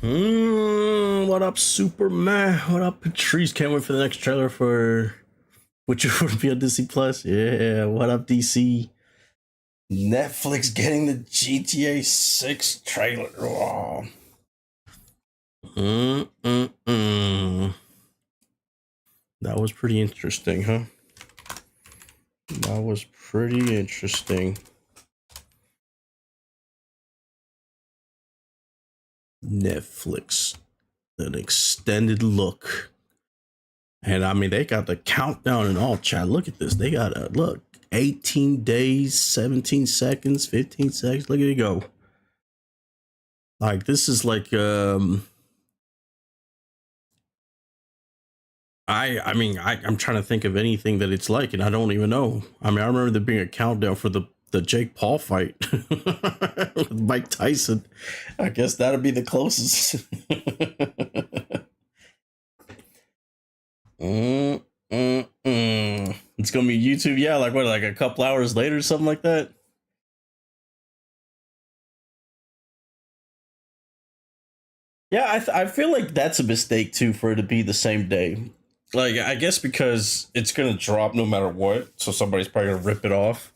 What up, Superman? What up, Patrice? Can't wait for the next trailer for which would be on Disney Plus. Yeah, what up, DC? Netflix getting the GTA 6 trailer. Oh. That was pretty interesting, huh? That was pretty interesting. Netflix, an extended look. And I mean, they got the countdown and all, chat. Look at this. They got a look 18 days, 17 seconds, 15 seconds. Look at it go. Like, this is like, I'm trying to think of anything that it's like, and I don't even know. I mean, I remember there being a countdown for the Jake Paul fight with Mike Tyson. I guess that'll be the closest. It's gonna be YouTube, yeah, like what, like a couple hours later, something like that. Yeah, I feel like that's a mistake too for it to be the same day. Like, I guess because it's gonna drop no matter what, so somebody's probably gonna rip it off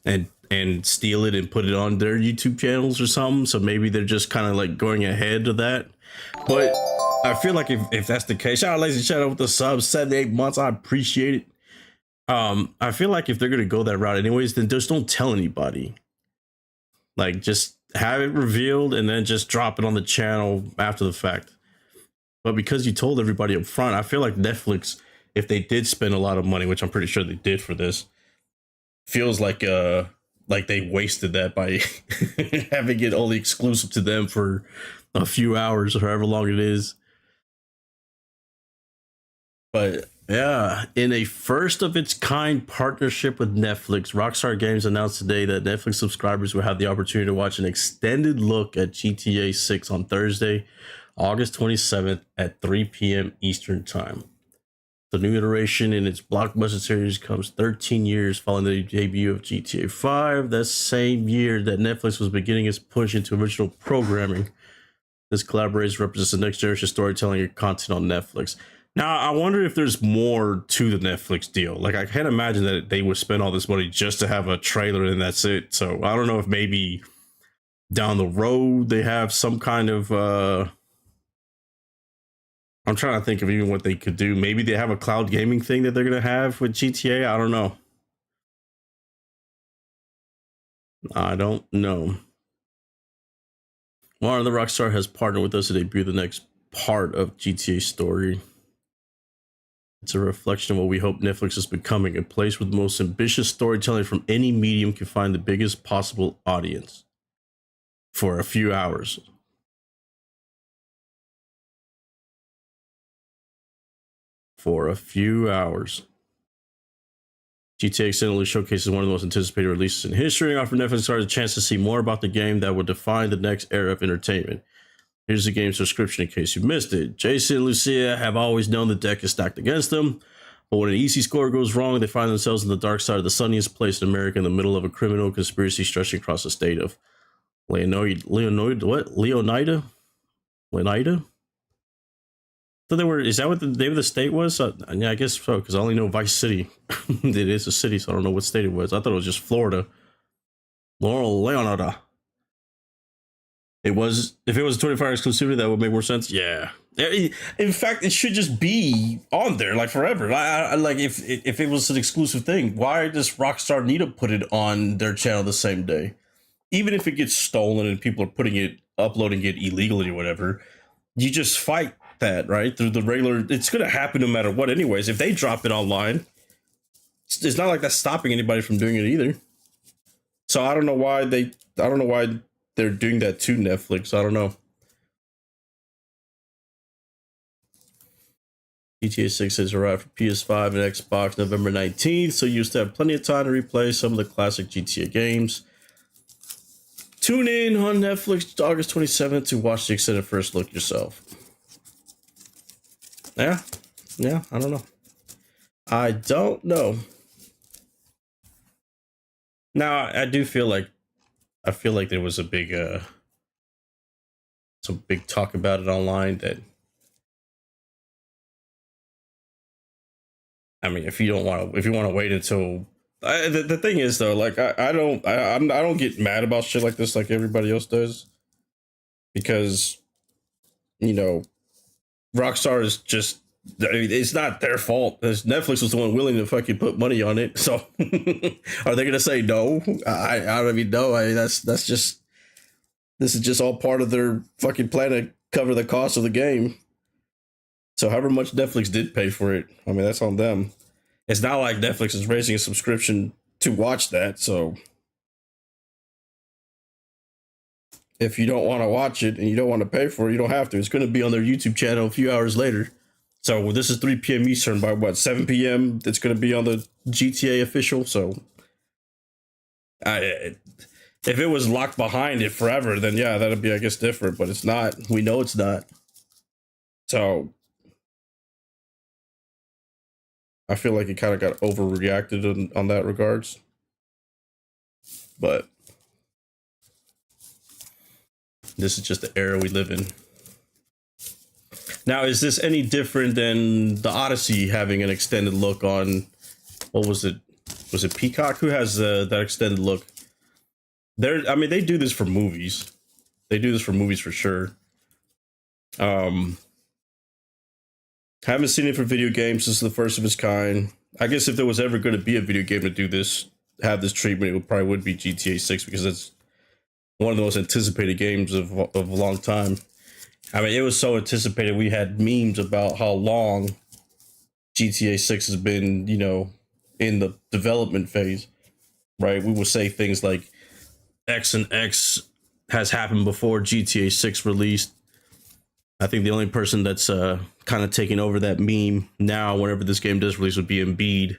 and steal it and put it on their YouTube channels or something. So maybe they're just kind of like going ahead of that. But I feel like if that's the case, shout out Lazy Shadow with the subs, 7-8 months. I appreciate it. I feel like if they're gonna go that route anyways, then just don't tell anybody. Like, just have it revealed and then just drop it on the channel after the fact. But because you told everybody up front, I feel like Netflix, if they did spend a lot of money, which I'm pretty sure they did for this, feels like they wasted that by having it only exclusive to them for a few hours or however long it is. But yeah, in a first of its kind partnership with Netflix, Rockstar Games announced today that Netflix subscribers will have the opportunity to watch an extended look at GTA 6 on Thursday, August 27th at 3 p.m. Eastern Time. The new iteration in its blockbuster series comes 13 years following the debut of GTA 5, that same year that Netflix was beginning its push into original programming. This collaboration represents the next generation storytelling and content on Netflix. Now, I wonder if there's more to the Netflix deal. Like, I can't imagine that they would spend all this money just to have a trailer and that's it. So I don't know if maybe down the road they have some kind of I'm trying to think of even what they could do. Maybe they have a cloud gaming thing that they're going to have with GTA. I don't know. Warner the Rockstar has partnered with us to debut the next part of GTA story. It's a reflection of what we hope Netflix is becoming, a place where the most ambitious storytelling from any medium can find the biggest possible audience for a few hours. For a few hours. GTA extendedly showcases one of the most anticipated releases in history and offers Netflix stars a chance to see more about the game that will define the next era of entertainment. Here's the game subscription in case you missed it. Jason and Lucia have always known the deck is stacked against them, but when an easy score goes wrong, they find themselves on the dark side of the sunniest place in America in the middle of a criminal conspiracy stretching across the state of Leonida? So they were, is that what the name of the state was? Yeah, I guess so, because I only know Vice City. It is a city, so I don't know what state it was. I thought it was just Florida. Leonida. It was, if it was a 24-hour exclusivity, that would make more sense. Yeah. In fact, it should just be on there like forever. Like if it was an exclusive thing, why does Rockstar need to put it on their channel the same day? Even if it gets stolen and people are uploading it illegally or whatever, you just fight that, right? Through the regular, it's going to happen no matter what anyways. If they drop it online, it's not like that's stopping anybody from doing it either. So I don't know why they're doing that to Netflix. I don't know. GTA 6 has arrived for PS5 and Xbox November 19th, so you still have plenty of time to replay some of the classic GTA games. Tune in on Netflix August 27th to watch the extended first look yourself. Yeah, I don't know. Now, I feel like there was a big some big talk about it online. That I mean, if you don't want to, if you want to wait until the thing is though, like I don't get mad about shit like this like everybody else does because you know Rockstar is just. I mean, it's not their fault. Netflix was the one willing to fucking put money on it. So, are they gonna say no? I don't even know. I mean, that's just this is just all part of their fucking plan to cover the cost of the game. So, however much Netflix did pay for it, I mean, that's on them. It's not like Netflix is raising a subscription to watch that. So, if you don't want to watch it and you don't want to pay for it, you don't have to. It's going to be on their YouTube channel a few hours later. So this is 3 p.m. Eastern. By what, 7 p.m. It's going to be on the GTA official. So if it was locked behind it forever, then yeah, that'd be, I guess, different. But it's not. We know it's not. So I feel like it kind of got overreacted on that regards. But this is just the era we live in. Now, is this any different than the Odyssey having an extended look on, what was it? Was it Peacock? Who has that extended look? I mean, they do this for movies. They do this for movies for sure. Haven't seen it for video games. This is the first of its kind. I guess if there was ever going to be a video game to do this, have this treatment, it probably would be GTA 6 because it's one of the most anticipated games of a long time. I mean, it was so anticipated. We had memes about how long GTA 6 has been, in the development phase, right? We would say things like X and X has happened before GTA 6 released. I think the only person that's kind of taking over that meme now, whenever this game does release, would be Embiid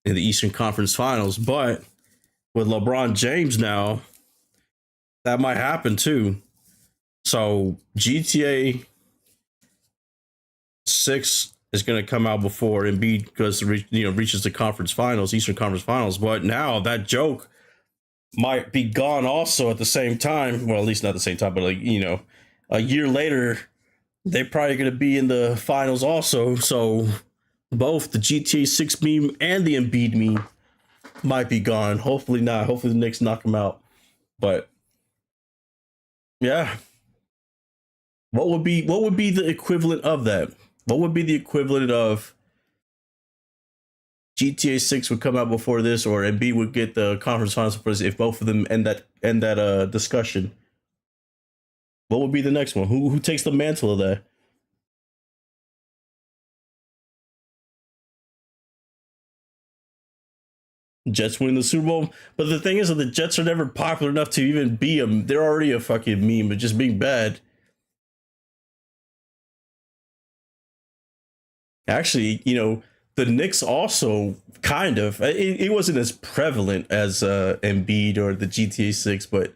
in the Eastern Conference Finals. But with LeBron James now, that might happen too. So GTA 6 is going to come out before Embiid reaches the conference finals, Eastern Conference Finals. But now that joke might be gone also at the same time. Well, at least not the same time, but a year later, they're probably going to be in the finals also. So both the GTA 6 meme and the Embiid meme might be gone. Hopefully not. Hopefully the Knicks knock them out. But yeah. What would be the equivalent of that? What would be the equivalent of GTA 6 would come out before this, or Embiid would get the conference finals for this if both of them end that discussion? What would be the next one? Who takes the mantle of that? Jets win the Super Bowl, but the thing is that the Jets are never popular enough to even be they're already a fucking meme, but just being bad. Actually, the Knicks also kind of it wasn't as prevalent as Embiid or the GTA 6, but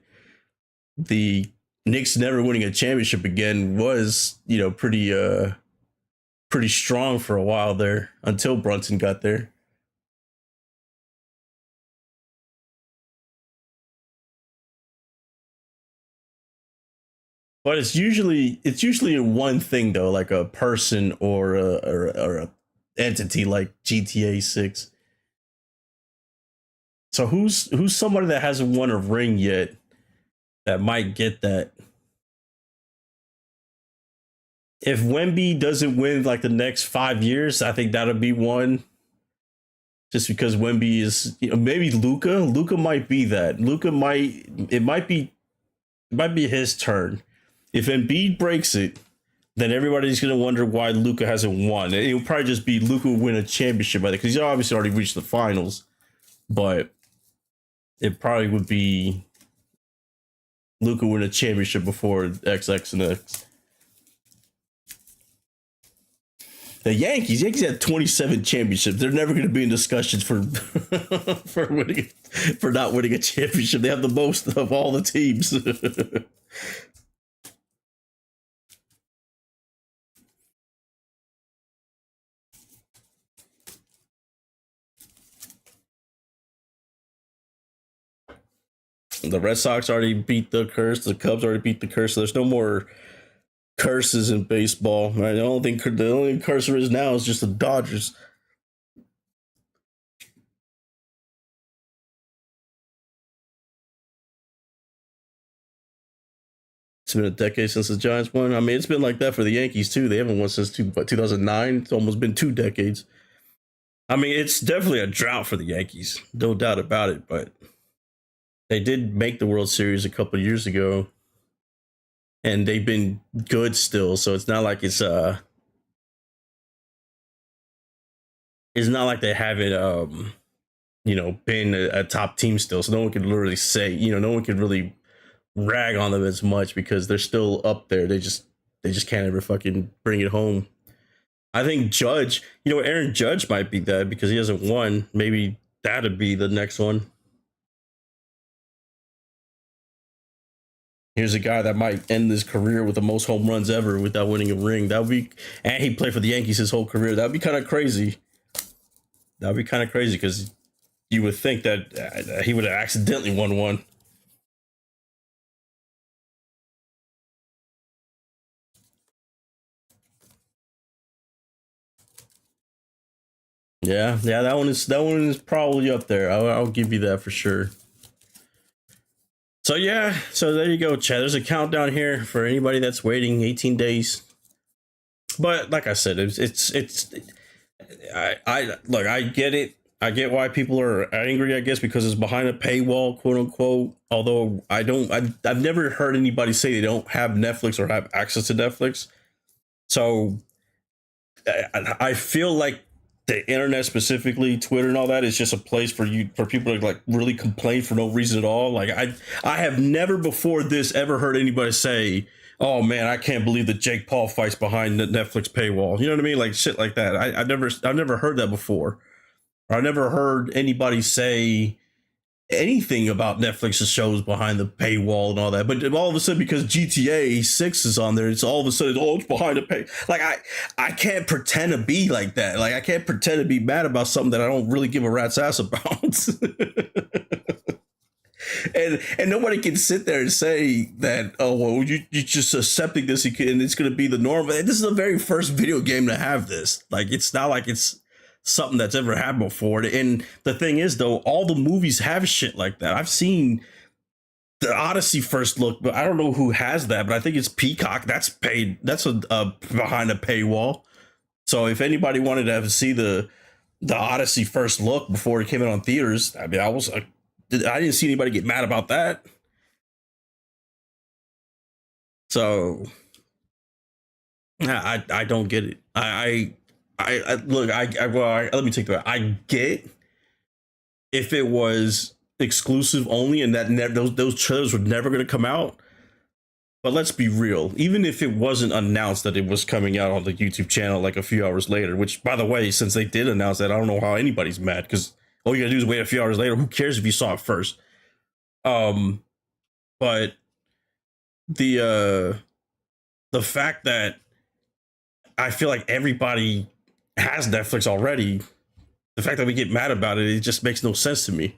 the Knicks never winning a championship again was pretty strong for a while there until Brunson got there. But it's usually in one thing though, like a person or a entity like GTA 6. So who's somebody that hasn't won a ring yet that might get that? If Wemby doesn't win like the next 5 years, I think that'll be one. Just because Wemby is, maybe Luca. Luca might be that. It might be his turn. If Embiid breaks it, then everybody's gonna wonder why Luca hasn't won. It'll probably just be Luca will win a championship by it because he's obviously already reached the finals. But it probably would be Luca win a championship before XX and X. The Yankees had 27 championships. They're never going to be in discussions for for not winning a championship. They have the most of all the teams. The Red Sox already beat the curse. The Cubs already beat the curse. So there's no more curses in baseball. Right? The only curse there is now is just the Dodgers. It's been a decade since the Giants won. I mean, it's been like that for the Yankees too. They haven't won since 2009. It's almost been 2 decades. I mean, it's definitely a drought for the Yankees, no doubt about it. But they did make the World Series a couple of years ago, and they've been good still. So it's not like they haven't been a top team still. So no one can literally say, no one can really rag on them as much because they're still up there. They just can't ever fucking bring it home. I think Judge, Aaron Judge might be that because he hasn't won. Maybe that'd be the next one. Here's a guy that might end his career with the most home runs ever without winning a ring. That would be, and he played for the Yankees his whole career. That'd be kind of crazy. That'd be kind of crazy because you would think that he would have accidentally won one. Yeah, that one is probably up there. I'll give you that for sure. So yeah, so there you go, Chad. There's a countdown here for anybody that's waiting 18 days. But like I said, it's I look, I get it. I get why people are angry, I guess, because it's behind a paywall, quote unquote. Although I've never heard anybody say they don't have Netflix or have access to Netflix. So I feel like the internet, specifically Twitter and all that, is just a place for people to like really complain for no reason at all. Like I have never before this ever heard anybody say, "Oh man, I can't believe that Jake Paul fights behind the Netflix paywall." You know what I mean? Like shit like that. I've never heard that before. Or I never heard anybody say anything about Netflix's shows behind the paywall and all that. But all of a sudden, because GTA 6 is on there, it's all of a sudden, oh, it's behind the pay. Like I can't pretend to be like that. Like I can't pretend to be mad about something that I don't really give a rat's ass about. and nobody can sit there and say that, oh well, you just accepting this and it's going to be the norm. This is the very first video game to have this. Like it's not like it's something that's ever happened before. And the thing is, though, all the movies have shit like that. I've seen the Odyssey first look, but I don't know who has that. But I think it's Peacock. That's paid. That's a behind a paywall. So if anybody wanted to see the Odyssey first look before it came out on theaters, I mean, I didn't see anybody get mad about that. So I don't get it. I look. Let me take that. I get if it was exclusive only, and that those trailers were never going to come out. But let's be real. Even if it wasn't announced that it was coming out on the YouTube channel like a few hours later, which, by the way, since they did announce that, I don't know how anybody's mad because all you gotta do is wait a few hours later. Who cares if you saw it first? But the fact that I feel like everybody has Netflix already, the fact that we get mad about it, it just makes no sense to me.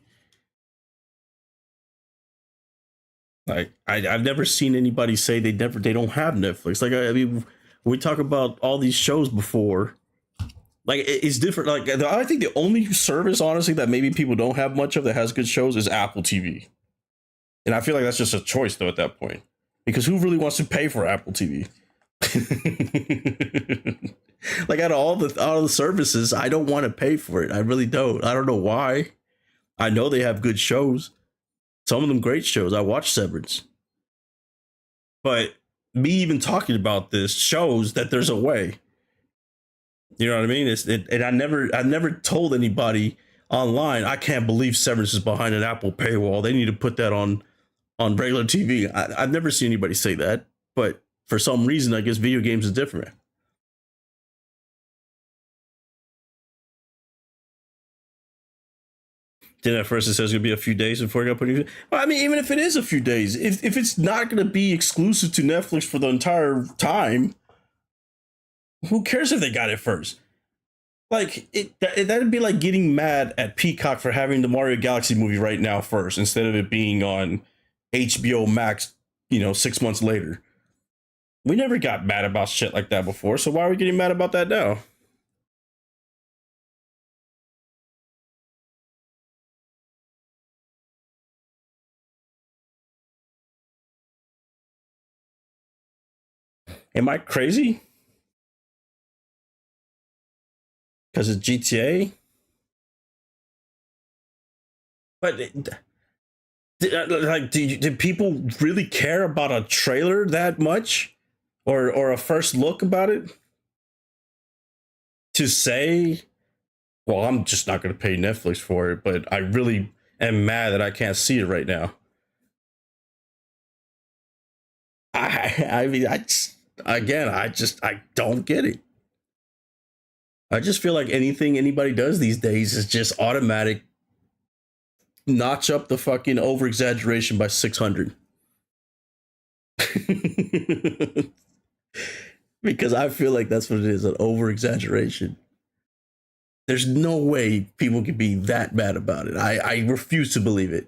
Like I've never seen anybody say they don't have Netflix. Like I mean, we talk about all these shows before. Like it's different. Like I think the only service, honestly, that maybe people don't have much of that has good shows is Apple TV, and I feel like that's just a choice though at that point, because who really wants to pay for Apple TV? Like out of all the services, I don't want to pay for it. I really don't. I don't know why. I know they have good shows. Some of them great shows. I watch Severance. But me even talking about this shows that there's a way. You know what I mean? And I never told anybody online, I can't believe Severance is behind an Apple paywall. They need to put that on regular TV. I've never seen anybody say that, but for some reason, I guess video games is different. Then at first it says it's gonna be a few days before it got put in. Well, I mean, even if it is a few days, if it's not gonna be exclusive to Netflix for the entire time, who cares if they got it first? Like that'd be like getting mad at Peacock for having the Mario Galaxy movie right now first instead of it being on HBO Max, 6 months later. We never got mad about shit like that before, so why are we getting mad about that now? Am I crazy? Because it's GTA? But like, did people really care about a trailer that much, or a first look about it? To say, well, I'm just not going to pay Netflix for it, but I really am mad that I can't see it right now. I mean, I don't get it. I just feel like anything anybody does these days is just automatic. Notch up the fucking over exaggeration by 600. Because I feel like that's what it is, an over exaggeration. There's no way people could be that bad about it. I refuse to believe it.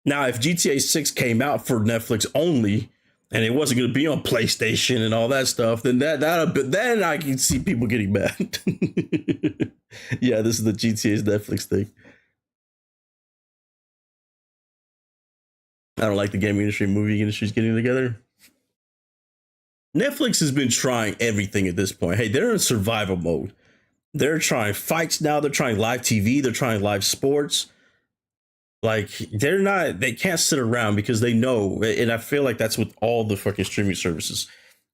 Now, if GTA 6 came out for Netflix only and it wasn't going to be on PlayStation and all that stuff, then then I can see people getting mad. Yeah, this is the GTA's Netflix thing. I don't like the gaming industry, movie industry's getting together. Netflix has been trying everything at this point. Hey, they're in survival mode. They're trying fights now. They're trying live TV. They're trying live sports. Like, they can't sit around because they know, and I feel like that's with all the fucking streaming services.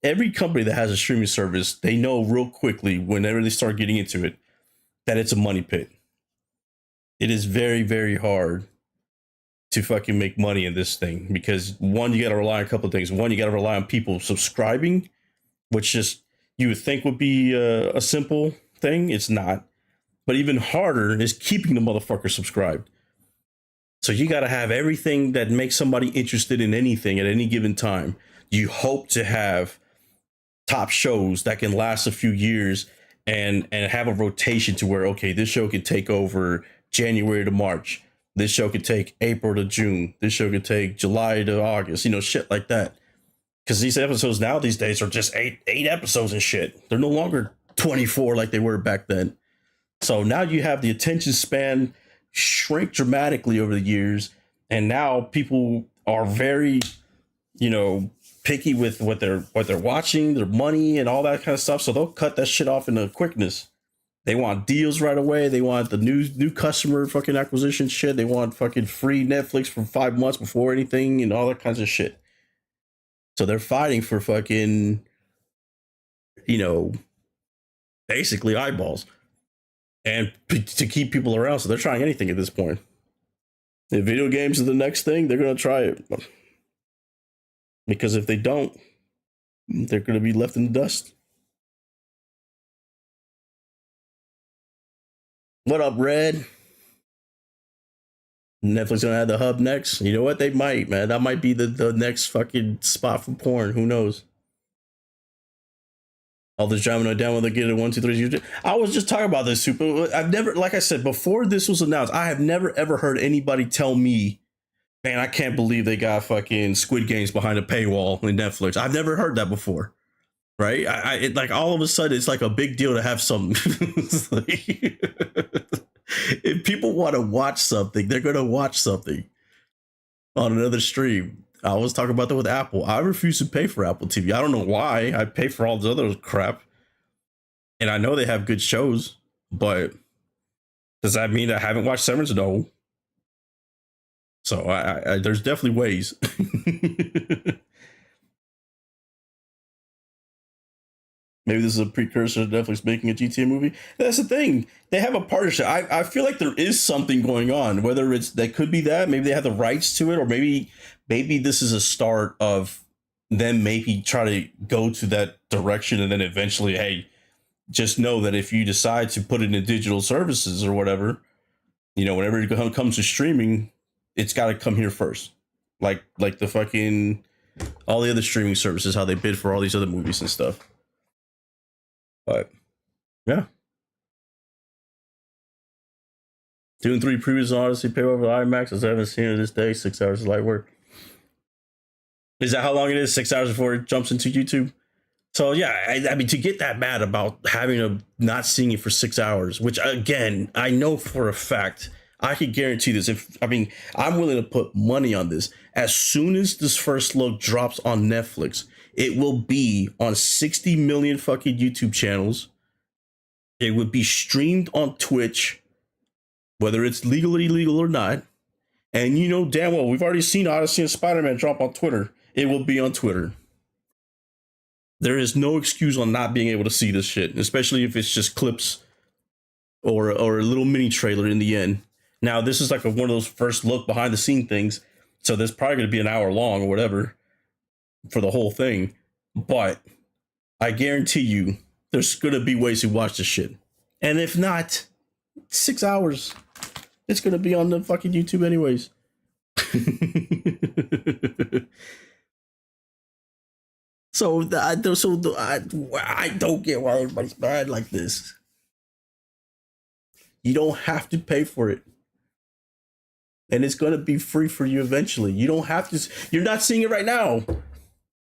Every company that has a streaming service, they know real quickly whenever they start getting into it that it's a money pit. It is very, very hard to fucking make money in this thing because one, you got to rely on a couple of things. One, you got to rely on people subscribing, which just you would think would be a simple thing. It's not. But even harder is keeping the motherfucker subscribed. So you got to have everything that makes somebody interested in anything at any given time. You hope to have top shows that can last a few years and have a rotation to where, okay, this show can take over January to March. This show could take April to June. This show could take July to August, shit like that. Because these episodes now these days are just eight episodes and shit. They're no longer 24 like they were back then. So now you have the attention span shrink dramatically over the years, and now people are very, picky with what they're watching, their money, and all that kind of stuff. So they'll cut that shit off in a quickness. They want deals right away. They want the new customer fucking acquisition shit. They want fucking free Netflix for 5 months before anything and all that kinds of shit. So they're fighting for fucking, basically eyeballs and to keep people around. So they're trying anything at this point. If video games are the next thing, they're going to try it. Because if they don't, they're going to be left in the dust. What up, Red? Netflix gonna have the hub next. You know what? They might, man. That might be the next fucking spot for porn. Who knows? All this drama down when they get it 1, 2, 3. I was just talking about this super. I've never, like I said before this was announced, I have never ever heard anybody tell me, man, I can't believe they got fucking Squid Games behind a paywall in Netflix. I've never heard that before. Right? Like all of a sudden it's like a big deal to have something. Like, if people want to watch something, they're going to watch something on another stream. I was talking about that with Apple. I refuse to pay for Apple TV. I don't know why. I pay for all this other crap. And I know they have good shows, but does that mean I haven't watched Severance? No. So I there's definitely ways. Maybe this is a precursor to Netflix making a GTA movie. That's the thing. They have a partnership. I feel like there is something going on. Whether it's that could be that, maybe they have the rights to it, or maybe this is a start of them maybe try to go to that direction, and then eventually, hey, just know that if you decide to put it in digital services or whatever, whenever it comes to streaming, it's got to come here first. Like the fucking all the other streaming services, how they bid for all these other movies and stuff. But yeah, Dune 3 previous Odyssey pay over IMAX as I haven't seen it this day. 6 hours of light work. Is that how long it is? 6 hours before it jumps into YouTube? So yeah, I mean, to get that mad about having a not seeing it for 6 hours, which again, I know for a fact, I can guarantee this. If I mean, I'm willing to put money on this. As soon as this first look drops on Netflix, it will be on 60 million fucking YouTube channels. It would be streamed on Twitch, whether it's legally illegal or not. And you know damn well, we've already seen Odyssey and Spider-Man drop on Twitter. It will be on Twitter. There is no excuse on not being able to see this shit, especially if it's just clips or a little mini trailer in the end. Now, this is like one of those first look behind the scene things, so there's probably going to be an hour long or whatever for the whole thing. But I guarantee you, there's going to be ways to watch this shit. And if not, 6 hours, it's going to be on the fucking YouTube anyways. I don't get why everybody's mad like this. You don't have to pay for it. And it's going to be free for you eventually. You don't have to. You're not seeing it right now.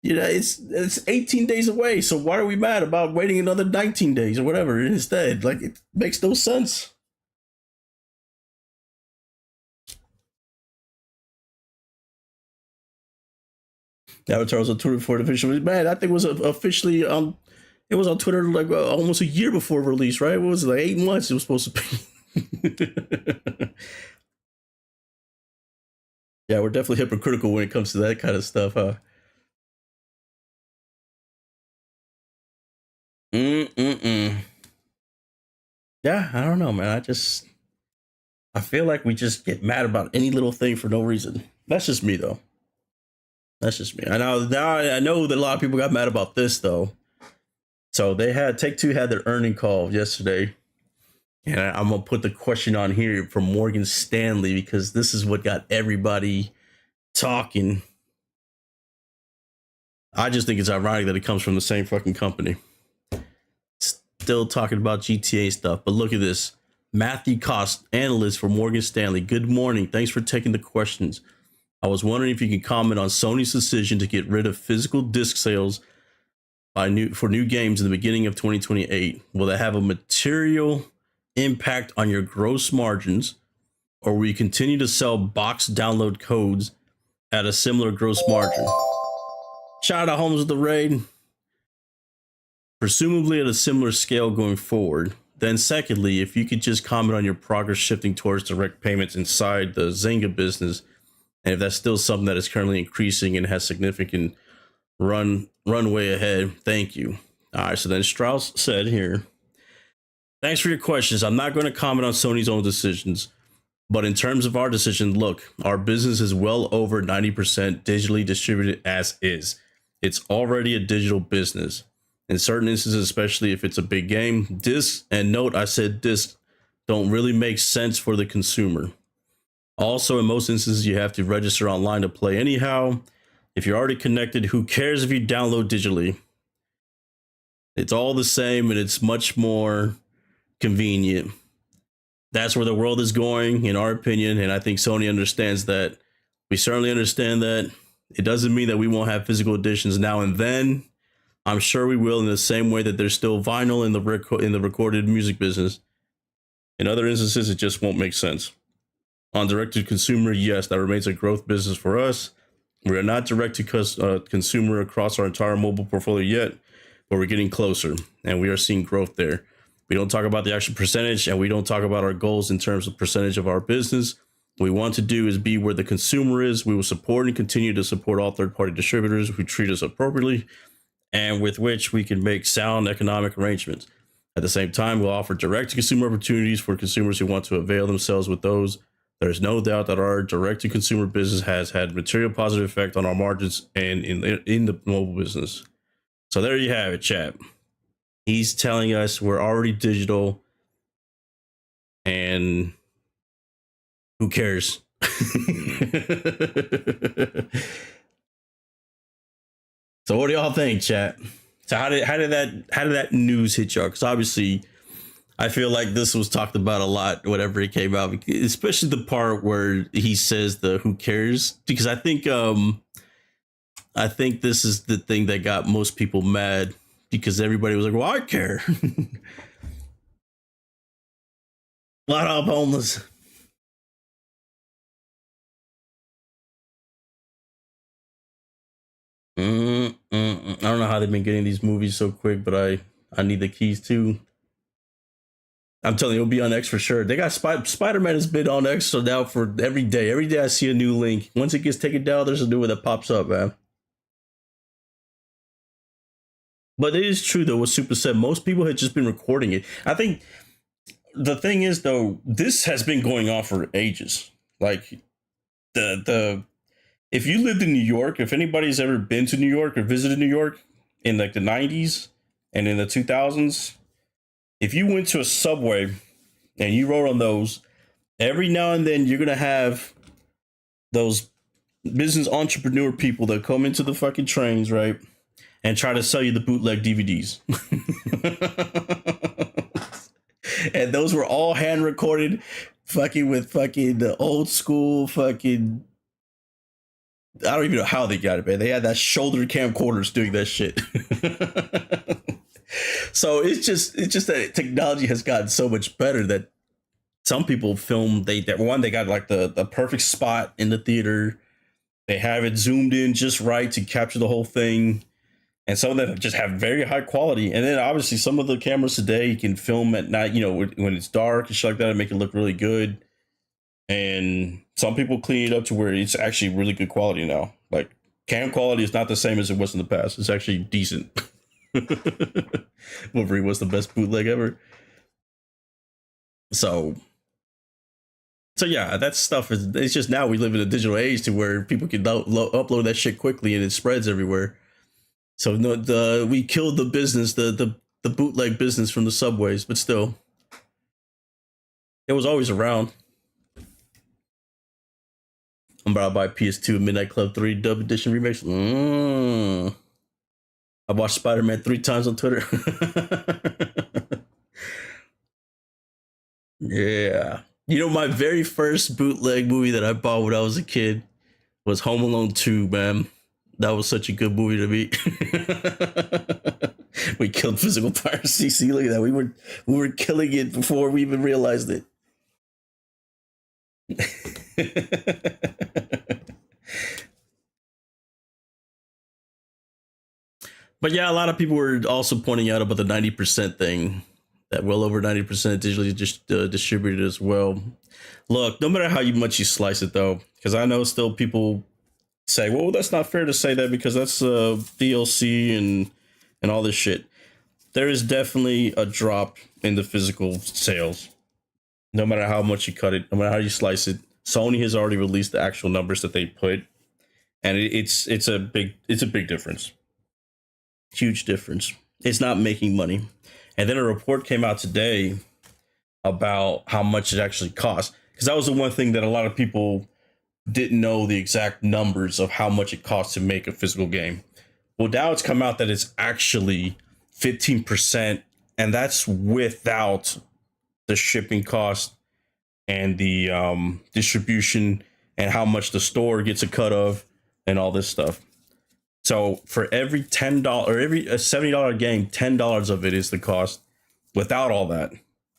You know, it's 18 days away. So why are we mad about waiting another 19 days or whatever instead? Like, it makes no sense. Avatar was on Twitter before the official. Man, I think it was officially on. It was on Twitter like almost a year before release, right? What was it, like 8 months? It was supposed to be. Yeah, we're definitely hypocritical when it comes to that kind of stuff, huh? Mm-mm-mm. Yeah, I don't know, man. I feel like we just get mad about any little thing for no reason. That's just me, though. That's just me. I know that a lot of people got mad about this, though. So Take Two had their earning call yesterday. And I'm going to put the question on here from Morgan Stanley because this is what got everybody talking. I just think it's ironic that it comes from the same fucking company. Still talking about GTA stuff. But look at this. Matthew Cost, analyst for Morgan Stanley. Good morning. Thanks for taking the questions. I was wondering if you could comment on Sony's decision to get rid of physical disc sales for new games in the beginning of 2028. Will that have a material impact on your gross margins, or will you continue to sell box download codes at a similar gross margin? Shout out Holmes with the raid. Presumably at a similar scale going forward. Then secondly, if you could just comment on your progress shifting towards direct payments inside the Zynga business, and if that's still something that is currently increasing and has significant runway ahead. Thank you. All right, so then Strauss said here, thanks for your questions. I'm not going to comment on Sony's own decisions, but in terms of our decision, look, our business is well over 90% digitally distributed as is. It's already a digital business. In certain instances, especially if it's a big game, discs, and note I said discs, don't really make sense for the consumer. Also, in most instances, you have to register online to play anyhow. If you're already connected, who cares if you download digitally? It's all the same and it's much more convenient. That's where the world is going, in our opinion, and I think Sony understands that. We certainly understand that. It doesn't mean that we won't have physical editions now and then. I'm sure we will, in the same way that there's still vinyl in the recorded music business. In other instances, it just won't make sense. On direct-to-consumer, yes, that remains a growth business for us. We are not direct-to-consumer across our entire mobile portfolio yet, but we're getting closer, and we are seeing growth there. We don't talk about the actual percentage, and we don't talk about our goals in terms of percentage of our business. What we want to do is be where the consumer is. We will support and continue to support all third-party distributors who treat us appropriately and with which we can make sound economic arrangements. At the same time, we'll offer direct-to-consumer opportunities for consumers who want to avail themselves with those. There's no doubt that our direct-to-consumer business has had material positive effect on our margins and in the mobile business. So there you have it, chat. He's telling us we're already digital, and who cares? So what do y'all think, chat? So how did that news hit y'all? Because obviously, I feel like this was talked about a lot whenever it came out, especially the part where he says the "who cares," because I think I think this is the thing that got most people mad because everybody was like, "Well, I care." A lot of homeless. I don't know how they've been getting these movies so quick, but I need the keys too. I'm telling you, it'll be on X for sure. They got Spider Man has been on X so now for every day. Every day I see a new link. Once it gets taken down, there's a new one that pops up, man. But it is true though. What Super said, most people had just been recording it. I think the thing is though, this has been going on for ages. Like the if you lived in New York, if anybody's ever been to New York or visited New York in like the 90s and in the 2000s, if you went to a subway and you rode on those, every now and then you're gonna have those business entrepreneur people that come into the fucking trains, right? And try to sell you the bootleg DVDs. And those were all hand recorded, fucking with fucking the old school fucking. I don't even know how they got it, man. They had that shoulder camcorders doing that shit. So it's just that technology has gotten so much better that some people film they got like the perfect spot in the theater. They have it zoomed in just right to capture the whole thing. And some of them just have very high quality. And then obviously some of the cameras today you can film at night, when it's dark and shit like that and make it look really good. And some people clean it up to where it's actually really good quality now. Like cam quality is not the same as it was in the past. It's actually decent. Wolverine was the best bootleg ever. So yeah, that stuff is. It's just now we live in a digital age to where people can upload that shit quickly and it spreads everywhere. So no, we killed the business, the bootleg business from the subways, but still, it was always around. I'm about to buy PS2 Midnight Club 3 Dub Edition remix. I watched Spider Man 3 times on Twitter. Yeah. My very first bootleg movie that I bought when I was a kid was Home Alone 2, man. That was such a good movie to me. We killed physical piracy. See, look at that. We were killing it before we even realized it. But yeah, a lot of people were also pointing out about the 90% thing. That well over 90% digitally distributed as well. Look, no matter how much you slice it, though, because I know still people say, well, that's not fair to say that because that's DLC and all this shit. There is definitely a drop in the physical sales, no matter how much you cut it, no matter how you slice it. Sony has already released the actual numbers that they put, and it's a big difference, huge difference. It's not making money. And then a report came out today about how much it actually costs, because that was the one thing that a lot of people didn't know the exact numbers of how much it costs to make a physical game. Well, now it's come out that it's actually 15%, and that's without the shipping cost and the distribution and how much the store gets a cut of and all this stuff. So for every $10 or every $70 game, $10 of it is the cost without all that.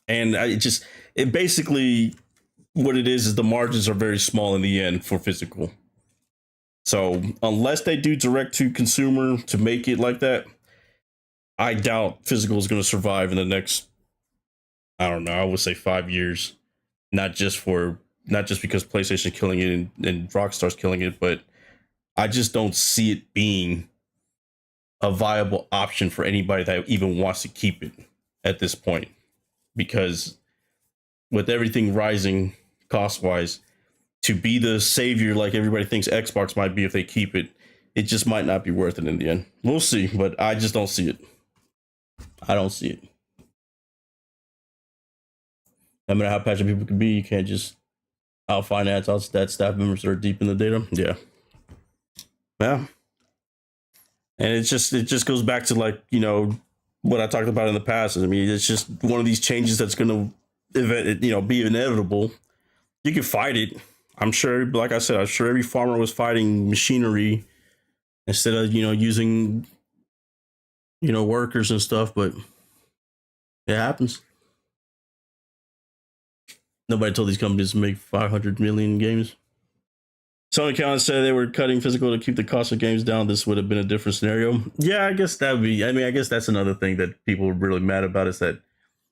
And it basically what it is the margins are very small in the end for physical. So unless they do direct to consumer to make it like that, I doubt physical is going to survive in the next, I don't know, I would say 5 years. Not just because PlayStation killing it and Rockstar's killing it, but I just don't see it being a viable option for anybody that even wants to keep it at this point. Because with everything rising cost wise, to be the savior like everybody thinks Xbox might be if they keep it, it just might not be worth it in the end. We'll see, but I just don't see it. I don't see it. No matter how passionate people can be, you can't just out finance out staff members that are deep in the data. Yeah. Yeah. And it just goes back to what I talked about in the past. I mean, it's just one of these changes that's going to be inevitable. You can fight it. I'm sure, like I said, I'm sure every farmer was fighting machinery instead of using workers and stuff. But it happens. Nobody told these companies to make 500 million games. Sony accountants said they were cutting physical to keep the cost of games down. This would have been a different scenario. Yeah, I guess that would be. I mean, I guess that's another thing that people are really mad about is that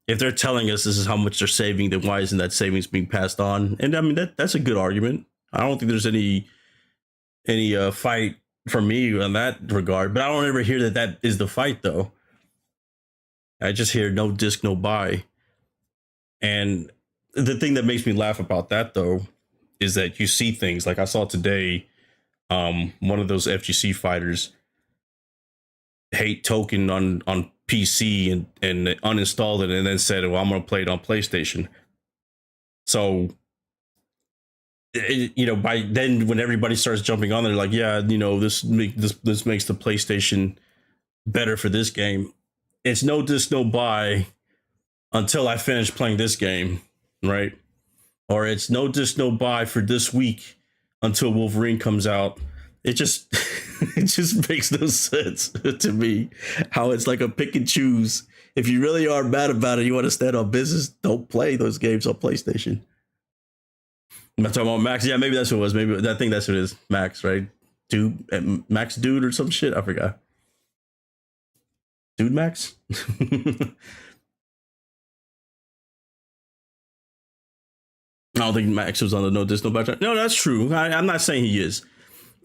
if they're telling us this is how much they're saving, then why isn't that savings being passed on? And I mean, that's a good argument. I don't think there's any fight for me on that regard. But I don't ever hear that is the fight, though. I just hear no disc, no buy. And the thing that makes me laugh about that, though, is that you see things like I saw today. One of those FGC fighters hate token on PC and uninstalled it and then said, "Well, I'm going to play it on PlayStation." So, by then when everybody starts jumping on, they're like, "Yeah, this makes the PlayStation better for this game." It's no disc, no buy until I finish playing this game, right? Or it's no disc, no buy for this week until Wolverine comes out. It just it just makes no sense to me how it's like a pick and choose. If you really are mad about it, you want to stand on business, don't play those games on PlayStation. I'm not talking about Max. Yeah, maybe that's what it was. Maybe I think that's what it is. Max, right? Max Dude or some shit. I forgot. Dude Max? I don't think Max was on the no disc no buy. No, that's true. I'm not saying he is.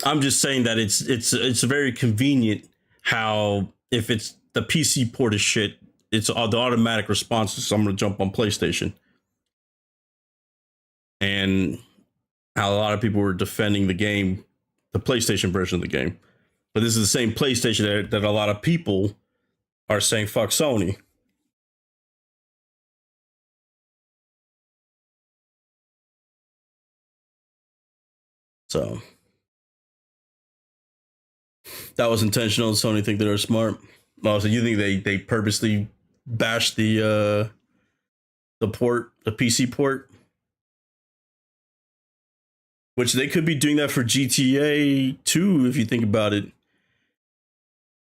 I'm just saying that it's very convenient how if it's the PC port of shit, it's the automatic response is I'm gonna jump on PlayStation. And how a lot of people were defending the game, the PlayStation version of the game. But this is the same PlayStation that a lot of people are saying fuck Sony. So that was intentional. Sony think they're smart. Oh, so you think they purposely bashed the port, the PC port? Which they could be doing that for GTA 2 if you think about it.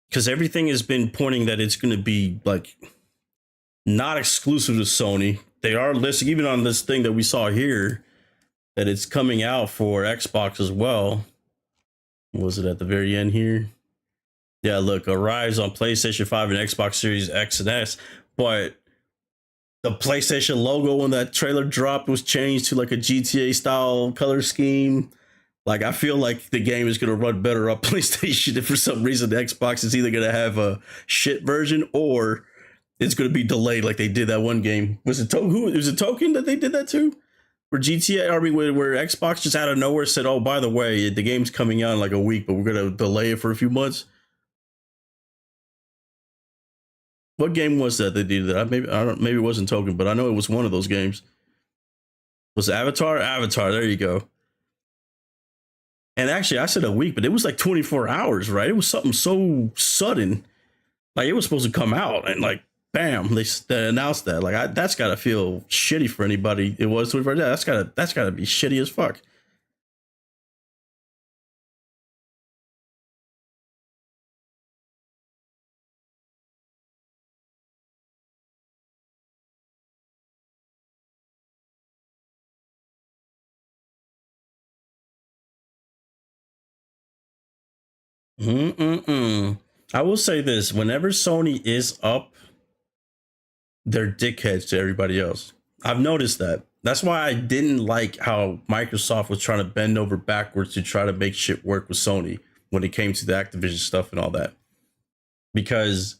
Because everything has been pointing that it's going to be like not exclusive to Sony. They are listing, even on this thing that we saw here, that it's coming out for Xbox as well. Was it at the very end here? Yeah, look, arrives on PlayStation 5 and Xbox Series X and S. But the PlayStation logo when that trailer dropped was changed to like a GTA style color scheme. Like, I feel like the game is going to run better on PlayStation if for some reason the Xbox is either going to have a shit version or it's going to be delayed like they did that one game. Was it Token that they did that to? For GTA, I mean, where Xbox just out of nowhere said, "Oh, by the way, the game's coming out in like a week, but we're going to delay it for a few months." What game was that they did that? Maybe it wasn't Token, but I know it was one of those games. Was it Avatar? Avatar, there you go. And actually, I said a week, but it was like 24 hours, right? It was something so sudden. Like, it was supposed to come out and like, bam, they announced that. Like, that's got to feel shitty for anybody. It was 24 hours. That's got to be shitty as fuck. Mm-mm-mm. I will say this: whenever Sony is up, they're dickheads to everybody else. I've noticed that. That's why I didn't like how Microsoft was trying to bend over backwards to try to make shit work with Sony when it came to the Activision stuff and all that. Because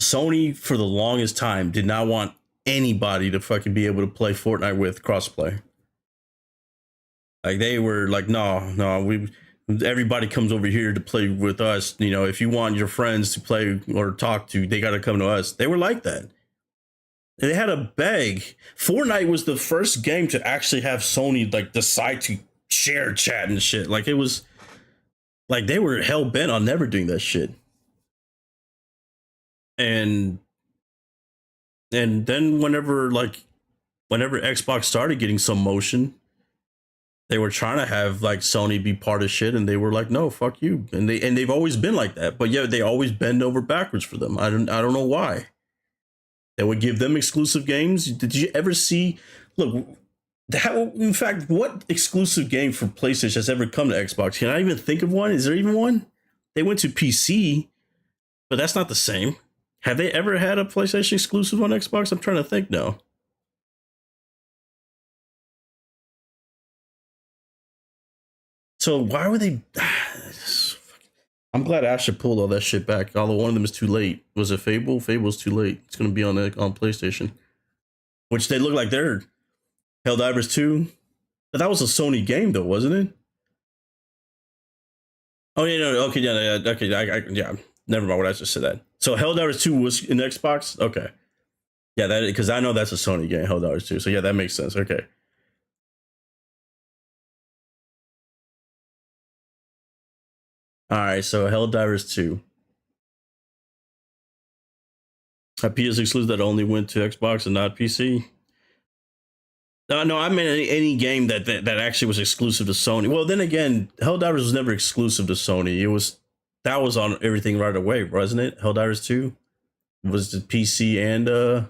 Sony, for the longest time, did not want anybody to fucking be able to play Fortnite with crossplay. Like, they were like, no, everybody comes over here to play with us. If you want your friends to play or talk to, they got to come to us. They were like that. They had a beg. Fortnite was the first game to actually have Sony like decide to share chat and shit. Like, it was like they were hell bent on never doing that shit. And then whenever Xbox started getting some motion, They were trying to have like Sony be part of shit, and they were like, "No, fuck you." And they've always been like that. But yeah, they always bend over backwards for them. I don't know why. They would give them exclusive games. Did you ever see? Look, in fact, what exclusive game for PlayStation has ever come to Xbox? Can I even think of one? Is there even one? They went to PC, but that's not the same. Have they ever had a PlayStation exclusive on Xbox? I'm trying to think now. So why were they? I'm glad Asher pulled all that shit back. Although one of them is too late. Was it Fable? Fable's too late. It's gonna be on PlayStation, which they look like they're Helldivers 2. But that was a Sony game though, wasn't it? Oh yeah, no, okay, yeah, okay, yeah. Never mind what I just said that. So Helldivers 2 was in Xbox. Okay, yeah, that because I know that's a Sony game, Helldivers 2. So yeah, that makes sense. Okay. All right, so Helldivers 2. A PS exclusive that only went to Xbox and not PC. No, I mean any game that actually was exclusive to Sony. Well, then again, Helldivers was never exclusive to Sony. It was that was on everything right away, wasn't it? Helldivers 2 was the PC and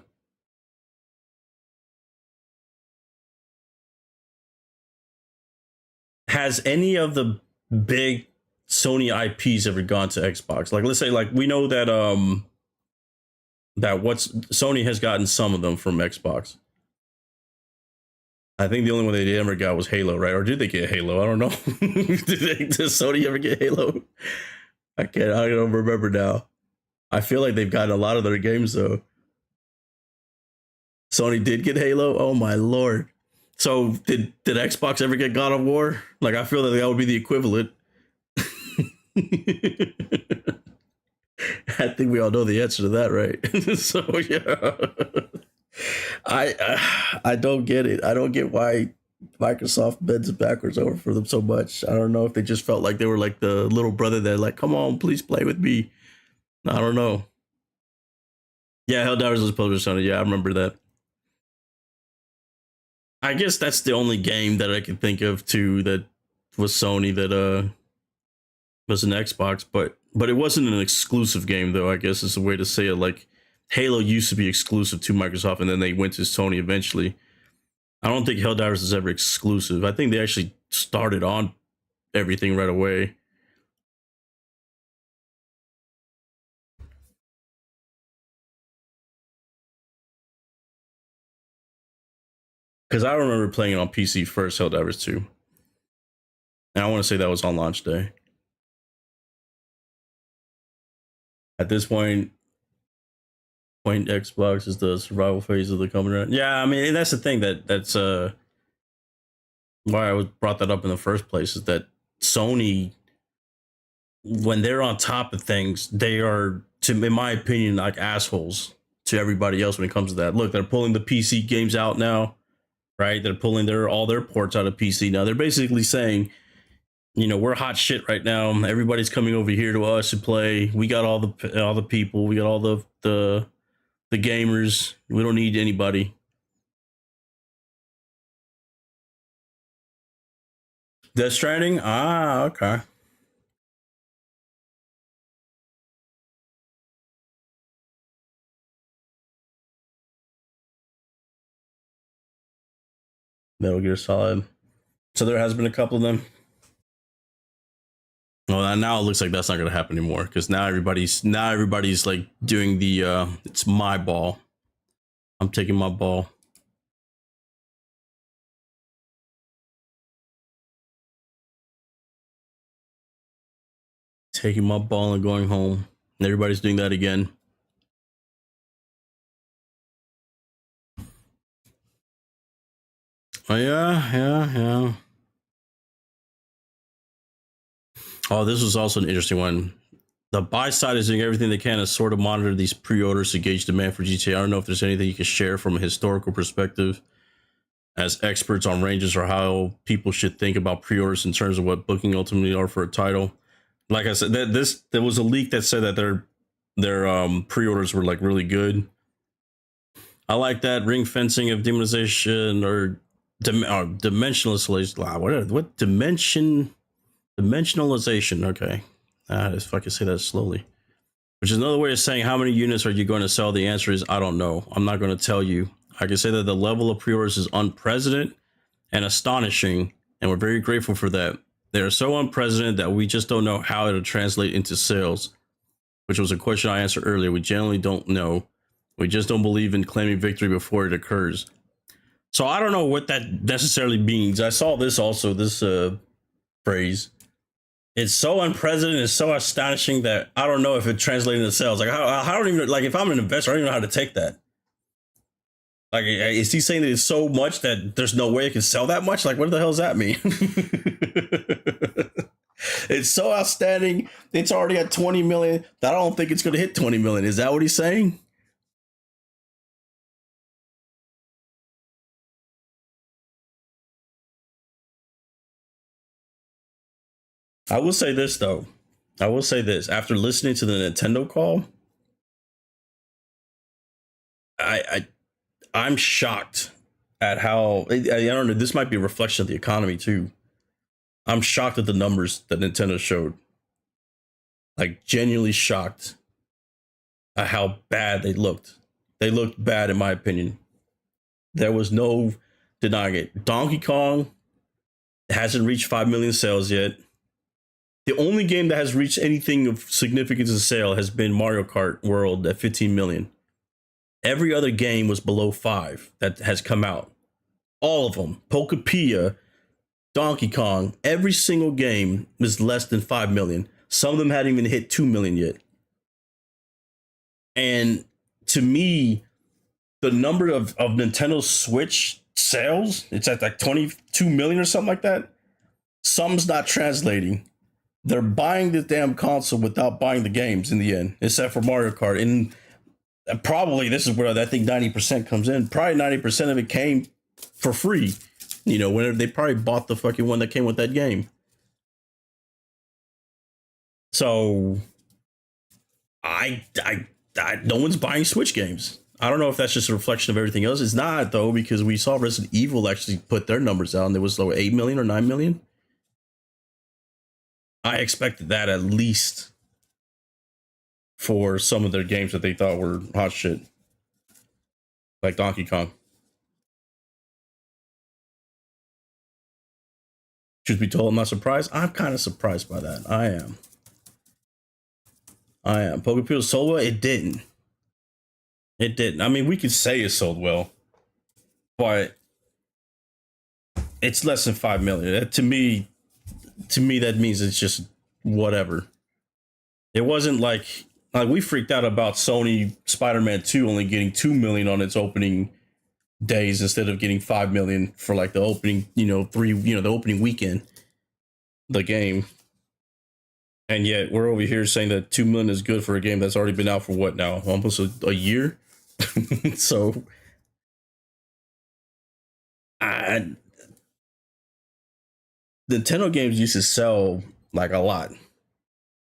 has any of the big Sony IPs ever gone to Xbox? Like let's say like we know that what's Sony has gotten some of them from Xbox. I think the only one they ever got was Halo, right? Or did they get Halo? I don't know. Did Sony ever get Halo? I don't remember now. I feel like they've gotten a lot of their games though. Sony did get Halo. Oh my lord. So did Xbox ever get God of War? Like I feel that would be the equivalent. I think we all know the answer to that, right? So yeah. I don't get it. I don't get why Microsoft bends backwards over for them so much. I don't know if they just felt like they were like the little brother that like, come on, please play with me. I don't know. Yeah, Helldivers was published on it. Yeah, I remember that. I guess that's the only game that I can think of too that was Sony that was an Xbox, but it wasn't an exclusive game though. I guess is a way to say it. Like Halo used to be exclusive to Microsoft, and then they went to Sony eventually. I don't think Helldivers is ever exclusive. I think they actually started on everything right away. Because I remember playing it on PC first, Helldivers 2. And I want to say that was on launch day. At this point Xbox is the survival phase of the coming around. Yeah, I mean that's the thing that's why I was brought that up in the first place is that Sony when they're on top of things, they are to in my opinion like assholes to everybody else when it comes to that. Look, they're pulling the PC games out now, right? They're pulling all their ports out of PC now. They're basically saying, you know, we're hot shit right now. Everybody's coming over here to us to play. We got all the people. We got all the gamers. We don't need anybody. Death Stranding? Ah, okay. Metal Gear Solid. So there has been a couple of them. Well, now it looks like that's not going to happen anymore because now everybody's like doing the it's my ball. I'm taking my ball. Taking my ball and going home. And everybody's doing that again. Oh yeah. Oh, this was also an interesting one. The buy side is doing everything they can to sort of monitor these pre-orders to gauge demand for GTA. I don't know if there's anything you can share from a historical perspective as experts on ranges or how people should think about pre-orders in terms of what booking ultimately are for a title. Like I said, there was a leak that said that their pre-orders were like really good. I like that ring fencing of demonization or dimensionalization. What dimensionalization? Okay, if I can say that slowly, which is another way of saying how many units are you going to sell? The answer is I don't know. I'm not going to tell you. I can say that the level of pre-orders is unprecedented and astonishing, and we're very grateful for that. They are so unprecedented that we just don't know how it'll translate into sales, which was a question I answered earlier. We generally don't know. We just don't believe in claiming victory before it occurs. So I don't know what that necessarily means. I saw this also, this phrase. It's so unprecedented, it's so astonishing that I don't know if it translates into sales. Like, I don't even, like, if I'm an investor, I don't even know how to take that. Like, is he saying that it's so much that there's no way it can sell that much? Like, what the hell does that mean? It's so outstanding. It's already at 20 million that I don't think it's going to hit 20 million. Is that what he's saying? I will say this, though. I will say this. After listening to the Nintendo call, I I'm shocked at how I don't know. This might be a reflection of the economy too. I'm shocked at the numbers that Nintendo showed. Like, genuinely shocked at how bad they looked. They looked bad, in my opinion. There was no denying it. Donkey Kong hasn't reached 5 million sales yet. The only game that has reached anything of significance in sale has been Mario Kart World at 15 million. Every other game was below 5 that has come out. All of them. Pokepia, Donkey Kong, every single game is less than 5 million. Some of them hadn't even hit 2 million yet. And to me, the number of Nintendo Switch sales, it's at like 22 million or something like that. Some's not translating. They're buying the damn console without buying the games in the end, except for Mario Kart. And probably this is where I think 90% comes in. Probably 90% of it came for free. You know, whenever they probably bought the fucking one that came with that game. So no one's buying Switch games. I don't know if that's just a reflection of everything else. It's not, though, because we saw Resident Evil actually put their numbers out and there was like 8 million or 9 million. I expected that at least for some of their games that they thought were hot shit, like Donkey Kong. Truth be told, I'm not surprised. I'm kind of surprised by that. I am. Pokemon sold well. It didn't. It didn't. I mean, we could say it sold well, but it's less than 5 million. To me, that means it's just whatever. It wasn't like we freaked out about Sony Spider-Man 2 only getting 2 million on its opening days instead of getting 5 million for like the opening, the opening weekend, the game. And yet we're over here saying that 2 million is good for a game that's already been out for what now? Almost a year. So Nintendo games used to sell like a lot.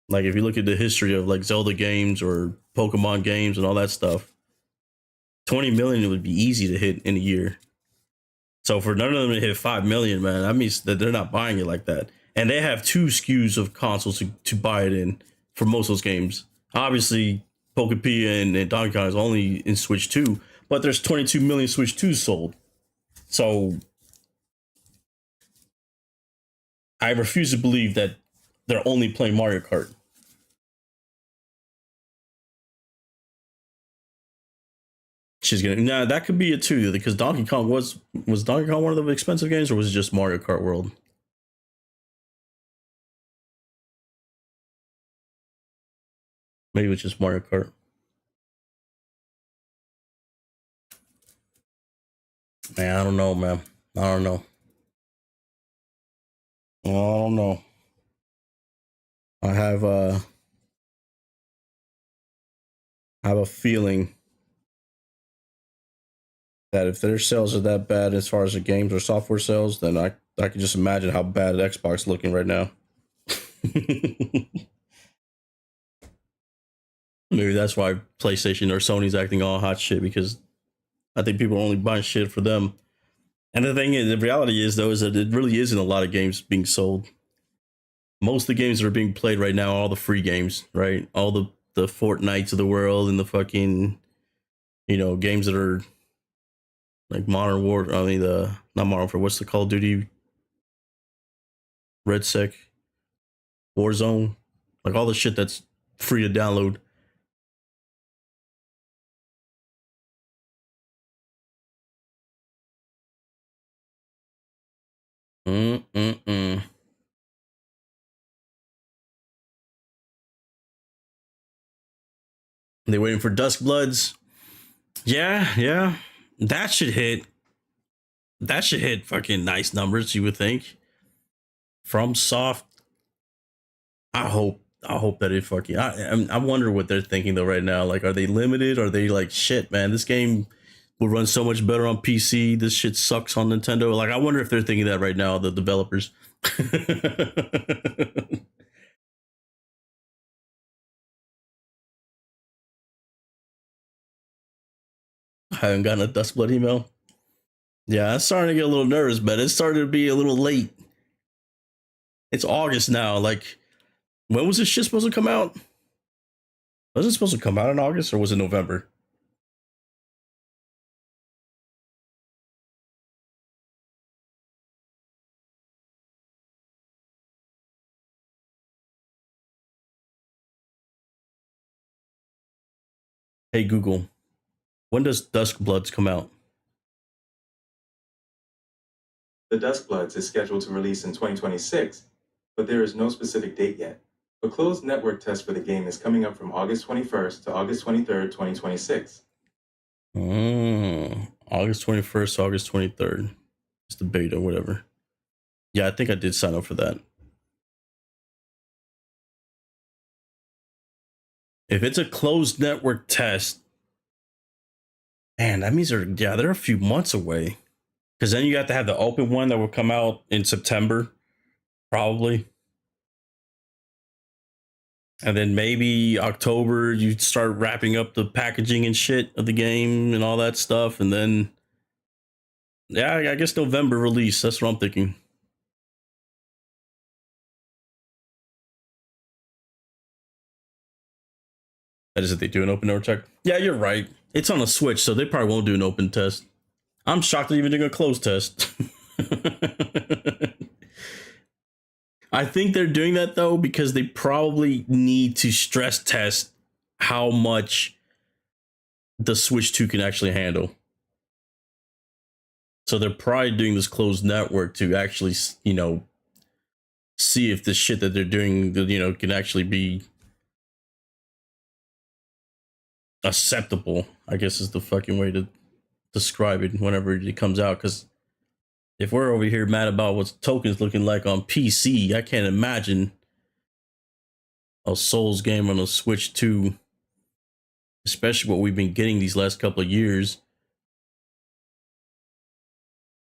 Like, if you look at the history of like Zelda games or Pokemon games and all that stuff, 20 million would be easy to hit in a year. So for none of them to hit 5 million, man, that means that they're not buying it like that. And they have 2 SKUs of consoles to buy it in for most of those games. Obviously, Pokepia and Donkey Kong is only in Switch 2, but there's 22 million Switch 2s sold. So I refuse to believe that they're only playing Mario Kart. She's gonna that could be it too, because Donkey Kong was Donkey Kong one of the expensive games, or was it just Mario Kart World? Maybe it's just Mario Kart. Man, I don't know, man. I don't know. I don't know. I have a feeling that if their sales are that bad as far as the games or software sales, then I can just imagine how bad Xbox looking right now. Maybe that's why PlayStation or Sony's acting all hot shit, because I think people are only buying shit for them. And the thing is, the reality is though, is that it really isn't a lot of games being sold. Most of the games that are being played right now are all the free games, right? All the Fortnites of the world and the fucking, games that are like Modern War. I mean, the not Modern Warfare. What's the Call of Duty? Red Sec, Warzone, like all the shit that's free to download. Mm-mm-mm. They waiting for Dusk Bloods. Yeah, yeah. That should hit. That should hit fucking nice numbers. You would think. From Soft. I hope. I hope that it fucking. I wonder what they're thinking though right now. Like, are they limited? Are they like shit, man? This game will run so much better on PC. This shit sucks on Nintendo. Like, I wonder if they're thinking that right now. The developers. I haven't gotten a Dustblood email. Yeah, I'm starting to get a little nervous, but it's starting to be a little late. It's August now. Like, when was this shit supposed to come out? Was it supposed to come out in August or was it November? Hey Google, when does Dusk Bloods come out? The Duskbloods is scheduled to release in 2026, but there is no specific date yet. A closed network test for the game is coming up from August 21st to August 23rd, 2026. August 21st, August 23rd. It's the beta, whatever. Yeah, I think I did sign up for that. If it's a closed network test, man, that means they're a few months away. Because then you have to have the open one that will come out in September, probably. And then maybe October, you start wrapping up the packaging and shit of the game and all that stuff. And then, yeah, I guess November release. That's what I'm thinking. That is if they do an open network check. Yeah, you're right. It's on a Switch, so they probably won't do an open test. I'm shocked they're even doing a closed test. I think they're doing that though because they probably need to stress test how much the Switch 2 can actually handle. So they're probably doing this closed network to actually, see if the shit that they're doing, can actually be acceptable. I guess is the fucking way to describe it whenever it comes out. Because if we're over here mad about what tokens looking like on PC, I can't imagine a Souls game on a Switch 2, especially what we've been getting these last couple of years.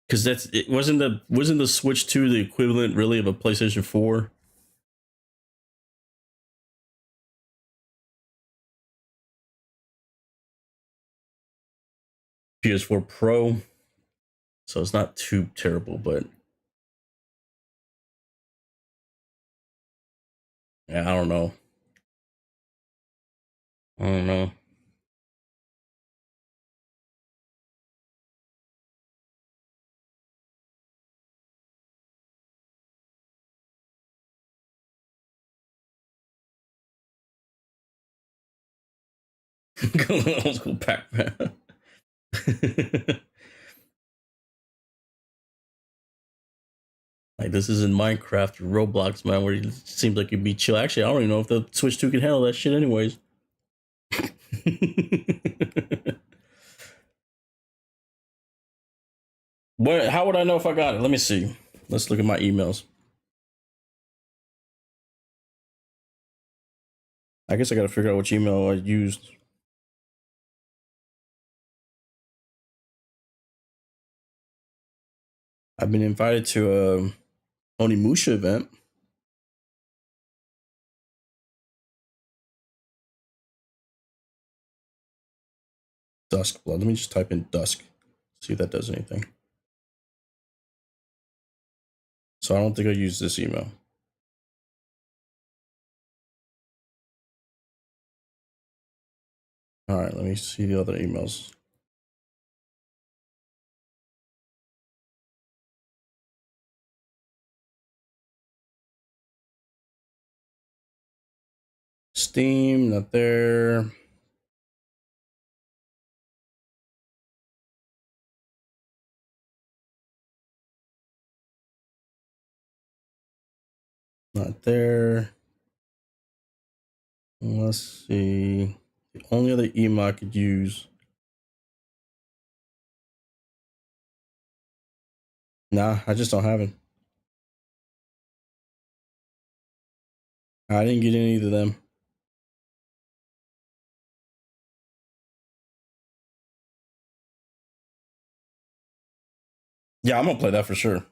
Because it wasn't the Switch 2 the equivalent really of a PlayStation 4? PS4 Pro. So it's not too terrible, but yeah, I don't know. I don't know. Old school Pac-Man. Like this is in Minecraft or Roblox, man, where it seems like you'd be chill. Actually, I don't even know if the Switch 2 can handle that shit anyways. What how would I know if I got it? Let me see. Let's look at my emails. I guess I gotta figure out which email I used. I've been invited to a Onimusha event. Dusk Blood. Let me just type in Dusk. See if that does anything. So I don't think I use this email. All right, let me see the other emails. Steam, not there. Not there. Let's see. The only other email I could use. Nah, I just don't have it. I didn't get any of them. Yeah, I'm gonna play that for sure.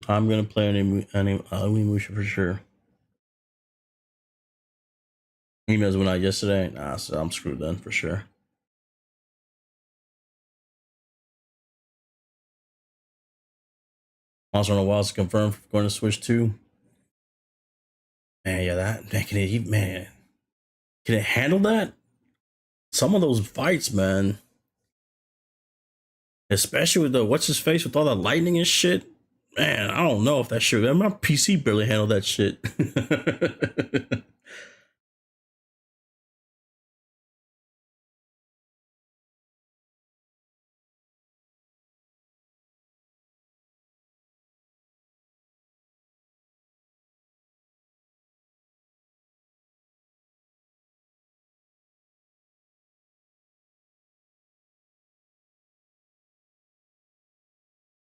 I'm gonna play Onimusha for sure. Emails went out yesterday. Nah, so I'm screwed then for sure. Also, on a while to confirm going to Switch 2. Man, yeah, that man, can it handle that? Some of those fights, man. Especially with the what's his face with all the lightning and shit. Man, I don't know if that shit. My PC barely handled that shit.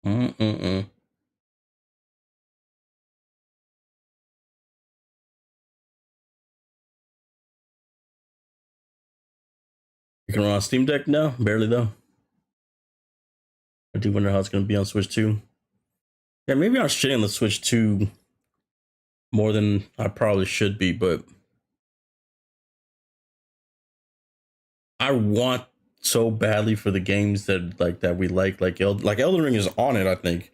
Mm-mm-mm. You can run on Steam Deck now? Barely though. I do wonder how it's gonna be on Switch 2. Yeah, maybe I'm shitting on the Switch 2 more than I probably should be, but I want so badly for the games that we like Elden Ring is on it, I think.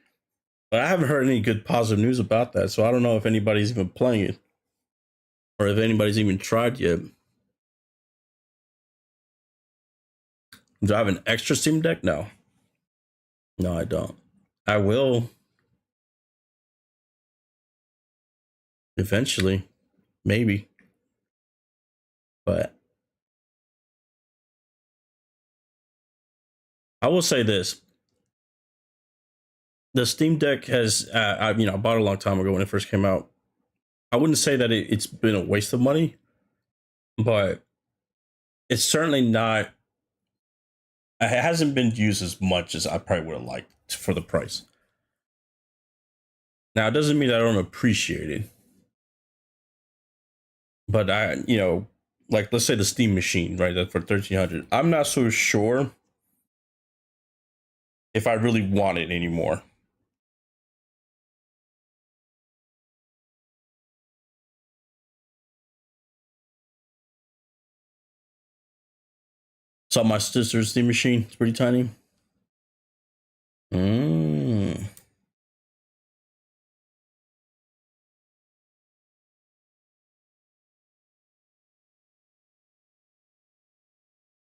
But I haven't heard any good positive news about that, so I don't know if anybody's even playing it or if anybody's even tried yet. Do I have an extra Steam Deck? No. No, I don't. I will eventually, maybe. But I will say this: the Steam Deck has, I bought it a long time ago when it first came out. I wouldn't say that it's been a waste of money, but it's certainly not. It hasn't been used as much as I probably would have liked for the price. Now, it doesn't mean that I don't appreciate it, but like let's say the Steam machine, right? That for 1,300. I'm not so sure if I really want it anymore. Saw my sister's Steam machine. It's pretty tiny. Mm.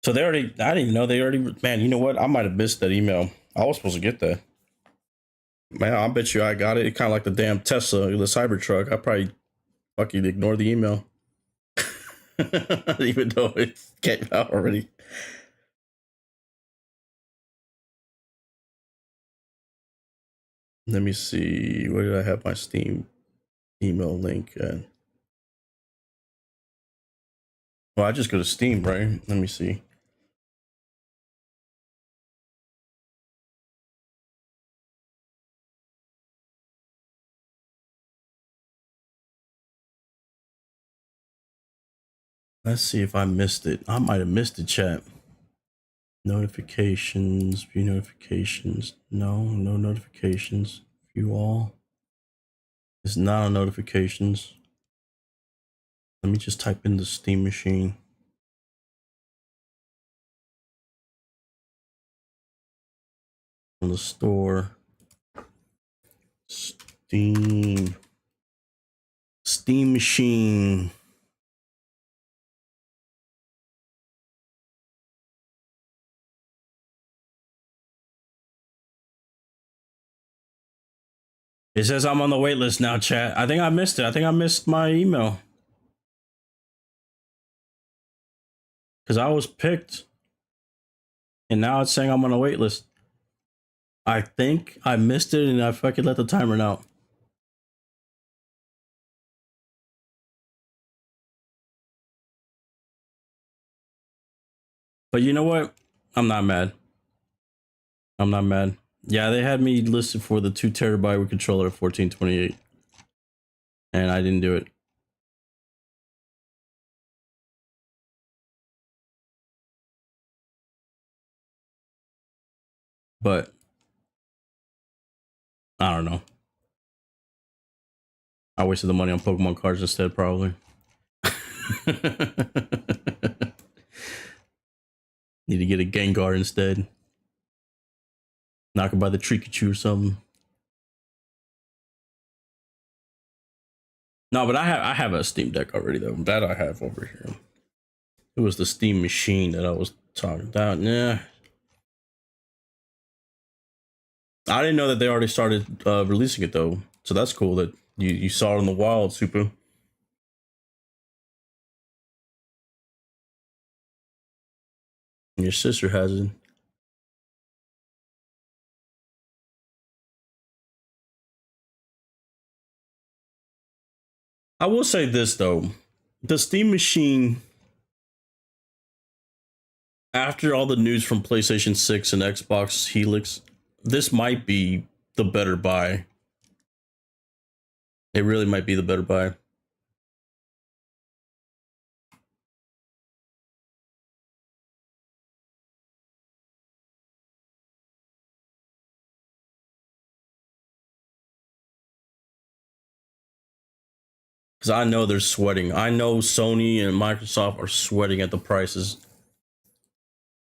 So they already, I didn't even know they already, man, you know what? I might have missed that email. I was supposed to get that. Man, I bet you I got it. It kind of like the damn Tesla, the Cybertruck. I probably fucking ignore the email. Even though it came out already. Let me see. Where did I have my Steam email link at? Well, I just go to Steam, right? Let me see. Let's see if I missed it. I might have missed the chat. Notifications, view notifications. No, no notifications. View all. It's not on notifications. Let me just type in the Steam machine. On the store. Steam Machine. It says I'm on the wait list now, chat. I think I missed it. I think I missed my email. Because I was picked. And now it's saying I'm on a wait list. I think I missed it and I fucking let the timer run out. But you know what? I'm not mad. I'm not mad. Yeah, they had me listed for the 2 terabyte with controller at 1428. And I didn't do it. But I don't know. I wasted the money on Pokemon cards instead, probably. Need to get a Gengar instead. Not gonna buy the Trikachu or something. No, but I have a Steam Deck already though. That I have over here. It was the Steam Machine that I was talking about. Nah. I didn't know that they already started releasing it though. So that's cool that you saw it in the wild, Super. And your sister has it. I will say this though. The Steam Machine, after all the news from PlayStation 6 and Xbox Helix, this might be the better buy. It really might be the better buy. Because I know they're sweating. I know Sony and Microsoft are sweating at the prices.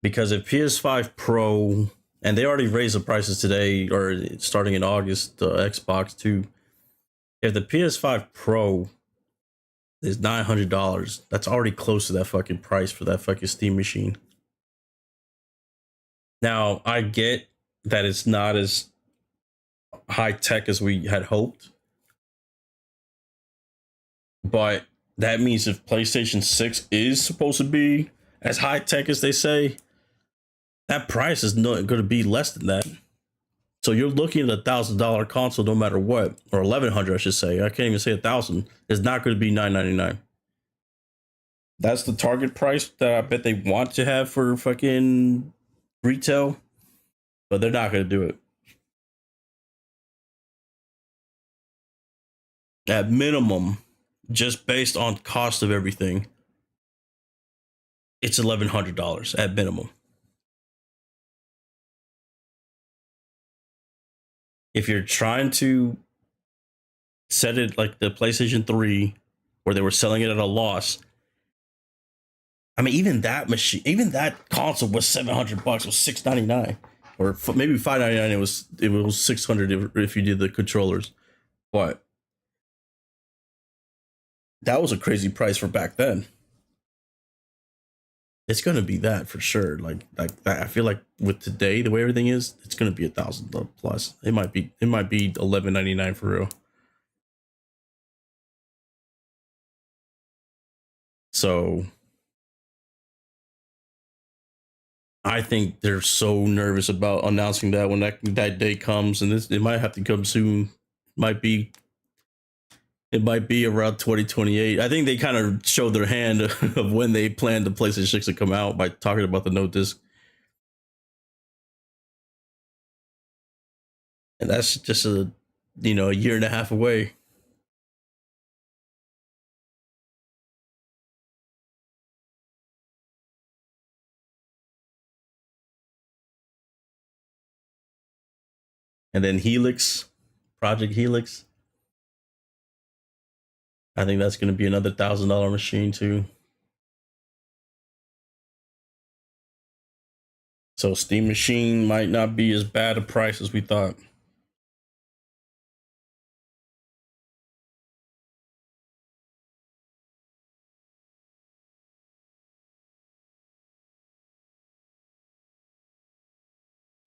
Because if PS5 Pro, and they already raised the prices today, or starting in August, the Xbox too. If the PS5 Pro is $900, that's already close to that fucking price for that fucking Steam Machine. Now, I get that it's not as high tech as we had hoped, but that means if PlayStation 6 is supposed to be as high tech as they say, that price is not going to be less than that. So you're looking at $1,000 console no matter what, or 1,100, I should say. I can't even say 1,000. It's not going to be $999. That's the target price that I bet they want to have for fucking retail, but they're not going to do it. At minimum, just based on cost of everything, it's $1,100 at minimum. If you're trying to set it like the PlayStation 3, where they were selling it at a loss, I mean, even that machine, even that console was $700, was $699, or maybe $599. It was $600 if you did the controllers, but that was a crazy price for back then. It's gonna be that for sure. Like I feel like with today, the way everything is, it's gonna be $1,000 plus. It might be $1,199 for real. So I think they're so nervous about announcing that when that day comes, and it might have to come soon. It might be around 2028. I think they kind of showed their hand of when they planned the PlayStation 6 to come out by talking about the no disc. And that's just a year and a half away. And then Project Helix. I think that's going to be another $1,000 machine too. So Steam Machine might not be as bad a price as we thought.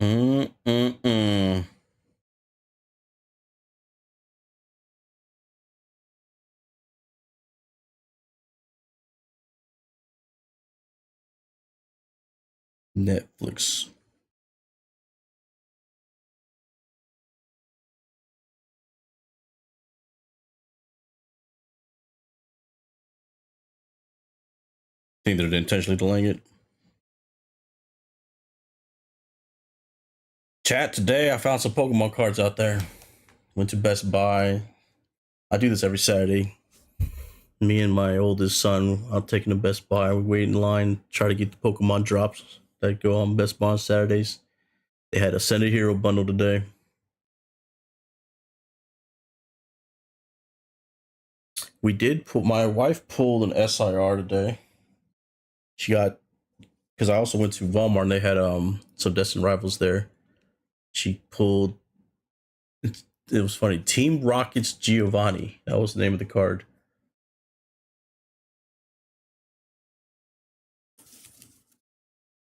Mm-mm-mm. Netflix. Think they're intentionally delaying it. Chat today. I found some Pokemon cards out there. Went to Best Buy. I do this every Saturday. Me and my oldest son, I'm taking to Best Buy. We wait in line, try to get the Pokemon drops that go on Best Buy on Saturdays. They had a Ascended Hero bundle today. We did put my wife pulled an SIR today. She got because I also went to Walmart and they had some Destined Rivals there. She pulled it was funny. Team Rockets Giovanni. That was the name of the card.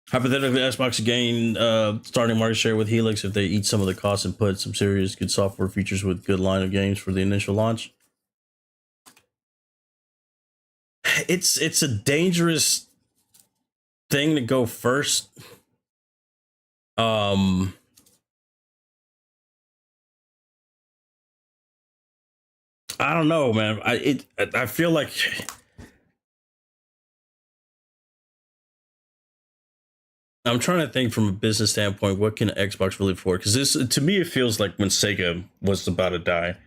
Hypothetically, Xbox gain starting market share with Helix if they eat some of the costs and put some serious good software features with good line of games for the initial launch. It's a dangerous thing to go first. I don't know, man. I feel like I'm trying to think from a business standpoint, what can Xbox really afford? Because this, to me, it feels like when Sega was about to die.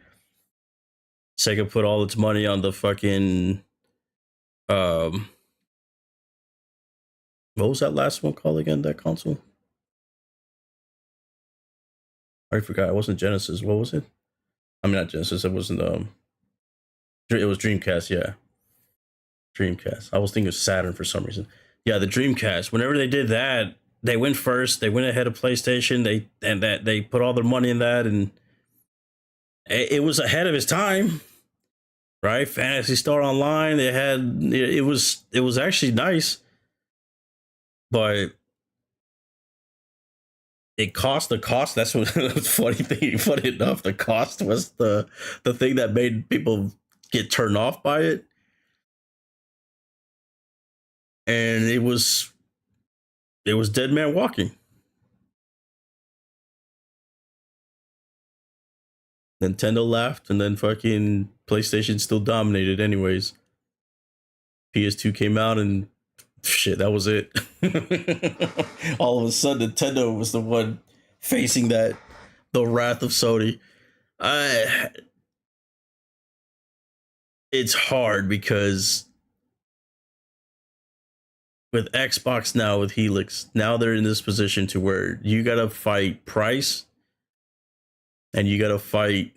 Sega put all its money on the fucking what was that last one called again? That console? I forgot. It wasn't Genesis. What was it? I mean, not Genesis. It wasn't. It was Dreamcast. Yeah, Dreamcast. I was thinking of Saturn for some reason. Yeah, the Dreamcast. Whenever they did that, they went first. They went ahead of PlayStation. They put all their money in that, and it was ahead of its time, right? Fantasy Star Online. They had it was actually nice, but it cost the cost. That's what the funny thing. Funny enough, the cost was the thing that made people get turned off by it, and it was Dead Man Walking. Nintendo laughed, and then fucking PlayStation still dominated. Anyways, PS2 came out, and shit, that was it. All of a sudden, Nintendo was the one facing the wrath of Sony. I It's hard because with Xbox now with Helix, now they're in this position to where you gotta fight price and you gotta fight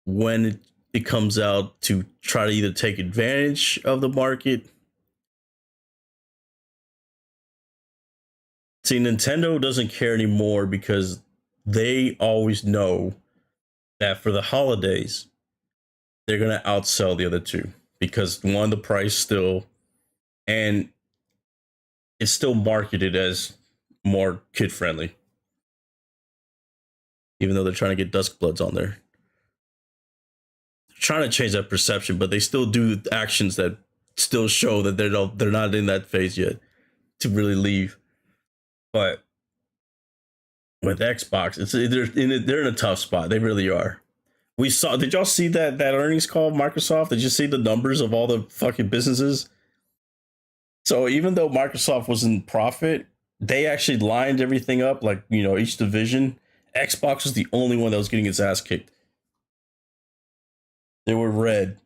when it comes out to try to either take advantage of the market. See, Nintendo doesn't care anymore because they always know that for the holidays, they're gonna outsell the other two because one, the price still, and it's still marketed as more kid friendly, even though they're trying to get Dusk Bloods on there. They're trying to change that perception, but they still do actions that still show that they're not in that phase yet to really leave. But with Xbox, they're in a tough spot. They really are. We saw. Did y'all see that earnings call of Microsoft? Did you see the numbers of all the fucking businesses? So even though Microsoft was in profit, they actually lined everything up like each division. Xbox was the only one that was getting its ass kicked. They were red.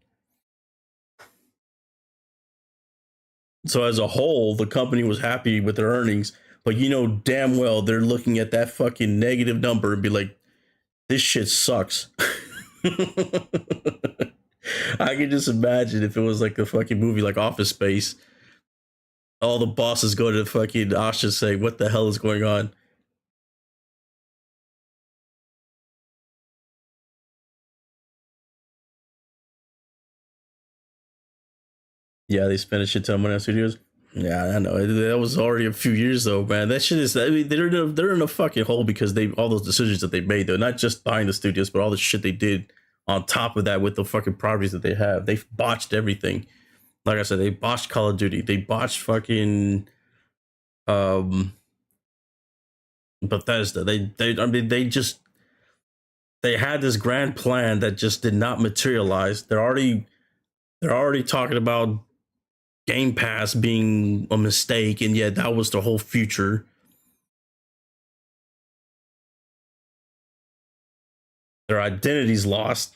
So as a whole, the company was happy with their earnings, but damn well they're looking at that fucking negative number and be like, this shit sucks. I can just imagine if it was like a fucking movie like Office Space. All the bosses go to fucking Asha saying, what the hell is going on? Yeah, they spent a shit ton of money on studios. Yeah, I know. That was already a few years though, man. That shit is. I mean, they're in a fucking hole because they all those decisions that they made. They're not just buying the studios, but all the shit they did on top of that with the fucking properties that they have. They've botched everything. Like I said, they botched Call of Duty. They botched fucking um Bethesda. I mean they had this grand plan that just did not materialize. They're already talking about Game Pass being a mistake, and yet that was the whole future. Their identity's lost.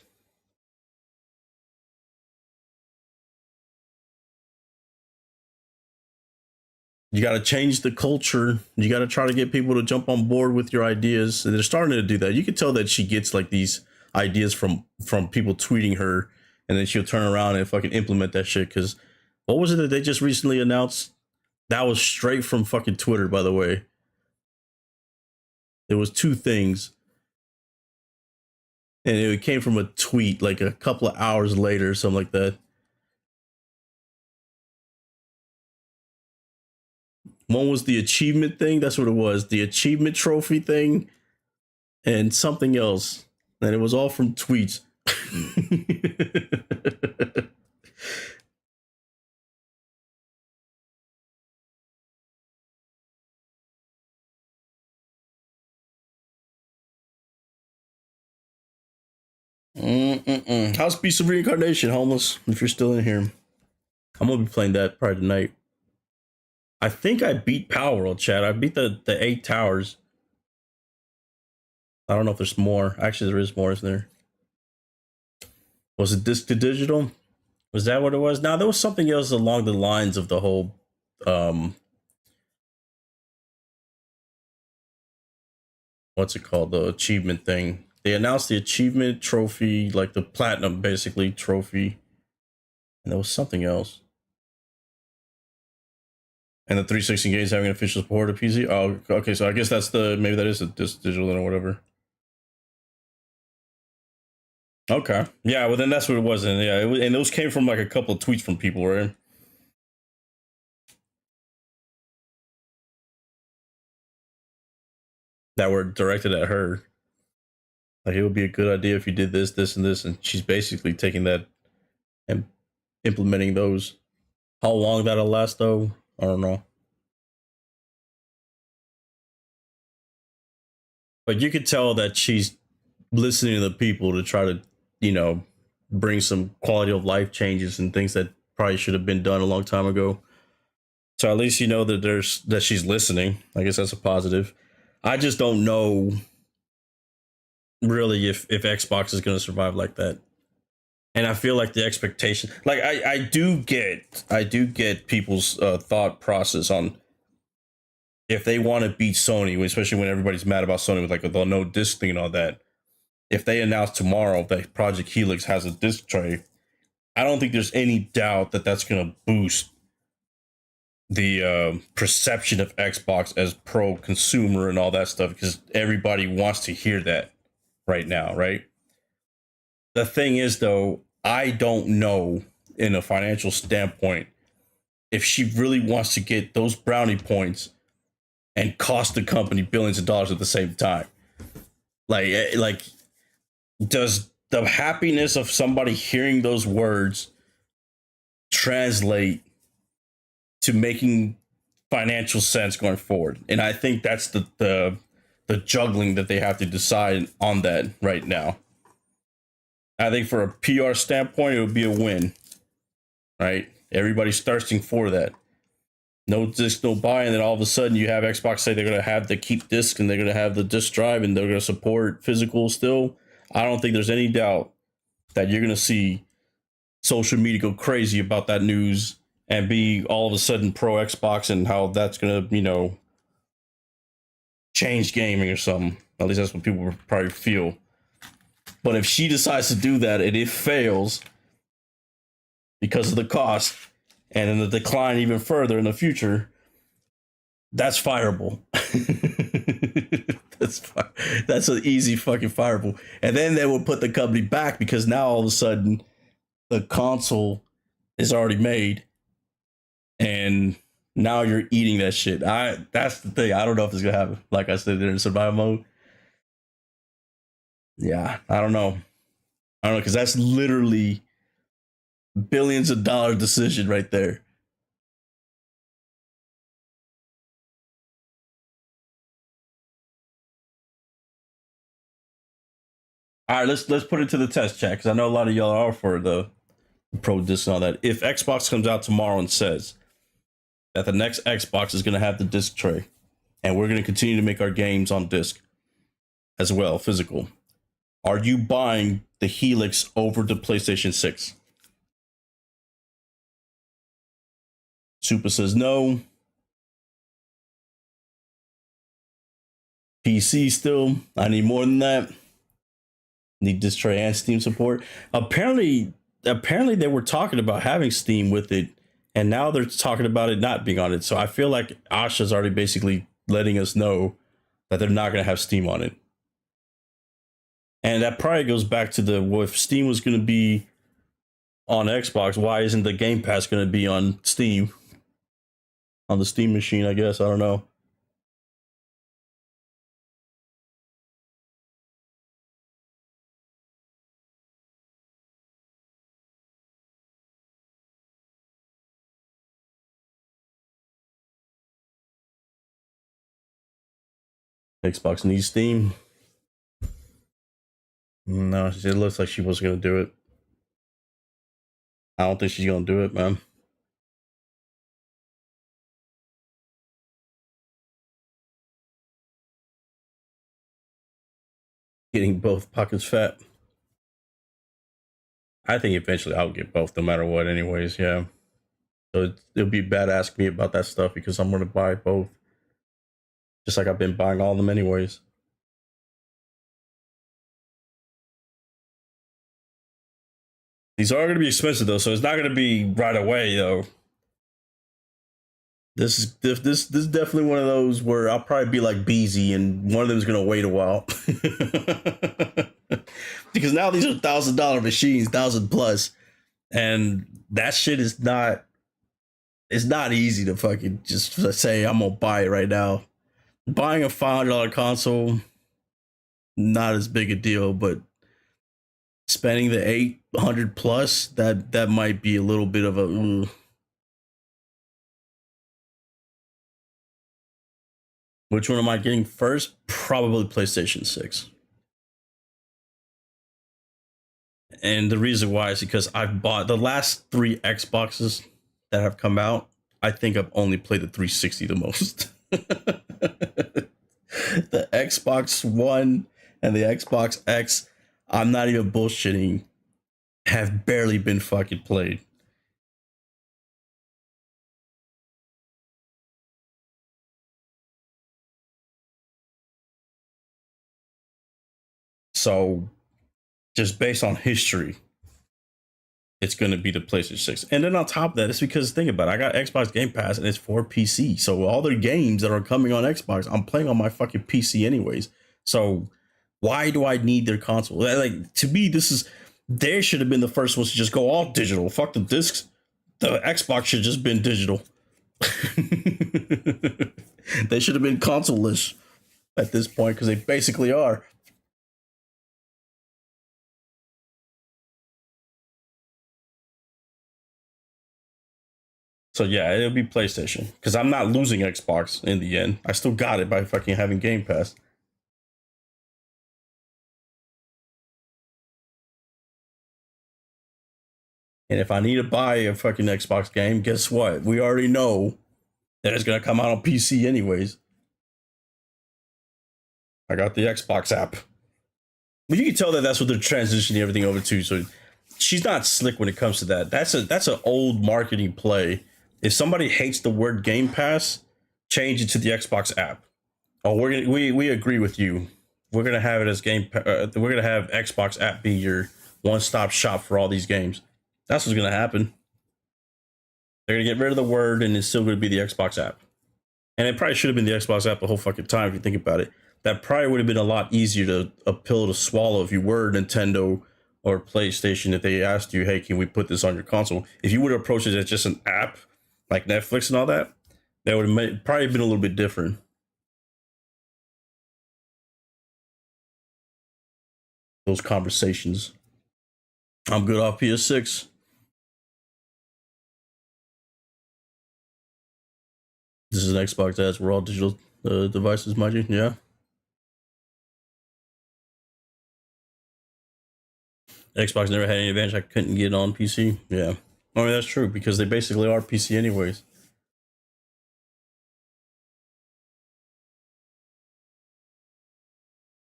You got to change the culture. You got to try to get people to jump on board with your ideas. And they're starting to do that. You can tell that she gets like these ideas from people tweeting her, and then she'll turn around and fucking implement that shit. Because what was it that they just recently announced? That was straight from fucking Twitter, by the way. There was two things, and it came from a tweet like a couple of hours later, something like that. One was the achievement thing. That's what it was. The achievement trophy thing and something else. And it was all from tweets. How's Beast of Reincarnation, homeless? If you're still in here, I'm gonna be playing that probably tonight. I think I beat Power World, Chat. I beat the 8 towers. I don't know if there's more. Actually, there is more, isn't there? Was it disc to digital? Was that what it was? Now there was something else along the lines of the whole what's it called? The achievement thing. They announced the achievement trophy, like the platinum basically trophy. And there was something else. And the 360 games having official support of PC. Oh, okay. So I guess that's maybe that is a digital or whatever. Okay. Yeah. Well, then that's what it was. And yeah, and those came from like a couple of tweets from people, right? That were directed at her. Like it would be a good idea if you did this, this, and this, and she's basically taking that and implementing those. How long that'll last, though, I don't know. But you could tell that she's listening to the people to try to, you know, bring some quality of life changes and things that probably should have been done a long time ago. So at least you know that she's listening. I guess that's a positive. I just don't know really if Xbox is going to survive like that. And I feel like the expectation, like I do get people's thought process on if they want to beat Sony, especially when everybody's mad about Sony with like the no disc thing and all that. If they announce tomorrow that Project Helix has a disc tray, I don't think there's any doubt that that's going to boost the perception of Xbox as pro consumer and all that stuff because everybody wants to hear that right now, right? The thing is, though, I don't know in a financial standpoint if she really wants to get those brownie points and cost the company billions of dollars at the same time. Like, does the happiness of somebody hearing those words translate to making financial sense going forward? And I think that's the juggling that they have to decide on that right now. I think for a PR standpoint, it would be a win, right? Everybody's thirsting for that. No disc, no buy, and then all of a sudden you have Xbox say they're going to have the keep disc and they're going to have the disc drive and they're going to support physical still. I don't think there's any doubt that you're going to see social media go crazy about that news and be all of a sudden pro Xbox and how that's going to, change gaming or something. At least that's what people probably feel. But if she decides to do that and it fails because of the cost and then the decline even further in the future, that's fireable. That's an easy fucking fireable. And then they will put the company back because now all of a sudden the console is already made and Now you're eating that shit. That's the thing. I don't know if it's gonna happen. Like I said, they're in survival mode. Yeah, I don't know. I don't know because that's literally billions of dollar decision right there. All right, let's put it to the test, chat, because I know a lot of y'all are for the pro disc and all that. If Xbox comes out tomorrow and says that the next Xbox is going to have the disc tray, and we're going to continue to make our games on disc as well, physical, are you buying the Helix over the PlayStation 6? Super says no. PC still. I need more than that. Need disc tray and Steam support. Apparently they were talking about having Steam with it, and now they're talking about it not being on it. So I feel like Asha's already basically letting us know that they're not going to have Steam on it. And that probably goes back to the, well, if Steam was going to be on Xbox, why isn't the Game Pass going to be on Steam? On the Steam machine, I guess. I don't know. Xbox needs Steam. No, it looks like she wasn't going to do it. I don't think she's going to do it, man. Getting both pockets fat. I think eventually I'll get both no matter what, anyways. Yeah. So it'll be bad asking me about that stuff because I'm going to buy both. Just like I've been buying all of them, anyways. These are going to be expensive, though, so it's not going to be right away, though. This is definitely one of those where I'll probably be like Beezy, and one of them is going to wait a while. Because now these are $1,000 machines, 1,000 plus, and that shit is not. It's not easy to fucking just say I'm gonna buy it right now. Buying a $500 console, not as big a deal, but spending the 800 plus, that might be a little bit of a. Which one am I getting first? Probably PlayStation 6. And the reason why is because I've bought the last 3 Xboxes that have come out. I think I've only played the 360 the most. The Xbox One and the Xbox X, I'm not even bullshitting, have barely been fucking played. So, just based on history, it's going to be the PlayStation 6. And then on top of that, it's because think about it, I got Xbox Game Pass and it's for PC. So all the games that are coming on Xbox, I'm playing on my fucking PC anyways. So why do I need their console? Like, to me, they should have been the first ones to just go all digital. Fuck the discs. The Xbox should have just been digital. They should have been console-less at this point because they basically are. So yeah, it'll be PlayStation because I'm not losing Xbox in the end. I still got it by fucking having Game Pass. And if I need to buy a fucking Xbox game, guess what? We already know that it's gonna come out on PC anyways. I got the Xbox app. But you can tell that that's what they're transitioning everything over to. So she's not slick when it comes to that. That's an old marketing play. If somebody hates the word Game Pass, change it to the Xbox app. Oh, we agree with you. We're gonna have it as we're gonna have Xbox app be your one-stop shop for all these games. That's what's gonna happen. They're gonna get rid of the word, and it's still gonna be the Xbox app. And it probably should have been the Xbox app the whole fucking time if you think about it. That probably would have been a lot easier to a pill to swallow if you were Nintendo or PlayStation. If they asked you, "Hey, can we put this on your console?" If you would have approached it as just an app like Netflix and all that, That would have probably been a little bit different. Those conversations. I'm good off PS6. This is an Xbox that has raw digital devices, mind you. Yeah. Xbox never had any advantage I couldn't get on PC. Yeah. I mean, that's true because they basically are PC anyways.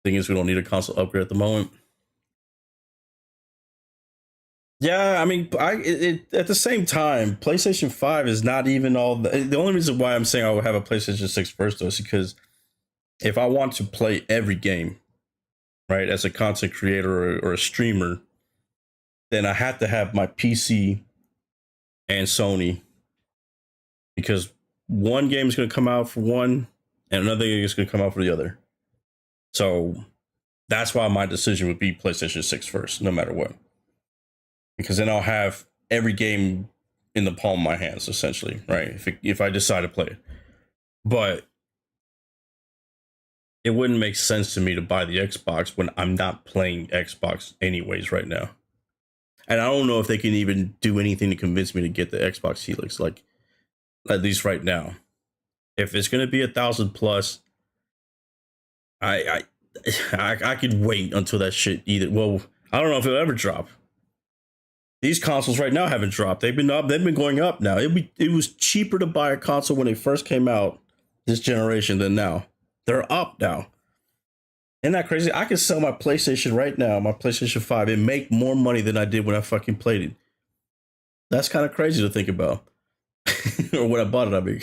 Thing is, we don't need a console upgrade at the moment. Yeah, I mean, at the same time, PlayStation 5 is not even all the only reason why I'm saying I would have a PlayStation 6 first though is because if I want to play every game, right, as a content creator or a streamer, then I have to have my PC and Sony because one game is going to come out for one and another game is going to come out for the other. So that's why my decision would be PlayStation 6 first, no matter what. Because then I'll have every game in the palm of my hands, essentially, right? If I decide to play it. But it wouldn't make sense to me to buy the Xbox when I'm not playing Xbox anyways right now. And I don't know if they can even do anything to convince me to get the Xbox Helix, like at least right now. If it's gonna be 1,000 plus, I I could wait until that shit either. Well, I don't know if it'll ever drop. These consoles right now haven't dropped. They've been up. They've been going up now. It was cheaper to buy a console when they first came out this generation than now. They're up now. Isn't that crazy? I can sell my PlayStation right now, my PlayStation 5, and make more money than I did when I fucking played it. That's kind of crazy to think about. Or when I bought it, I mean.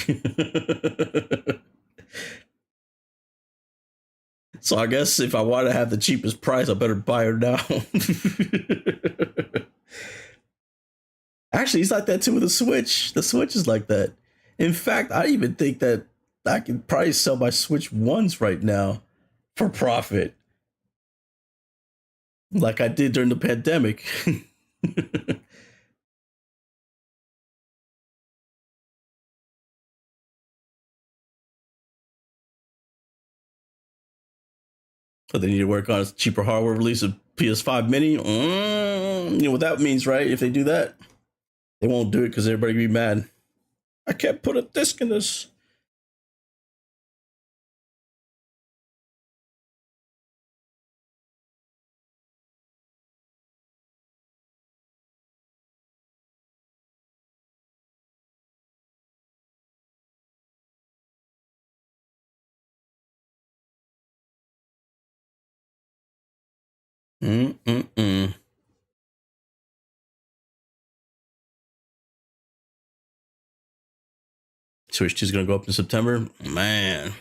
So I guess if I want to have the cheapest price, I better buy her now. Actually, it's like that too with the Switch. The Switch is like that. In fact, I even think that I can probably sell my Switch ones right now for profit, like I did during the pandemic. But they need to work on a cheaper hardware release of PS5 Mini. You know what that means, right? If they do that, they won't do it because everybody will be mad. I can't put a disc in this. Mm-mm-mm. Switch 2 is going to go up in September. Man,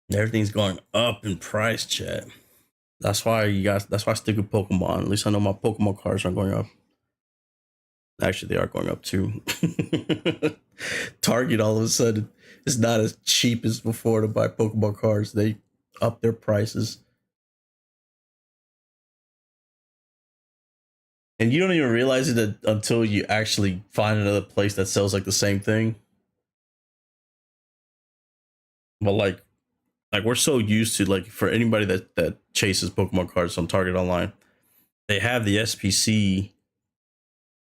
everything's going up in price, chat. That's why you guys. That's why I stick with Pokemon. At least I know my Pokemon cards aren't going up. Actually, they are going up too. Target all of a sudden is not as cheap as before to buy Pokemon cards. They up their prices, and you don't even realize it until you actually find another place that sells like the same thing. But like we're so used to, like, for anybody that chases Pokemon cards on Target online, they have the SPC,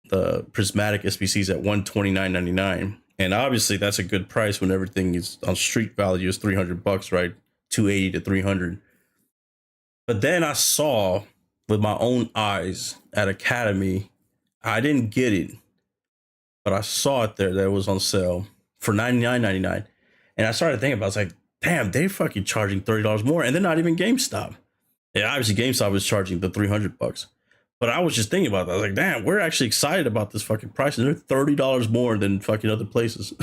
the prismatic SPCs at $129.99, and obviously that's a good price when everything is on street value is $300, right? 280 to 300. But then I saw with my own eyes at Academy, I didn't get it, but I saw it there that it was on sale for $99.99, and I started thinking about it. I was like, damn, they fucking charging $30 more, and they're not even GameStop. Yeah, obviously GameStop was charging the $300. But I was just thinking about that. I was like, damn, we're actually excited about this fucking price. And they're $30 more than fucking other places.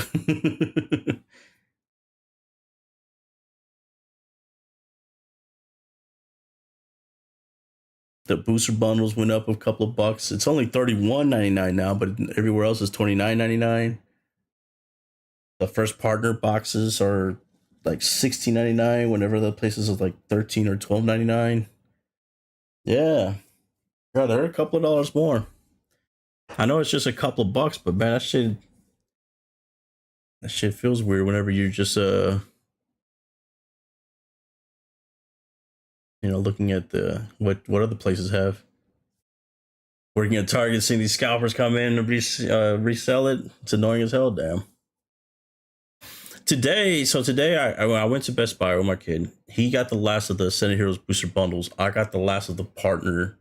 The booster bundles went up a couple of bucks. It's only $31.99 now, but everywhere else is $29.99. The first partner boxes are like $16.99, whenever the places is like $13 or $12.99. Yeah. Yeah, they're a couple of dollars more. I know it's just a couple of bucks, but man, that shit That shit feels weird whenever you're just looking at the what other places have. Working at Target, seeing these scalpers come in and resell it. It's annoying as hell, damn. Today I went to Best Buy with my kid. He got the last of the Senate Heroes booster bundles. I got the last of the Partner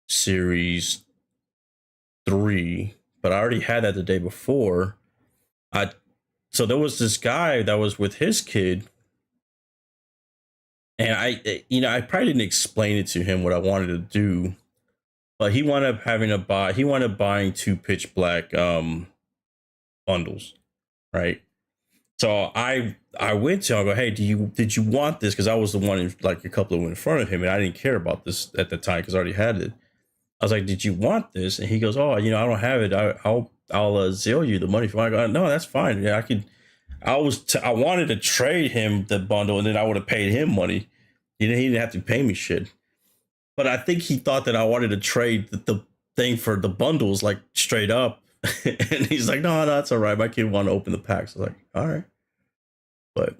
Series 3, but I already had that the day before. I So there was this guy that was with his kid, and I probably didn't explain it to him what I wanted to do, but he wound up having to buy. He wound up buying two Pitch Black bundles, right? So I went to him. I go, hey, did you want this? Because I was the one like a couple of in front of him, and I didn't care about this at the time because I already had it. I was like, did you want this? And he goes, oh, I don't have it. I'll Zelle you the money for it. I go, no, that's fine. Yeah, I could. I wanted to trade him the bundle, and then I would have paid him money. He didn't have to pay me shit. But I think he thought that I wanted to trade the thing for the bundles, like straight up. And he's like, no, that's all right. My kid wanted to open the packs. I was like, all right. But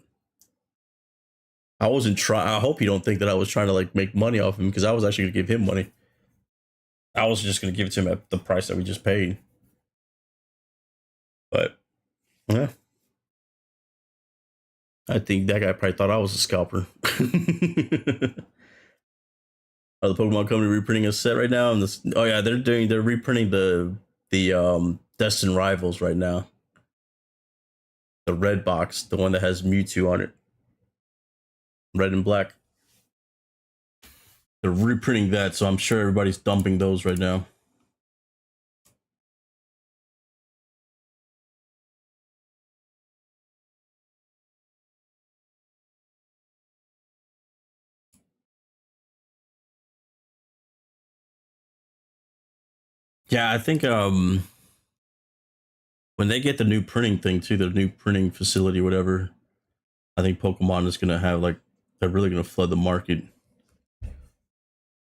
I wasn't trying. I hope you don't think that I was trying to like make money off him, because I was actually going to give him money. I was just going to give it to him at the price that we just paid. But yeah, I think that guy probably thought I was a scalper. Are the Pokemon Company reprinting a set right now? And oh yeah, they're reprinting the Destined Rivals right now. The red box, the one that has Mewtwo on it, red and black. They're reprinting that, so I'm sure everybody's dumping those right now. Yeah, I think when they get the new printing thing too, the new printing facility, whatever, I think Pokemon is gonna have like they're really gonna flood the market.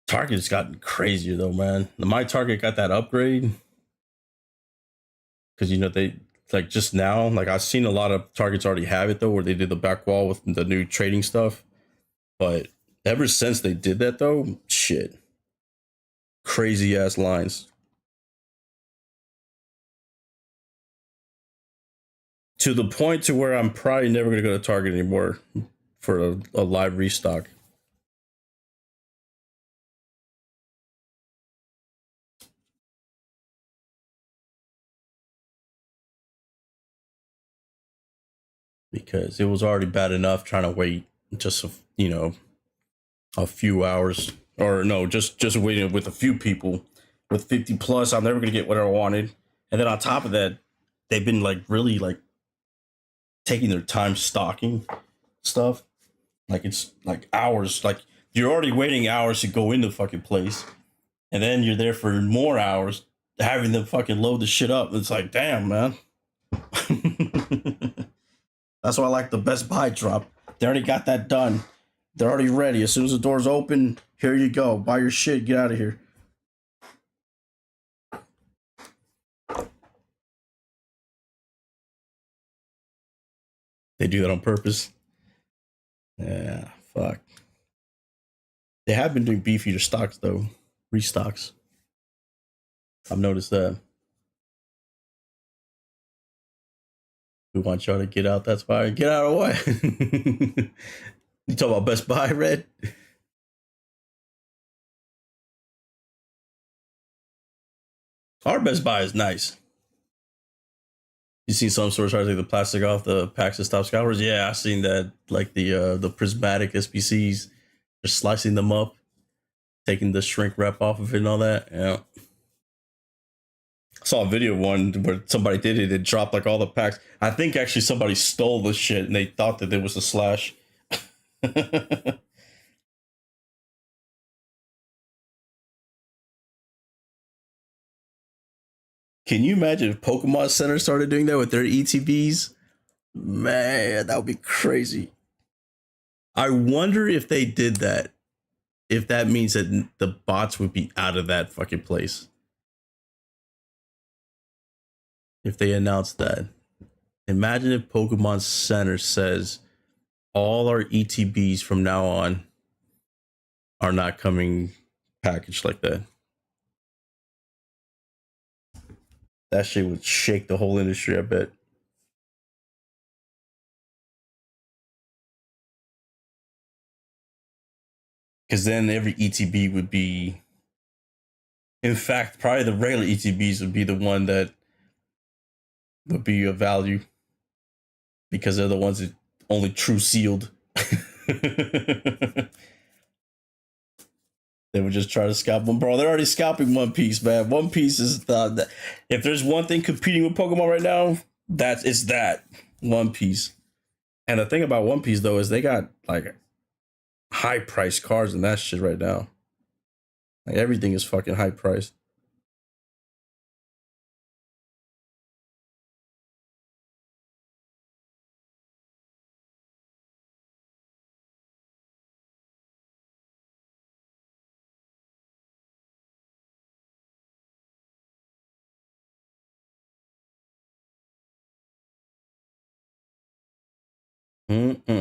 Target's gotten crazier though, man. My Target got that upgrade because they like just now. Like I've seen a lot of Targets already have it though, where they did the back wall with the new trading stuff. But ever since they did that though, shit, crazy ass lines. To the point to where I'm probably never gonna go to Target anymore for a live restock. Because it was already bad enough trying to wait just a few hours, or no, just waiting with a few people with 50 plus. I'm never gonna get what I wanted, and then on top of that, they've been like really like taking their time stocking stuff. Like it's like hours. Like you're already waiting hours to go into the fucking place, and then you're there for more hours having them fucking load the shit up. It's like, damn, man. That's why I like the Best Buy drop. They already got that done. They're already ready. As soon as the doors open, here you go. Buy your shit. Get out of here. They do that on purpose. Yeah, fuck. They have been doing beefier stocks though. Restocks. I've noticed that. We want y'all to get out. That's why. Get out of the way. You talk about Best Buy, Red? Our Best Buy is nice. You seen some stores try to take the plastic off the packs to stop scalpers? Yeah, I've seen that. Like the prismatic SPCs, just slicing them up, taking the shrink wrap off of it and all that. Yeah. I saw a video of one where somebody did it. It dropped like all the packs. I think actually somebody stole the shit and they thought that it was a slash. Can you imagine if Pokemon Center started doing that with their ETBs? Man, that would be crazy. I wonder if they did that, if that means that the bots would be out of that fucking place. If they announced that, Imagine if Pokemon Center says all our ETBs from now on are not coming packaged like that. That shit would shake the whole industry, I bet. Because then every ETB would be, in fact, probably the regular ETBs would be the one that would be of value because they're the ones that only true sealed. They would just try to scalp them, bro. They're already scalping One Piece, man. One Piece is the if there's one thing competing with Pokemon right now, it's that One Piece. And the thing about One Piece though is they got like high priced cards and that shit right now. Like everything is fucking high priced.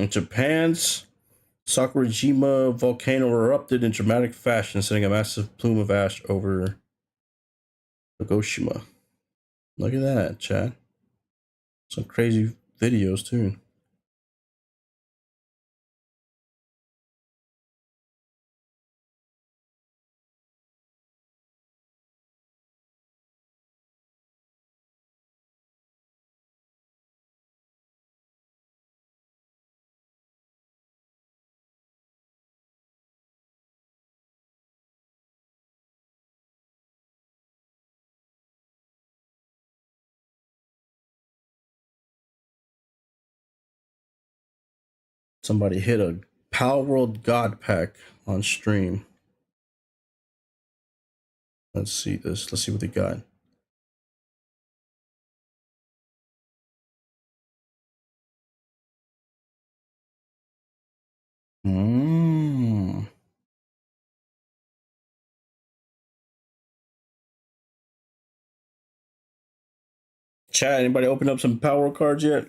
Japan's Sakurajima volcano erupted in dramatic fashion, sending a massive plume of ash over Fukushima. Look at that, chat. Some crazy videos too. Somebody hit a Power World God pack on stream. Let's see this. Let's see what they got. Chat, anybody open up some Power World cards yet?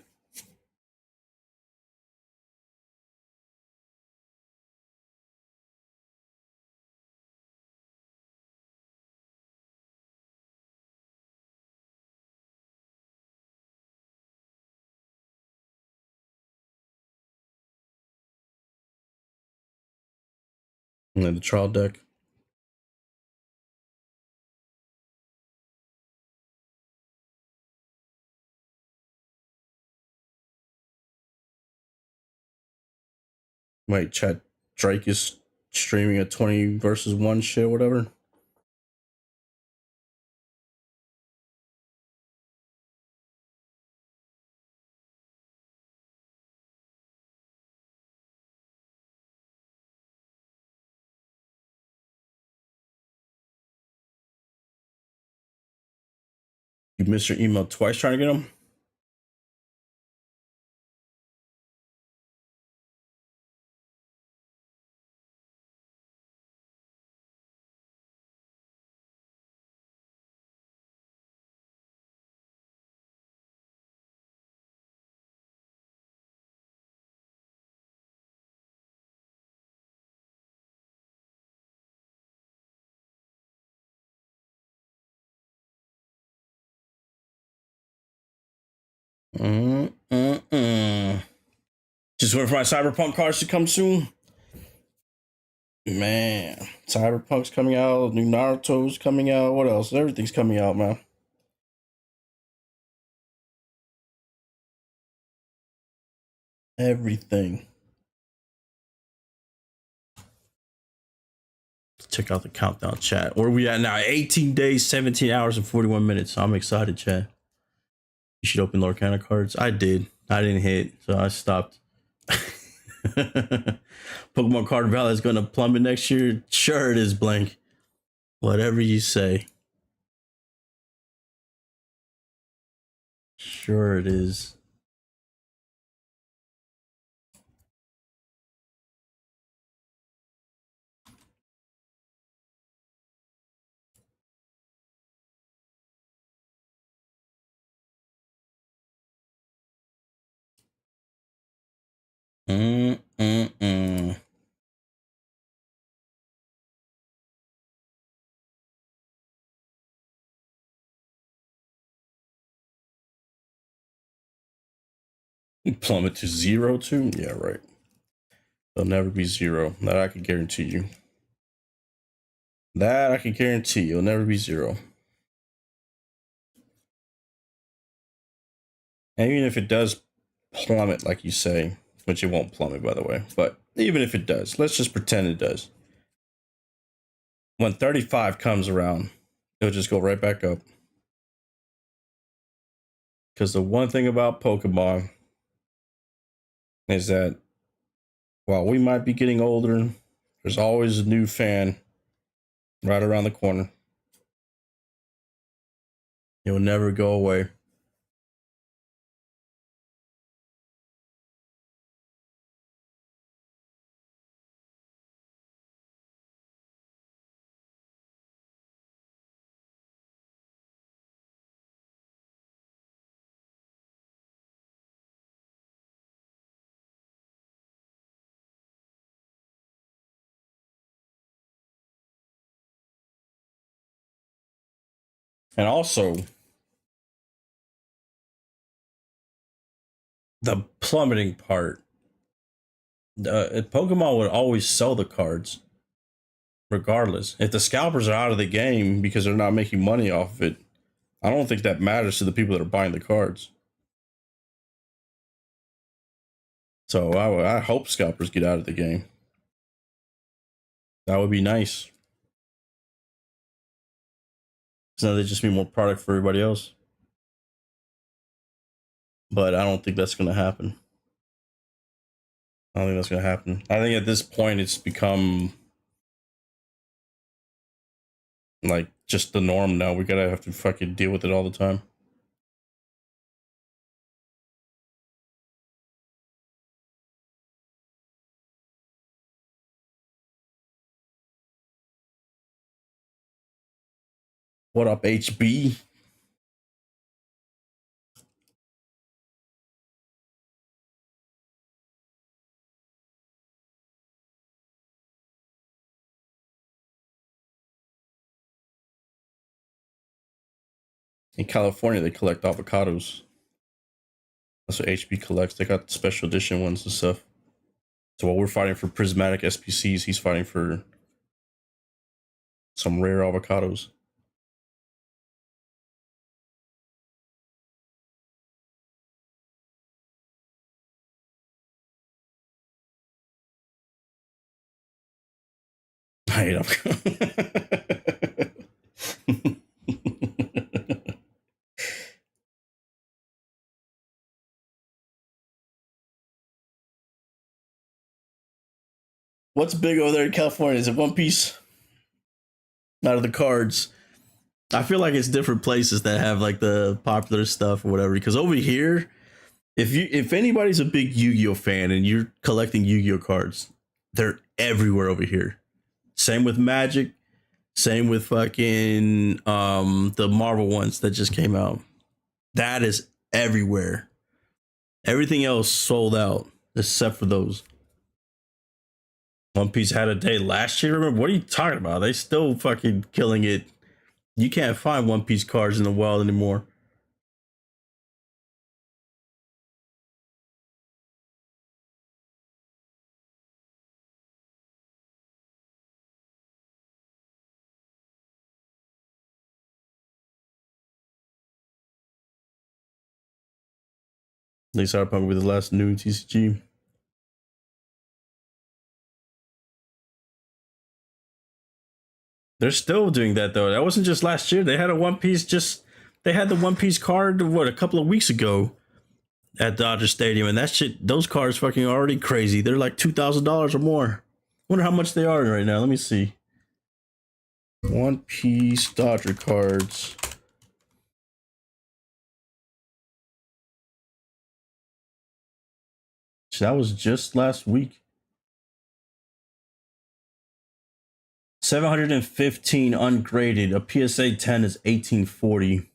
And then the trial deck. Wait, chat. Drake is streaming a 20 versus 1 shit, whatever. You missed your email twice trying to get them? Just waiting for my Cyberpunk cards to come soon. Man, Cyberpunk's coming out. New Naruto's coming out. What else? Everything's coming out, man. Everything. Check out the countdown, chat. Where we at now? 18 days, 17 hours, and 41 minutes. I'm excited, chat. You should open Lorcana cards. I did. I didn't hit, so I stopped. Pokemon card value is going to plummet next year. Sure, it is, Blank. Whatever you say. Sure, it is. Mm-mm-mm. Plummet to 0 too? Yeah, right. They'll never be 0. That I can guarantee you. That I can guarantee you'll never be 0. And even if it does plummet, like you say, which it won't plummet, by the way, but even if it does, let's just pretend it does. When 35 comes around, it'll just go right back up. Because the one thing about Pokemon is that while we might be getting older, there's always a new fan right around the corner. It will never go away. And also, the plummeting part, Pokemon would always sell the cards regardless. If the scalpers are out of the game because they're not making money off of it, I don't think that matters to the people that are buying the cards. So I hope scalpers get out of the game. That would be nice. So now they just mean more product for everybody else. But I don't think that's going to happen. I don't think that's going to happen. I think at this point it's become like just the norm now. We gotta have to fucking deal with it all the time. What up, HB? In California, they collect avocados. That's what HB collects. They got special edition ones and stuff. So while we're fighting for prismatic SPCs, he's fighting for some rare avocados. I hate avocados. What's big over there in California? Is it One Piece? Out of the cards. I feel like it's different places that have like the popular stuff or whatever. Because over here, if anybody's a big Yu-Gi-Oh fan and you're collecting Yu-Gi-Oh cards, they're everywhere over here. Same with Magic. Same with fucking the Marvel ones that just came out. That is everywhere. Everything else sold out except for those. One Piece had a day last year. Remember, what are you talking about? They still fucking killing it. You can't find One Piece cards in the wild anymore. They started probably with the last new TCG. They're still doing that though. That wasn't just last year. They had a One Piece they had the One Piece card a couple of weeks ago at Dodger Stadium, and that shit, those cards fucking already crazy. They're like $2,000 or more. Wonder how much they are right now. Let me see. One Piece Dodger cards. So that was just last week. 715 ungraded. A PSA 10 is 1840.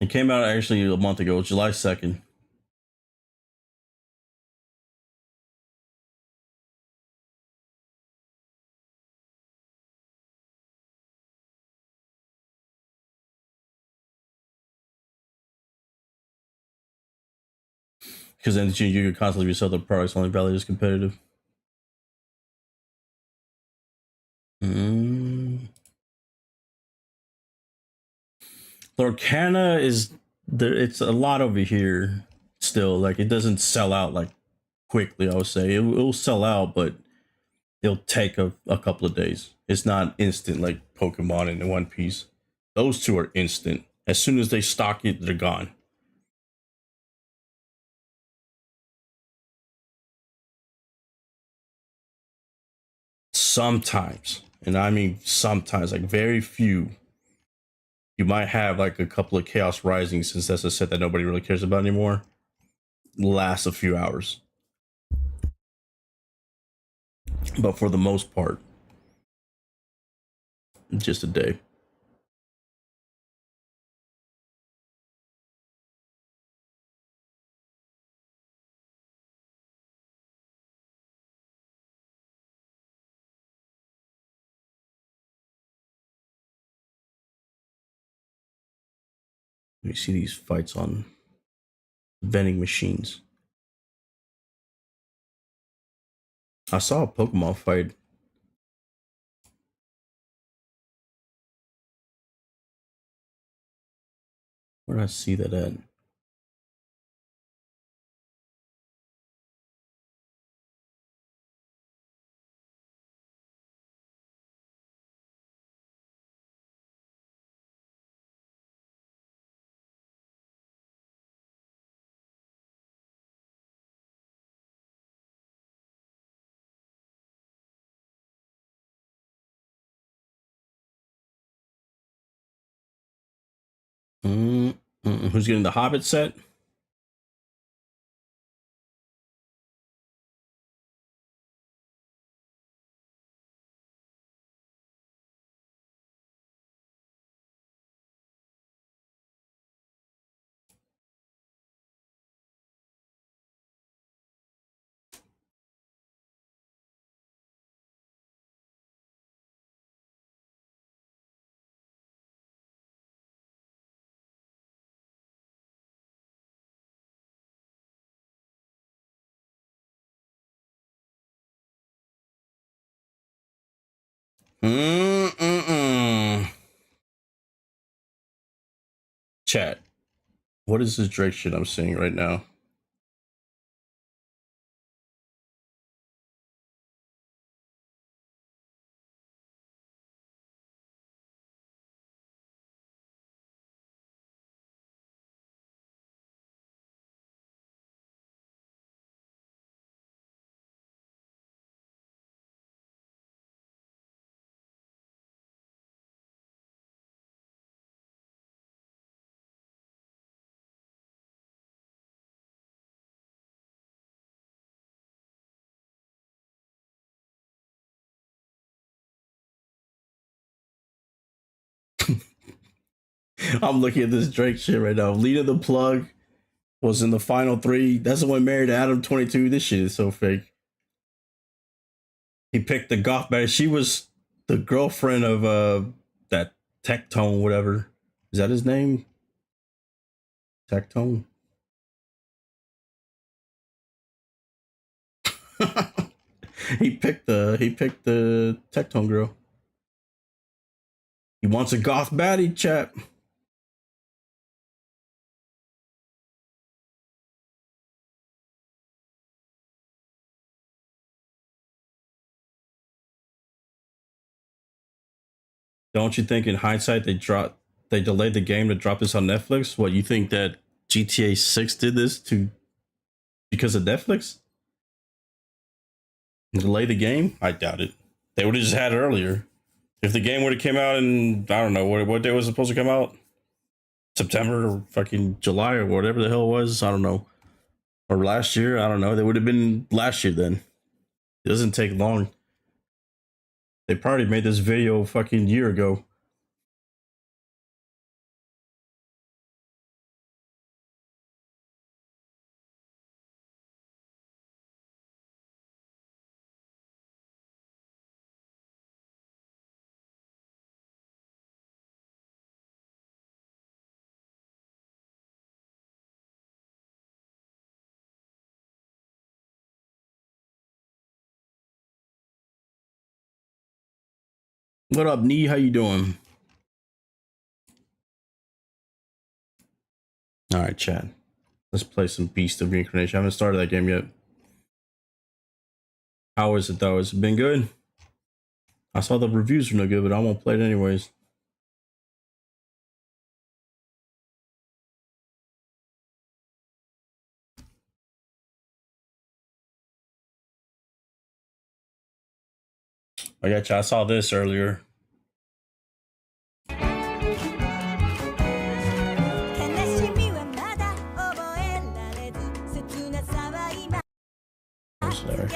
It came out actually a month ago, July 2nd. Because then you could constantly resell the products only value is competitive. Lorcana is there. It's a lot over here still. Like it doesn't sell out like quickly. I would say it'll sell out, but it'll take a couple of days. It's not instant like Pokemon and One Piece. Those two are instant. As soon as they stock it, they're gone. Sometimes, and I mean sometimes, like very few, you might have like a couple of Chaos Rising, since that's a set that nobody really cares about anymore. Lasts a few hours, but for the most part, just a day. Let me see these fights on vending machines. I saw a Pokemon fight. Where did I see that at? Who's getting the Hobbit set? Chat. What is this Drake shit I'm seeing right now? I'm looking at this Drake shit right now. Leader the Plug was in the final three. That's the one married to Adam 22. This shit is so fake. He picked the goth baddie. She was the girlfriend of that Tectone, whatever. Is that his name? Tectone? he picked the Tectone girl. He wants a goth baddie, chap. Don't you think in hindsight they delayed the game to drop this on Netflix? What you think that GTA 6 did this to because of Netflix? Delay the game? I doubt it. They would have just had it earlier. If the game would have came out in I don't know what day was it supposed to come out? September or fucking July or whatever the hell it was. I don't know. Or last year, I don't know. They would have been last year then. It doesn't take long. They probably made this video fucking year ago. What up, Nee? How you doing? All right, Chad. Let's play some Beast of Reincarnation. I haven't started that game yet. How is it though? Has it been good? I saw the reviews were no good, but I won't play it anyways. Oh yeah, Chad, I saw this earlier. Sorry.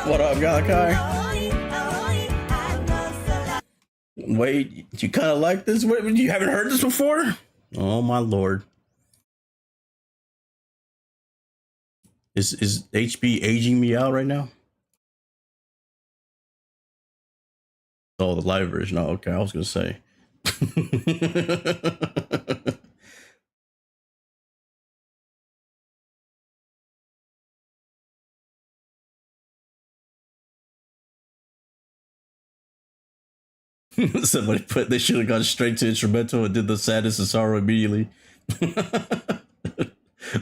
What up, Galakai? Wait, you kind of like this? Wait, you haven't heard this before? Oh my lord! Is HB aging me out right now? Oh, the live version. Oh, okay. I was gonna say. Somebody put they should have gone straight to instrumental and did the sadness and sorrow immediately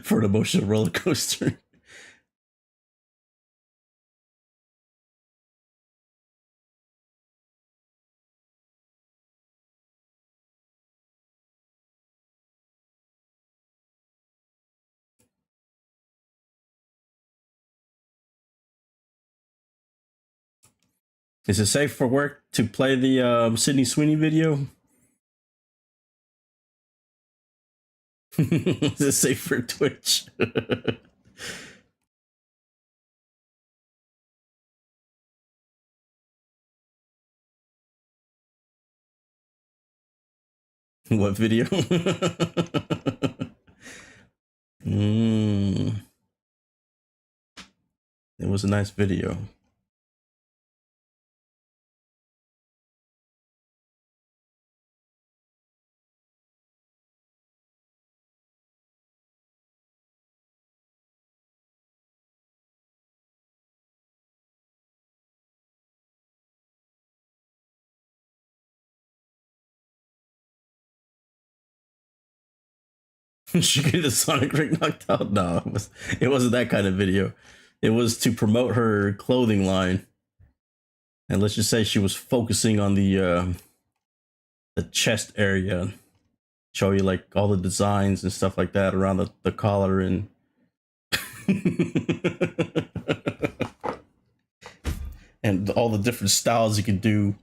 for an emotional roller coaster. Is it safe for work to play the Sydney Sweeney video? Is it safe for Twitch? What video? It was a nice video. She get the Sonic ring knocked out? No, it wasn't that kind of video. It was to promote her clothing line. And let's just say she was focusing on the chest area, show you like all the designs and stuff like that around the collar and and all the different styles you can do.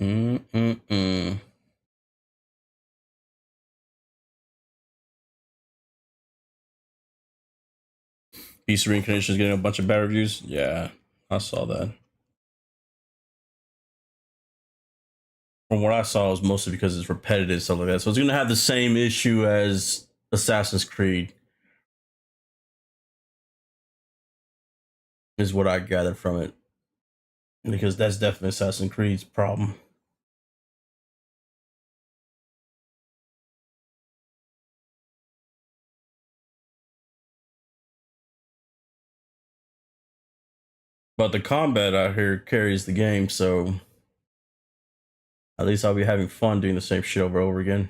Mm-mm-mm. Beast Reincarnation is getting a bunch of bad reviews. Yeah, I saw that. From what I saw, it was mostly because it's repetitive stuff like that. So it's gonna have the same issue as Assassin's Creed, is what I gathered from it. Because that's definitely Assassin's Creed's problem. But the combat out here carries the game, so at least I'll be having fun doing the same shit over and over again.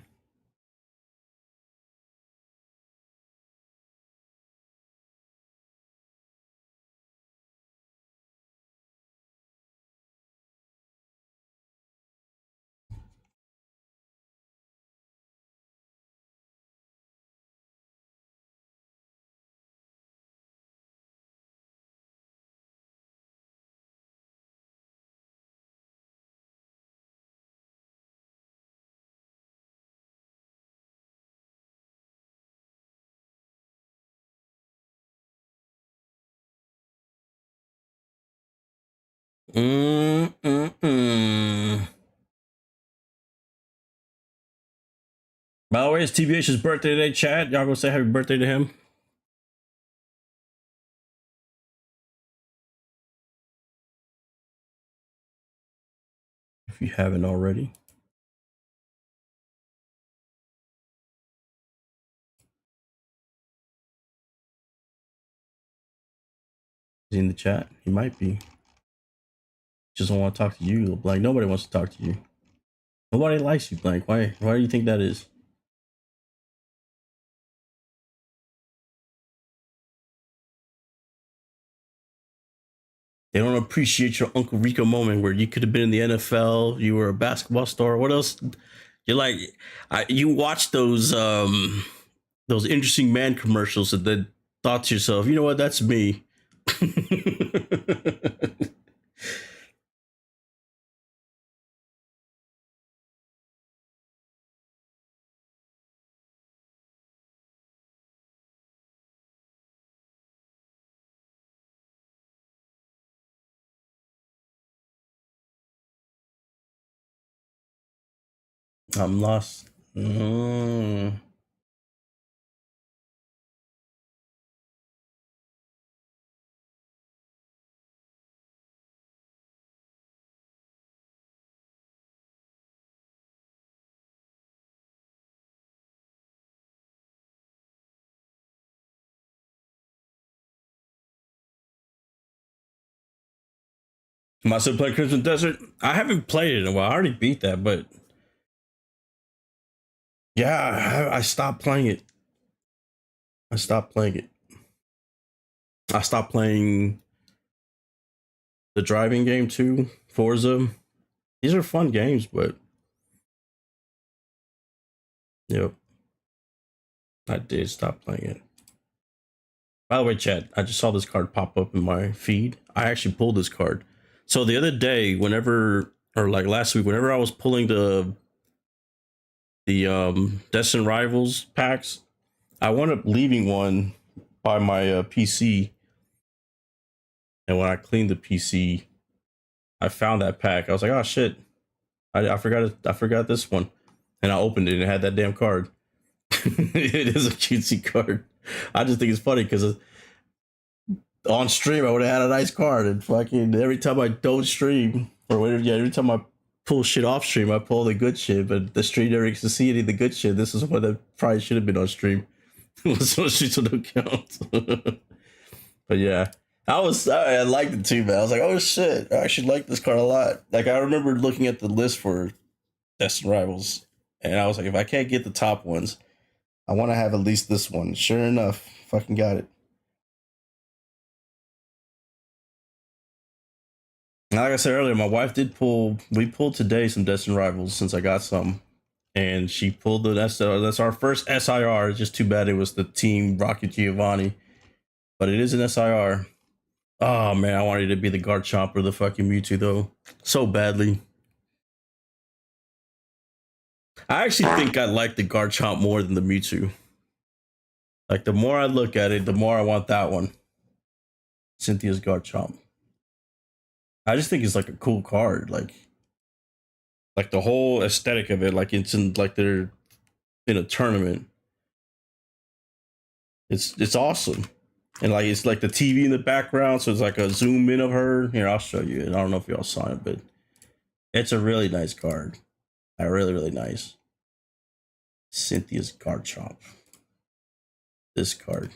By the way, it's TBH's birthday today, Chad. Y'all gonna say happy birthday to him? If you haven't already. Is he in the chat? He might be. Just don't want to talk to you, Blank. Nobody wants to talk to you. Nobody likes you, Blank. Why do you think that is? They don't appreciate your Uncle Rico moment where you could have been in the NFL. You were a basketball star. What else? You're like, you watch those interesting man commercials and then thought to yourself, you know what? That's me. I'm lost. Am I still playing Crimson Desert? I haven't played it in a while. I already beat that, but yeah, I stopped playing it. I stopped playing it. I stopped playing the driving game too, Forza. These are fun games, but yep, I did stop playing it. By the way, Chad, I just saw this card pop up in my feed. I actually pulled this card. So the other day, whenever, or like last week, whenever I was pulling the Destin Rivals packs, I wound up leaving one by my PC. And when I cleaned the PC, I found that pack. I was like, oh shit, I forgot it. I forgot this one, and I opened it and it had that damn card. It is a cutesy card. I just think it's funny because on stream I would have had a nice card, and fucking every time I don't stream or whatever, yeah, every time I pull shit off stream, I pull the good shit, but the stream never gets to see any of the good shit. This is one that probably should have been on stream. So streets don't count. But yeah, I liked it too, man. I was like, oh shit, I actually like this card a lot. Like I remember looking at the list for Destin Rivals, and I was like, if I can't get the top ones, I want to have at least this one. Sure enough, fucking got it. Like I said earlier, my wife did pull. We pulled today some Destin Rivals since I got some, and she pulled that's our first SIR. It's just too bad it was the Team Rocket Giovanni, but it is an SIR. Oh man, I wanted it to be the Garchomp or the fucking Mewtwo though, so badly. I actually think I like the Garchomp more than the Mewtwo. Like the more I look at it, the more I want that one. Cynthia's Garchomp. I just think it's like a cool card. Like the whole aesthetic of it, like it's in like they're in a tournament. It's awesome. And like it's like the TV in the background, so it's like a zoom in of her. Here, I'll show you. I don't know if y'all saw it, but it's a really nice card. Really, really nice. Cynthia's Garchomp. This card.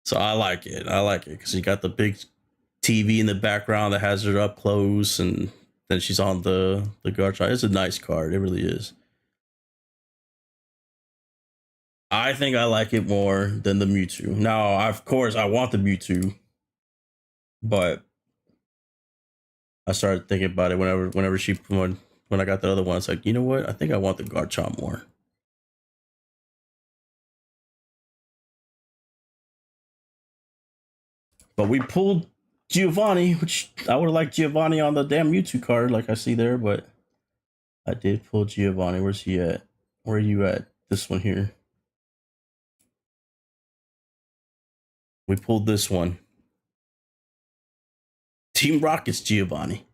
So I like it. I like it because you got the big TV in the background that has her up close, and then she's on the Garchomp. It's a nice card. It really is. I think I like it more than the Mewtwo. Now, of course, I want the Mewtwo, but I started thinking about it whenever when I got the other one. It's like, you know what? I think I want the Garchomp more. But we pulled Giovanni, which I would have liked Giovanni on the damn Mewtwo card, like I see there. But I did pull Giovanni. Where's he at? Where are you at? This one here. We pulled this one. Team Rocket's Giovanni.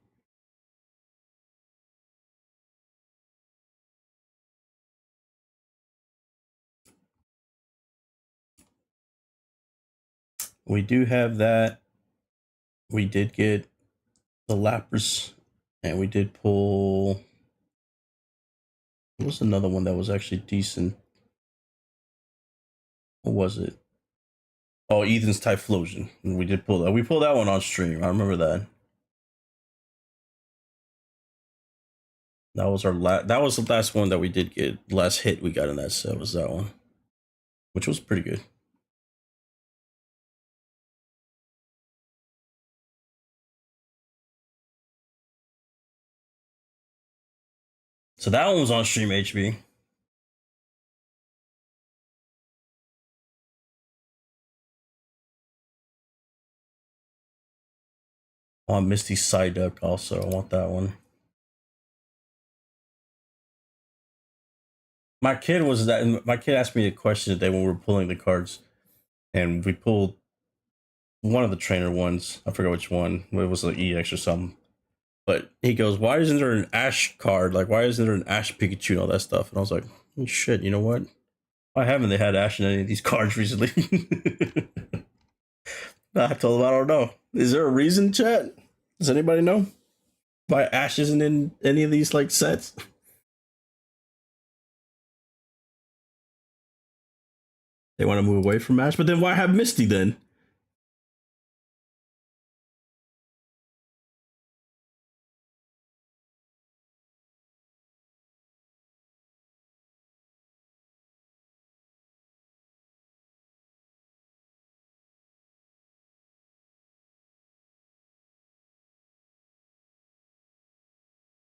We do have that. We did get the Lapras, and we did pull. What was another one that was actually decent? What was it? Oh, Ethan's Typhlosion. We did pull that. We pulled that one on stream. I remember that. That was our last. That was the last one that we did get. The last hit we got in that set was that one, which was pretty good. So that one was on stream HB. I want Misty Psyduck also. I want that one. My kid was that. My kid asked me a question today when we were pulling the cards, and we pulled one of the trainer ones. I forgot which one. It was like EX or something. But he goes, "Why isn't there an Ash card? Like, why isn't there an Ash Pikachu and all that stuff?" And I was like, "Shit, you know what? Why haven't they had Ash in any of these cards recently?" I told him I don't know. Is there a reason, chat? Does anybody know why Ash isn't in any of these like sets? They want to move away from Ash, but then why have Misty then?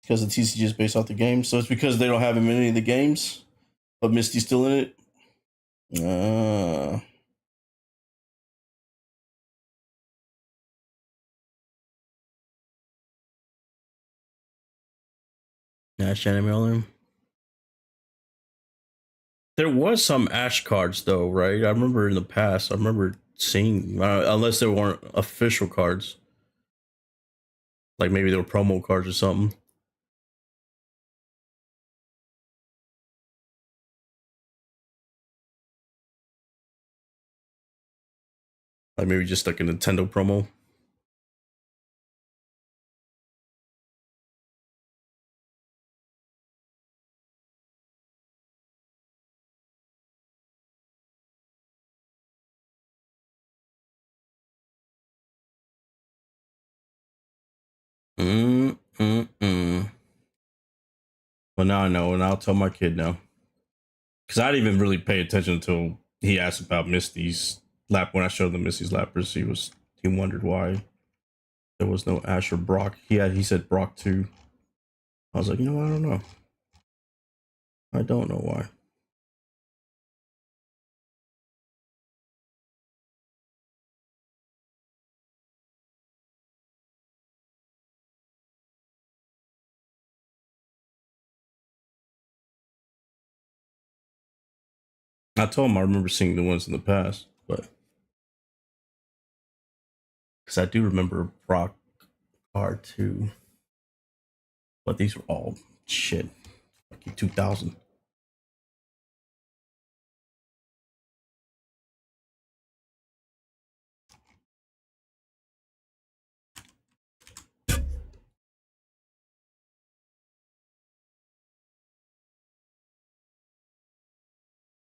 Because the TCG is based off the game, so it's because they don't have him in any of the games, but Misty's still in it. Ash anime. There was some Ash cards though, right? I remember in the past. I remember seeing, unless they weren't official cards, like maybe they were promo cards or something. Like maybe just like a Nintendo promo. Well, now I know, and I'll tell my kid now. Because I didn't even really pay attention until he asked about Misty's lap. When I showed him Misty's Lapras, he wondered why there was no Ash or Brock. He said Brock too. I was like, I don't know. I don't know why. I told him I remember seeing the ones in the past, but because I do remember Brock R2, but these were all shit. Like 2000.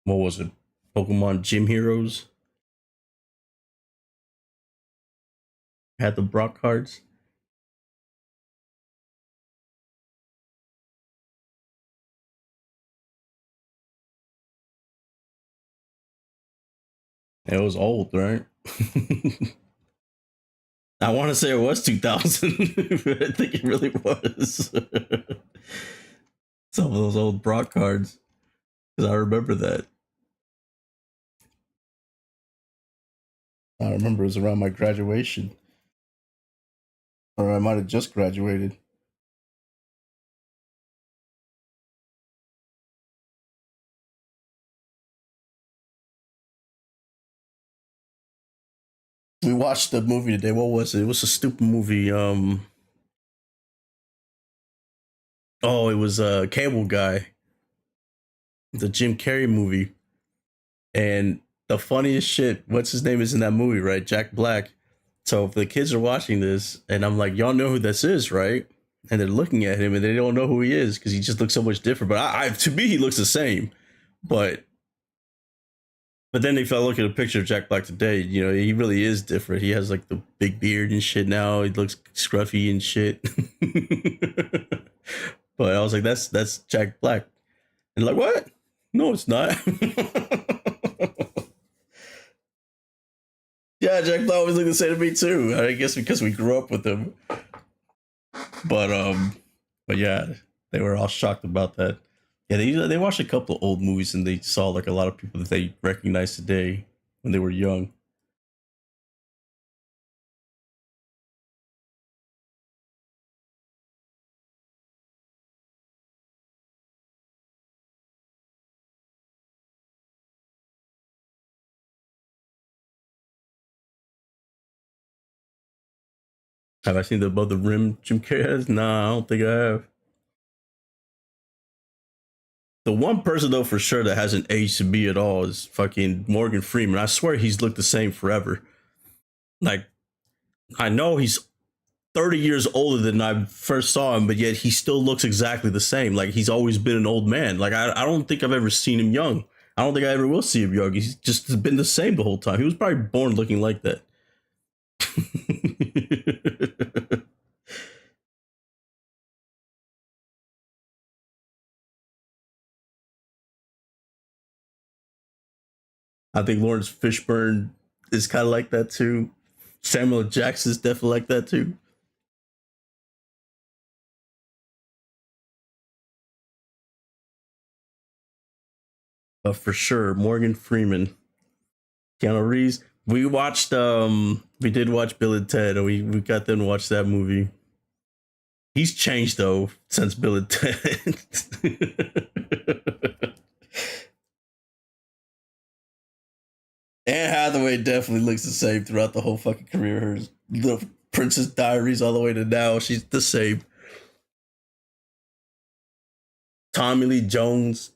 What was it? Pokemon Gym Heroes had the Brock cards. It was old, right? I want to say it was 2000, but I think it really was. Some of those old Brock cards, because I remember that. I remember it was around my graduation, or I might have just graduated. We watched the movie today. What was it? It was a stupid movie. Oh, it was a Cable Guy, the Jim Carrey movie. And the funniest shit, what's his name is in that movie, right? Jack Black. So if the kids are watching this, and I'm like, y'all know who this is, right? And they're looking at him, and they don't know who he is because he just looks so much different. But to me, he looks the same. But then if I look at a picture of Jack Black today, you know, he really is different. He has like the big beard and shit now. He looks scruffy and shit. But I was like, that's Jack Black. And like, what? No, it's not. Yeah, Jack Black always looked the same to me too. I guess because we grew up with him. But but yeah, they were all shocked about that. Yeah, they watched a couple of old movies and they saw like a lot of people that they recognized today when they were young. Have I seen the Above the Rim Jim Carrey has? Nah, I don't think I have. The one person though for sure that hasn't aged to be at all is fucking Morgan Freeman. I swear he's looked the same forever. Like I know he's 30 years older than I first saw him, but yet he still looks exactly the same. Like he's always been an old man. Like I don't think I've ever seen him young. I don't think I ever will see him young. He's just been the same the whole time. He was probably born looking like that. I think Lawrence Fishburne is kind of like that too. Samuel L. Jackson's definitely like that too. For sure, Morgan Freeman, Keanu Reeves. We did watch Bill and Ted, and we got them to watch that movie. He's changed though since Bill and Ted. Anne Hathaway definitely looks the same throughout the whole fucking career. Her the Princess Diaries all the way to now, she's the same. Tommy Lee Jones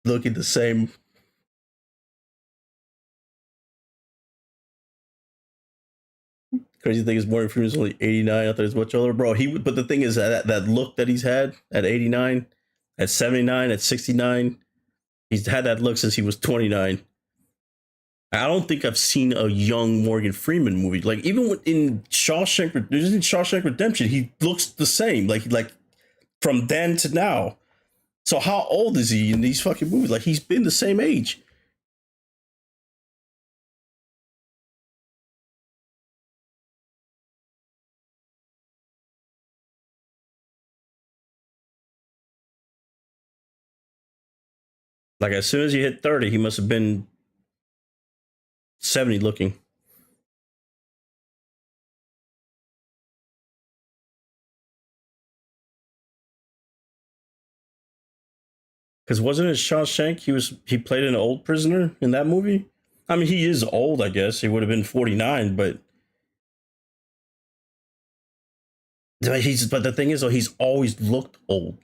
looking the same. Crazy thing is, Morgan Freeman's only 89. I thought he was much older, bro. But the thing is that look that he's had at 89, at 79, at 69, he's had that look since he was 29. I don't think I've seen a young Morgan Freeman movie. Like even in Shawshank Redemption, he looks the same. Like from then to now. So how old is he in these fucking movies? Like he's been the same age. Like as soon as he hit 30, he must have been 70 looking. Because wasn't it Shawshank? He played an old prisoner in that movie. I mean, he is old. I guess he would have been 49, but the thing is, though, he's always looked old.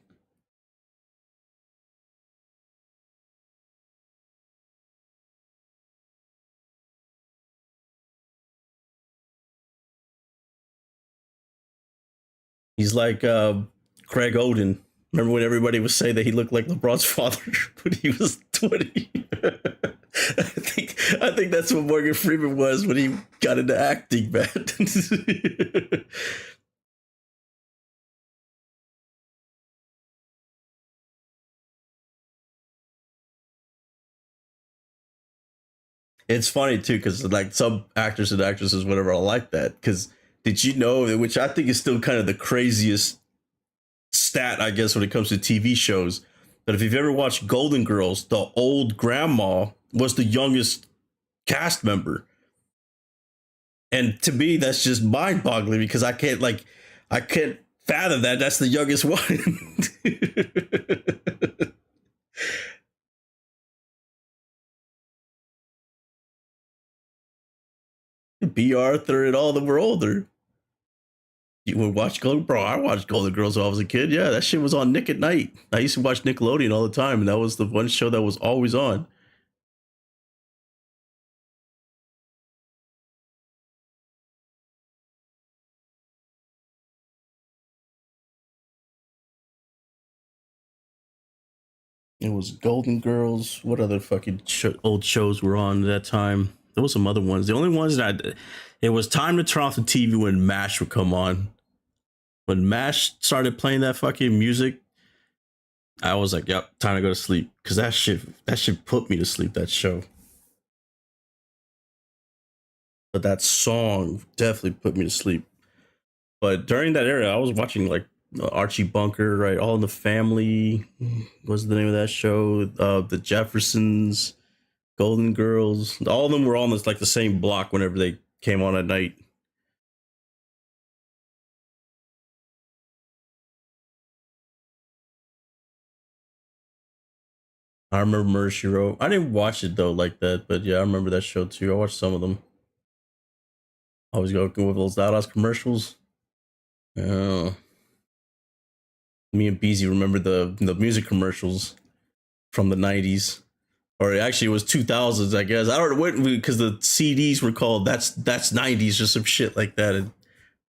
He's like Craig Oden. Remember when everybody was saying that he looked like LeBron's father when he was 20? I think that's what Morgan Freeman was when he got into acting, man. It's funny too because like some actors and actresses, whatever, are like that. Because did you know, which I think is still kind of the craziest stat, I guess, when it comes to TV shows, that if you've ever watched Golden Girls, the old grandma was the youngest cast member. And to me, that's just mind boggling because I can't fathom that. That's the youngest one. B. Arthur and all of them were older. You would watch Golden Bro. I watched Golden Girls when I was a kid. Yeah, that shit was on Nick at Night. I used to watch Nickelodeon all the time, and that was the one show that was always on. It was Golden Girls. What other fucking old shows were on at that time? There was some other ones. The only ones that it was time to turn off the TV when MASH would come on. When MASH started playing that fucking music, I was like, "Yep, time to go to sleep." Because that shit put me to sleep. That show, but that song definitely put me to sleep. But during that era, I was watching like Archie Bunker, right? All in the Family was the name of that show. The Jeffersons, Golden Girls, all of them were almost like the same block whenever they came on at night. I remember Murder She Wrote. I didn't watch it though like that, but yeah, I remember that show too. I watched some of them. I always go with those loud ass commercials. Yeah. Me and Beezy remember the music commercials from the 90s. Or actually it was 2000s, I guess. I don't know what, because the CDs were called that's 90s or some shit like that. And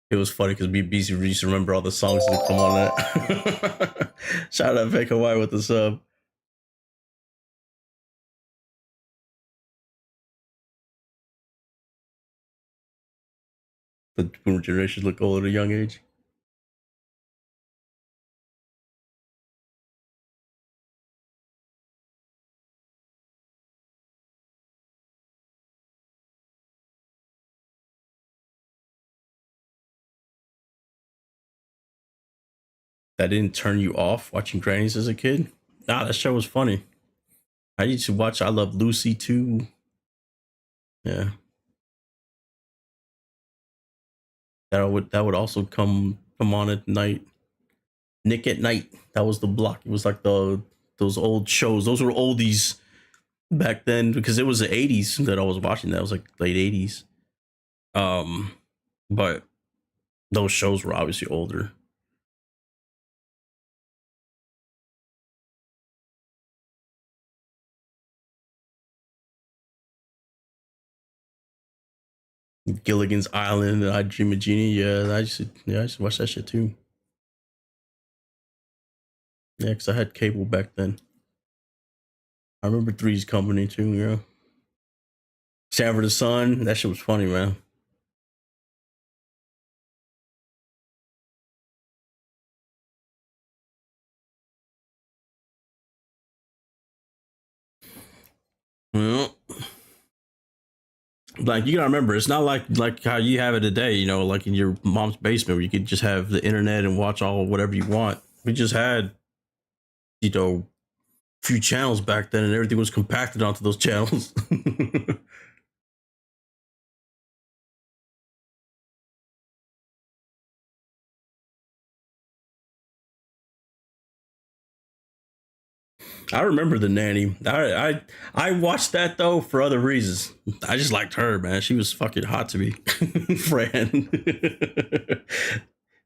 it was funny because me and Beezy used to remember all the songs that come on that. Shout out Fake Hawaii with the sub. The boomer generation look old at a young age. That didn't turn you off watching Grannies as a kid? Nah, that show was funny. I used to watch I Love Lucy too. Yeah. That would also come on at night. Nick at Night. That was the block. It was like those old shows. Those were oldies back then because it was the 80s that I was watching. That was like late 80s. Um but those shows were obviously older. Gilligan's Island and I Dream of Jeannie. I used to watch that shit too. Yeah, because I had cable back then. I remember Three's Company too, yeah. Sanford the Sun, that shit was funny, man. Well, like you gotta remember, it's not like how you have it today, like in your mom's basement where you could just have the internet and watch all whatever you want. We just had, few channels back then and everything was compacted onto those channels. I remember the nanny. I watched that though for other reasons. I just liked her, man. She was fucking hot to me. Fran.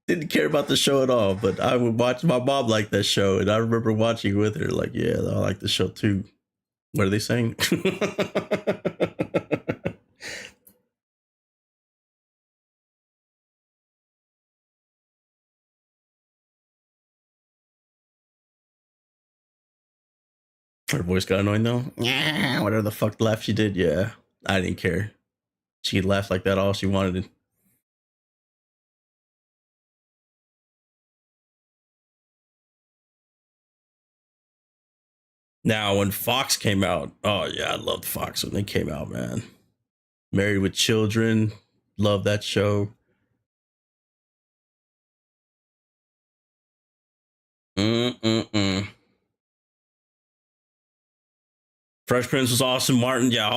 Didn't care about the show at all, but I would watch. My mom liked that show, and I remember watching with her. Like, yeah, I like the show too. What are they saying? Her voice got annoying though. Yeah, whatever the fuck laugh she did. Yeah, I didn't care. She could laugh like that all she wanted. Now, when Fox came out, oh yeah, I loved Fox when they came out, man. Married with Children, love that show. Mm-mm-mm. Fresh Prince was awesome. Martin, yeah,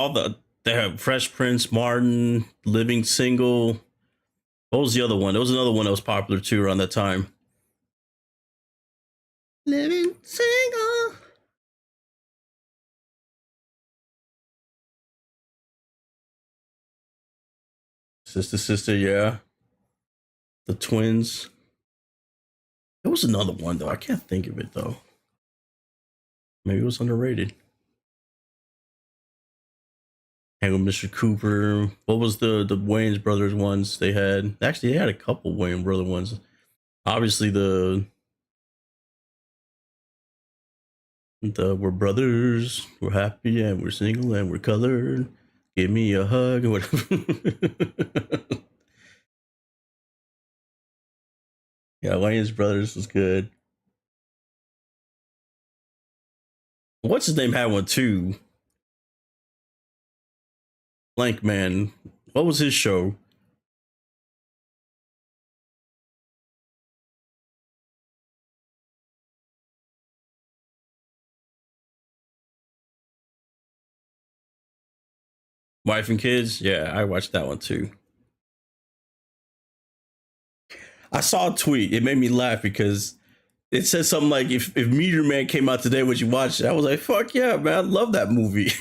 they have Fresh Prince, Martin, Living Single. What was the other one? There was another one that was popular too around that time. Living Single. Sister, yeah. The twins. There was another one though. I can't think of it though. Maybe it was underrated. Hang with Mr. Cooper. What was the Wayans brothers ones they had? Actually, they had a couple Wayans brother ones. Obviously, the we're brothers, we're happy and we're single and we're colored. Give me a hug or whatever. Yeah, Wayans brothers was good. What's his name had one too? Blank Man. What was his show? Wife and Kids? Yeah, I watched that one too. I saw a tweet. It made me laugh because it said something like, if Meteor Man came out today, would you watch it? I was like, fuck yeah, man. I love that movie.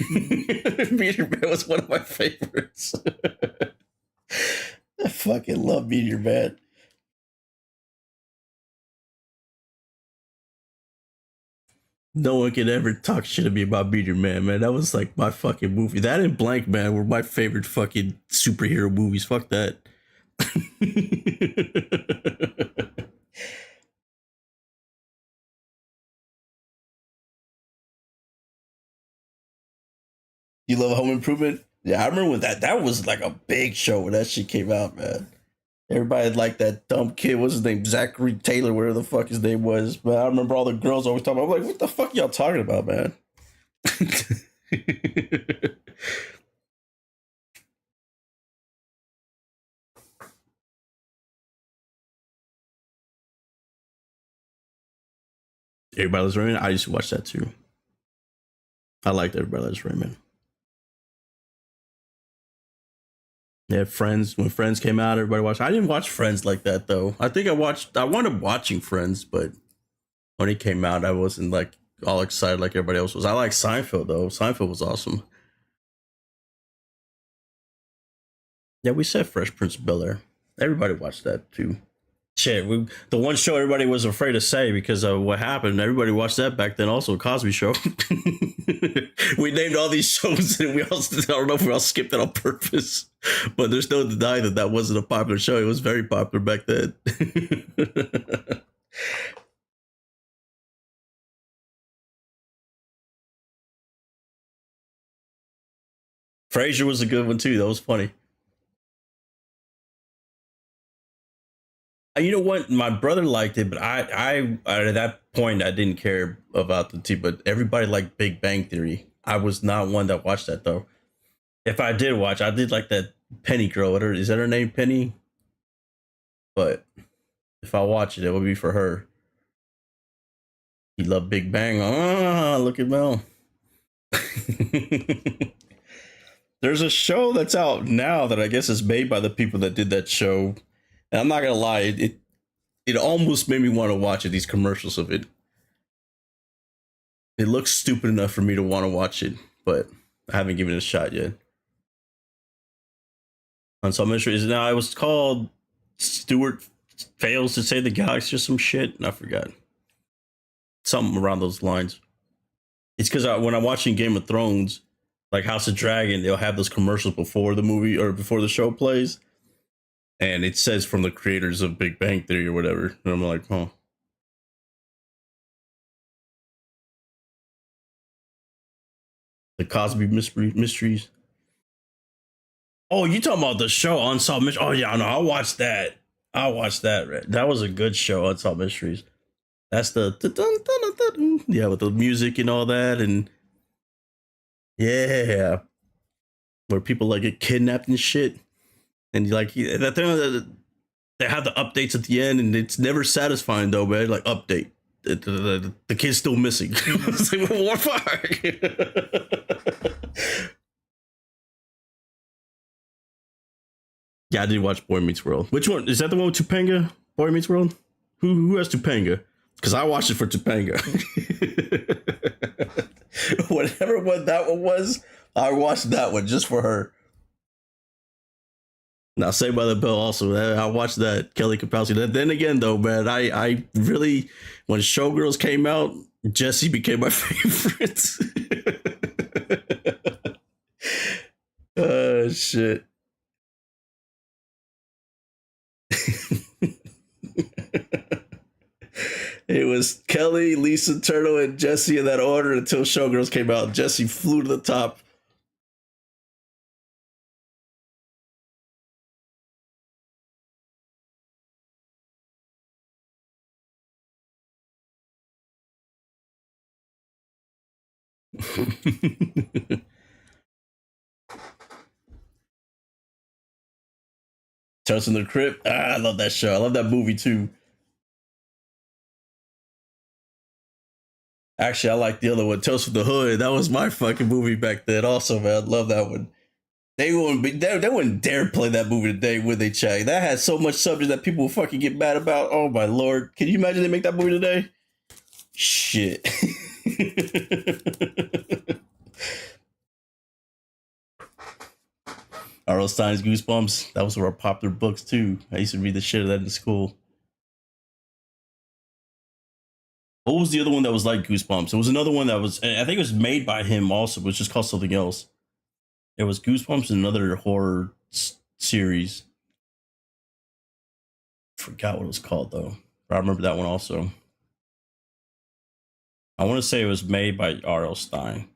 Meteor Man was one of my favorites. I fucking love Meteor Man. No one can ever talk shit to me about Meteor Man, man. That was like my fucking movie. That and Blank Man were my favorite fucking superhero movies. Fuck that. You love Home Improvement? Yeah, I remember when that was like a big show when that shit came out, man. Everybody liked that dumb kid. What's his name? Zachary Taylor, whatever the fuck his name was. But I remember all the girls always talking about. I'm like, what the fuck y'all talking about, man? Everybody Loves Raymond. I used to watch that too. I liked Everybody Loves Raymond. Yeah, Friends. When Friends came out, everybody watched. I didn't watch Friends like that though. I think I wanted watching Friends, but when it came out, I wasn't like all excited like everybody else was. I like Seinfeld though. Seinfeld was awesome. Yeah, we said Fresh Prince of Bel Air. Everybody watched that too. Shit, the one show everybody was afraid to say because of what happened. Everybody watched that back then. Also, Cosby Show. We named all these shows, and we also, I don't know if we all skipped it on purpose, but there's no denying that that wasn't a popular show. It was very popular back then. Frasier was a good one too. That was funny. You know what? My brother liked it, but I at that point I didn't care about the team. But everybody liked Big Bang Theory. I was not one that watched that though. If I did watch, I did like that Penny girl. Is that her name, Penny? But if I watch it, it would be for her. He loved Big Bang. Ah, look at Mel. There's a show that's out now that I guess is made by the people that did that show. And I'm not gonna lie, it almost made me want to watch it. These commercials of it. It looks stupid enough for me to want to watch it, but I haven't given it a shot yet. On some mysteries now, it was called Stewart Fails to Save the Galaxy or some shit. And I forgot something around those lines. It's because when I'm watching Game of Thrones, like House of Dragon, they'll have those commercials before the movie or before the show plays, and it says from the creators of Big Bang Theory or whatever. And I'm like, huh. The Cosby Mysteries. Oh, you talking about the show Unsolved Mysteries? Oh yeah, no, I watched that. I watched that. Right? That was a good show, Unsolved Mysteries. That's the yeah, with the music and all that, and yeah, where people like get kidnapped and shit, and like that thing. They have the updates at the end, and it's never satisfying though, man. Like update, the kid's still missing. It's like what fuck. Yeah, I did watch Boy Meets World. Which one is that? The one with Topanga? Boy Meets World. Who has Topanga? Because I watched it for Topanga. Whatever one that one was, I watched that one just for her. Now, Saved by the Bell also. I watched that, Kelly Kapowski. Then again, though, man, I really, when Showgirls came out, Jesse became my favorite. Shit. It was Kelly, Lisa Turtle, and Jesse in that order until Showgirls came out. Jesse flew to the top. Tales from the Crypt. I love that show. I love that movie too. Actually, I like the other one, Tales from the Hood. That was my fucking movie back then. Also, man, I love that one. They wouldn't dare play that movie today, would they, Chad? That had so much subject that people would fucking get mad about. Oh my lord. Can you imagine they make that movie today? Shit. R.L. Stein's Goosebumps. That was one of our popular books too. I used to read the shit of that in school. What was the other one that was like Goosebumps? It was another one that was, I think it was made by him also, but it was just called something else. It was Goosebumps and another horror series. Forgot what it was called though. But I remember that one also. I want to say it was made by R.L. Stein.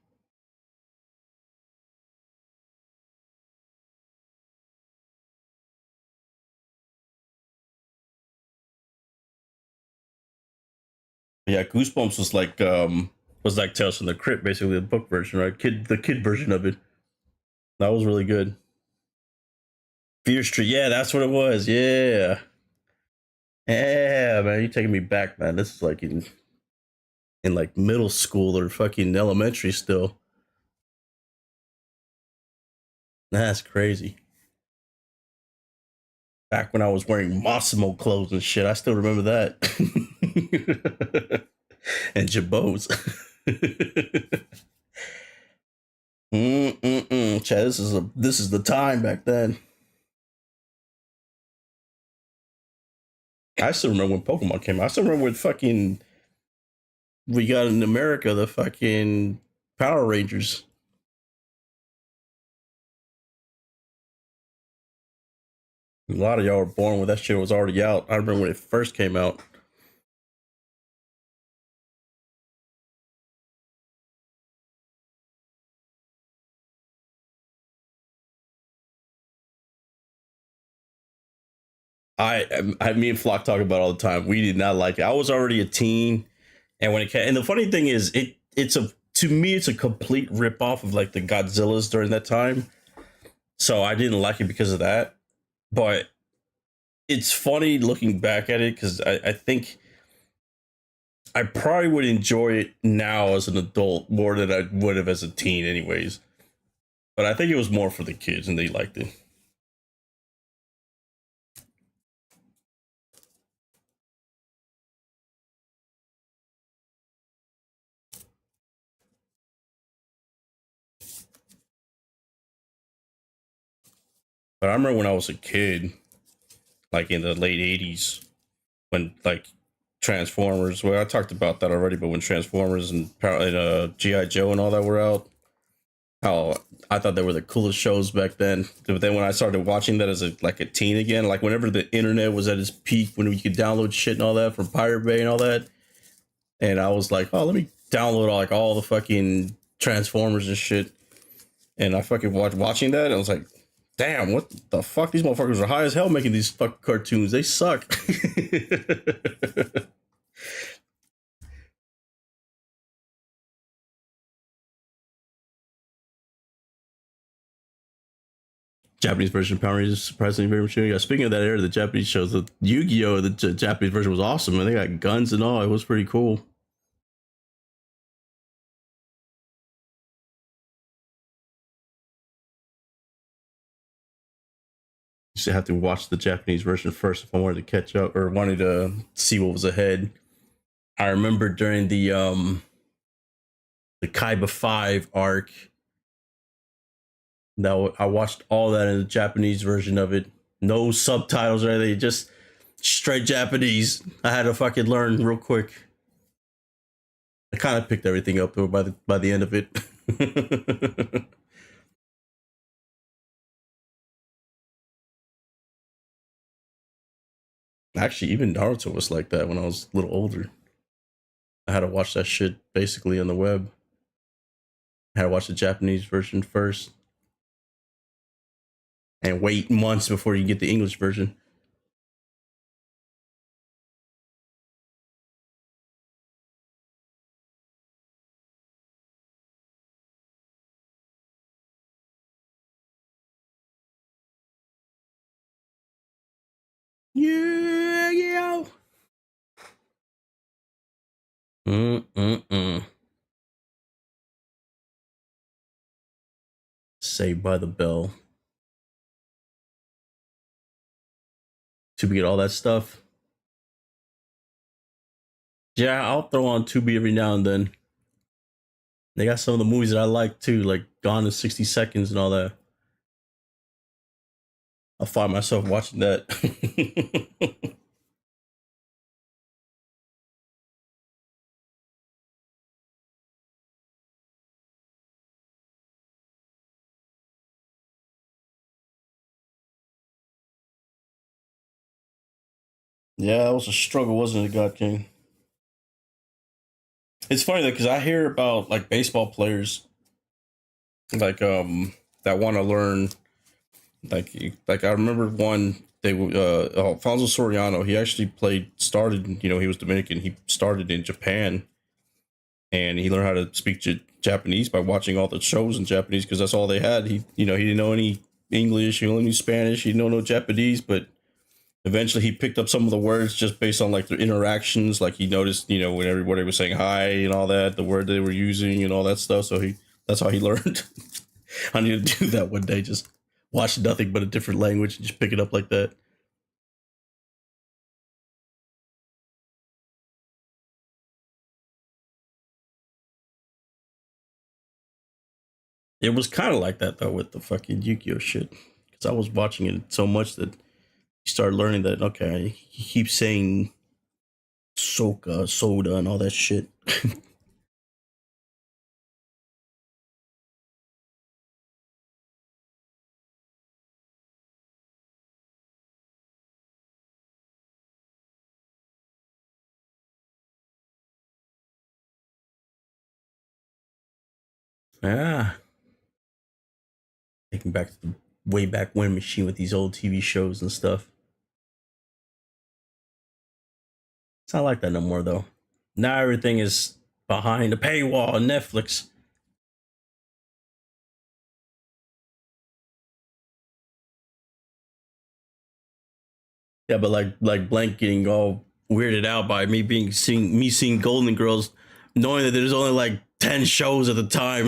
Yeah, Goosebumps was like Tales from the Crypt, basically the book version, right? The kid version of it. That was really good. Fear Street, yeah, that's what it was. Yeah. Yeah, man, you're taking me back, man. This is like in like middle school or fucking elementary still. That's crazy. Back when I was wearing Massimo clothes and shit, I still remember that. And Jabos. Chad, this is the time back then. I still remember when Pokemon came out. I still remember when fucking we got in America the fucking Power Rangers. A lot of y'all were born when that shit was already out. I remember when it first came out. Me and Flock talk about it all the time. We did not like it. I was already a teen, and when it came, and the funny thing is, it's a to me it's a complete rip off of like the Godzillas during that time. So I didn't like it because of that. But it's funny looking back at it because I think I probably would enjoy it now as an adult more than I would have as a teen, anyways. But I think it was more for the kids and they liked it. But I remember when I was a kid, like in the late 80s, when like Transformers, well, I talked about that already, but when Transformers and G.I. Joe and all that were out, how I thought they were the coolest shows back then. But then when I started watching that as a teen again, like whenever the internet was at its peak, when we could download shit and all that from Pirate Bay and all that, and I was like, oh, let me download all the fucking Transformers and shit. And I fucking watching that, and I was like, damn, what the fuck? These motherfuckers are high as hell making these fucking cartoons. They suck. Japanese version of Power Rangers surprisingly very mature. Yeah, speaking of that era, the Japanese shows, the Yu-Gi-Oh, the Japanese version was awesome, and they got guns and all. It was pretty cool. Used to have to watch the Japanese version first if I wanted to catch up or wanted to see what was ahead. I remember during the Kaiba 5 arc, now I watched all that in the Japanese version of it. No subtitles or anything, just straight Japanese. I had to fucking learn real quick. I kind of picked everything up by the end of it. Actually, even Naruto was like that when I was a little older. I had to watch that shit basically on the web. I had to watch the Japanese version first and wait months before you get the English version. Yeah, yeah. Mm-mm-mm. Saved by the Bell. Tubi get all that stuff. Yeah, I'll throw on Tubi every now and then. They got some of the movies that I like too, like Gone in 60 Seconds and all that. I'll find myself watching that. Yeah, that was a struggle, wasn't it, God King? It's funny though, because I hear about like baseball players like that want to learn like I remember one they Alfonso Soriano, he actually started, he was Dominican, he started in Japan, and he learned how to speak Japanese by watching all the shows in Japanese because that's all they had. He didn't know any English, he only knew Spanish, he didn't know no Japanese, but eventually he picked up some of the words just based on like their interactions. Like he noticed, when everybody was saying hi and all that, the word they were using and all that stuff. So that's how he learned. I need to do that one day. Just watch nothing but a different language and just pick it up like that. It was kind of like that though with the fucking Yu-Gi-Oh shit, because I was watching it so much that you start learning that okay, he keeps saying soka, soda, and all that shit. Ah, taking back to the way back when machine with these old TV shows and stuff. It's not like that no more though. Now everything is behind a paywall on Netflix. Yeah, but like Blank getting all weirded out by seeing Golden Girls, knowing that there's only like 10 shows at the time.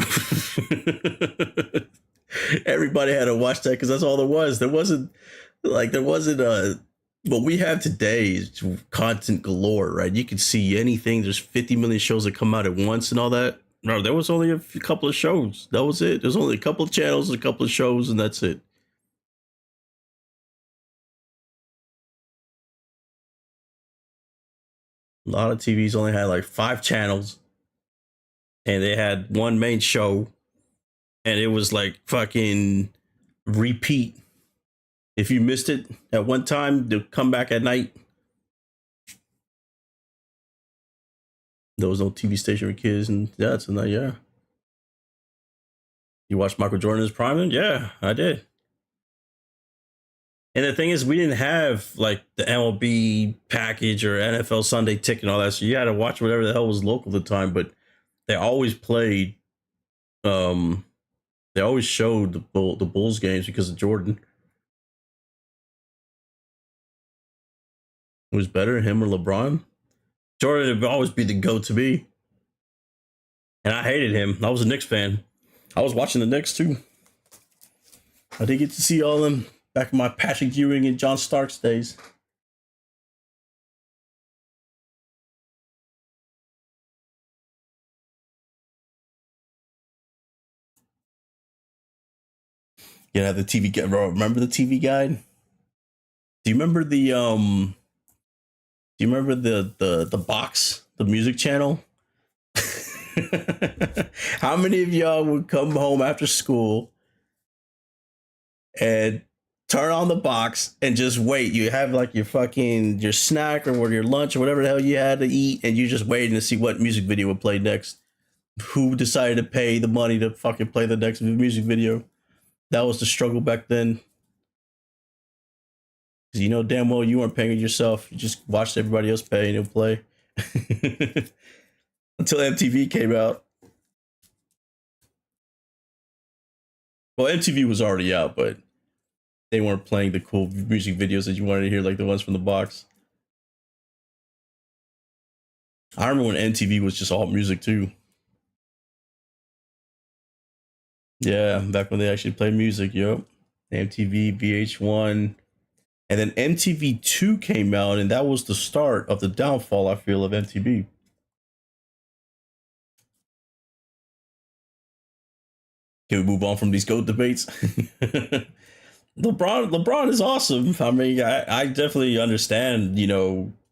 Everybody had to watch that because that's all there was. There wasn't what we have today is content galore, right? You can see anything. There's 50 million shows that come out at once and all that. No, there was only couple of shows. That was it. There's only a couple of channels, a couple of shows, and that's it. A lot of TVs only had like 5 channels, and they had one main show, and it was like fucking repeat. If you missed it at one time, they'll come back at night. There was no TV station for kids, and yeah, so now, yeah. You watched Michael Jordan's Prime? Yeah, I did. And the thing is, we didn't have like the MLB package or NFL Sunday Ticket and all that, so you had to watch whatever the hell was local at the time. But they always played, um, they always showed the Bulls games because of Jordan. Who was better, him or LeBron? Jordan would always be the GOAT to me, and I hated him. I was a Knicks fan. I was watching the Knicks too. I did get to see all of them back in my Patrick Ewing and John Starks days. Yeah, the TV guide. Remember the TV guide? Do you remember do you remember the box, the music channel? How many of y'all would come home after school and turn on the box and just wait? You have like your snack or your lunch or whatever the hell you had to eat, and you just waiting to see what music video would play next. Who decided to pay the money to fucking play the next music video? That was the struggle back then. Because you know damn well you weren't paying it yourself. You just watched everybody else pay and it'll play. Until MTV came out. Well, MTV was already out, but they weren't playing the cool music videos that you wanted to hear, like the ones from the box. I remember when MTV was just all music too. Yeah, back when they actually played music, yep. MTV, VH1. And then MTV2 came out, and that was the start of the downfall, I feel, of MTV. Can we move on from these GOAT debates? LeBron is awesome. I mean, I definitely understand,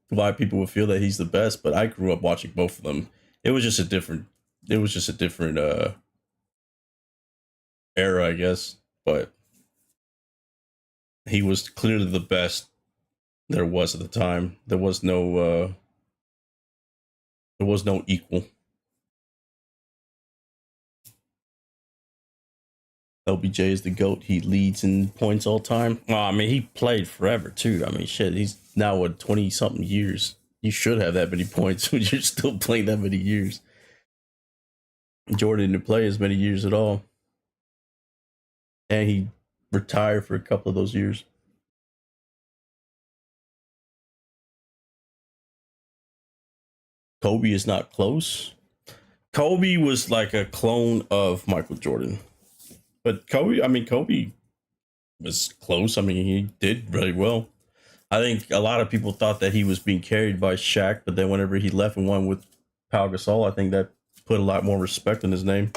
why people would feel that he's the best, but I grew up watching both of them. It was just a different era, I guess. But he was clearly the best there was at the time. There was no equal. LBJ is the GOAT. He leads in points all time. Well, I mean, he played forever too. I mean, shit, he's now what 20 something years. You should have that many points when you're still playing that many years. Jordan didn't play as many years at all, and he retired for a couple of those years. Kobe is not close. Kobe was like a clone of Michael Jordan. But Kobe was close. I mean, he did really well. I think a lot of people thought that he was being carried by Shaq, but then whenever he left and won with Pau Gasol, I think that put a lot more respect in his name.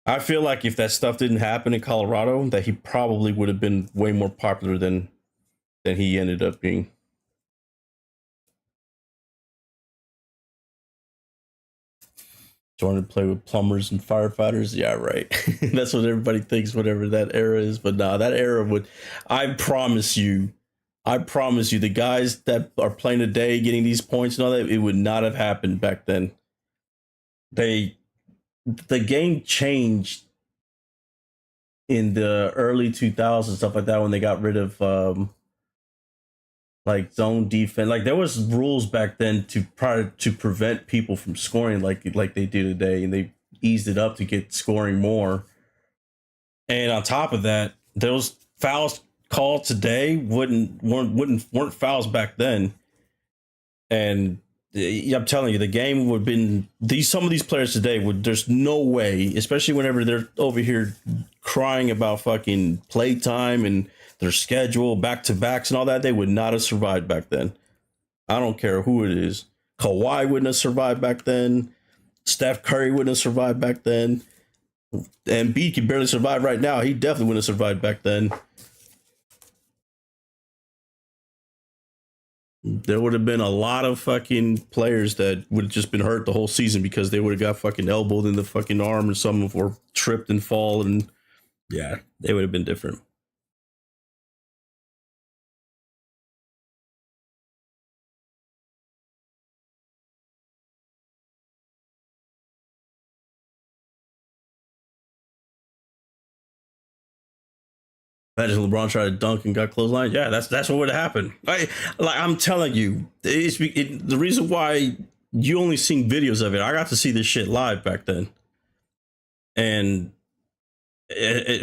I feel like if that stuff didn't happen in Colorado, that he probably would have been way more popular than he ended up being. Jordan played with plumbers and firefighters. Yeah, right. That's what everybody thinks, whatever that era is. But nah, that era would. I promise you, the guys that are playing today, getting these points and all that, it would not have happened back then. The game changed in the early 2000s, stuff like that, when they got rid of like zone defense. Like there was rules back then to prevent people from scoring like they do today, and they eased it up to get scoring more. And on top of that, those fouls called today weren't fouls back then. And I'm telling you, the game would have been some of these players today would. There's no way, especially whenever they're over here crying about fucking playtime and their schedule, back to backs and all that, they would not have survived back then. I don't care who it is. Kawhi wouldn't have survived back then. Steph Curry wouldn't have survived back then. Embiid can barely survive right now. He definitely wouldn't have survived back then. There would have been a lot of fucking players that would have just been hurt the whole season because they would have got fucking elbowed in the fucking arm, and some were tripped and fall, and yeah, they would have been different. Imagine LeBron tried to dunk and got clothesline. Yeah, that's what would have happened. I'm telling you, the reason why you only seen videos of it. I got to see this shit live back then, and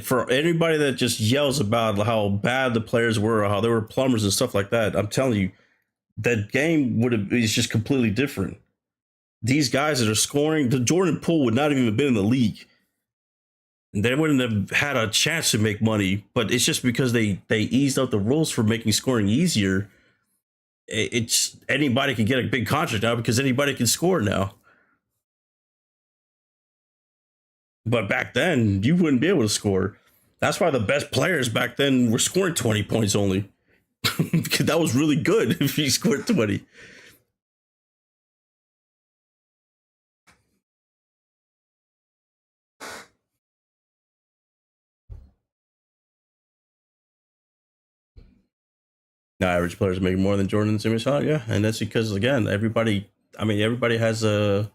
for anybody that just yells about how bad the players were, or how they were plumbers and stuff like that, I'm telling you, that game is just completely different. These guys that are scoring, the Jordan Poole would not have even been in the league. They wouldn't have had a chance to make money, but it's just because they eased out the rules for making scoring easier. It's anybody can get a big contract now because anybody can score now. But back then, you wouldn't be able to score. That's why the best players back then were scoring 20 points only. Because that was really good if he scored 20. Now, average players make more than Jordan and Jimmy shot, yeah. And that's because, again, everybody has a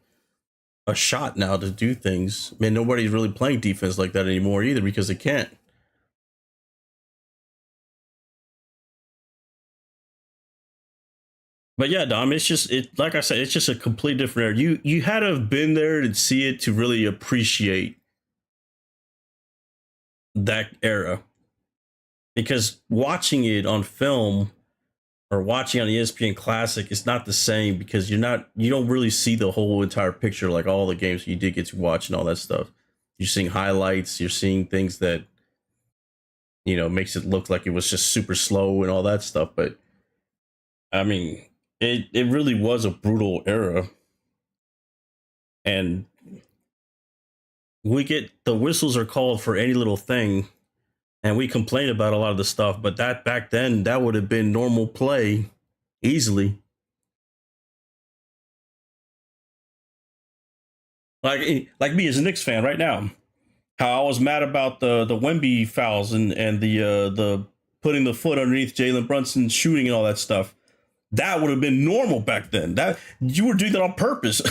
shot now to do things. I mean, nobody's really playing defense like that anymore either because they can't. But yeah, Dom, it's just like I said, it's just a complete different era. You had to have been there to see it to really appreciate that era. Because watching it on film or watching on ESPN Classic is not the same because you don't really see the whole entire picture like all the games you did get to watch and all that stuff. You're seeing highlights, you're seeing things that makes it look like it was just super slow and all that stuff. But I mean, it really was a brutal era, and we get the whistles are called for any little thing, and we complain about a lot of the stuff. But that back then, that would have been normal play easily. Like me as a Knicks fan right now, how I was mad about the Wemby fouls and the putting the foot underneath Jalen Brunson shooting and all that stuff. That would have been normal back then. That you were doing that on purpose.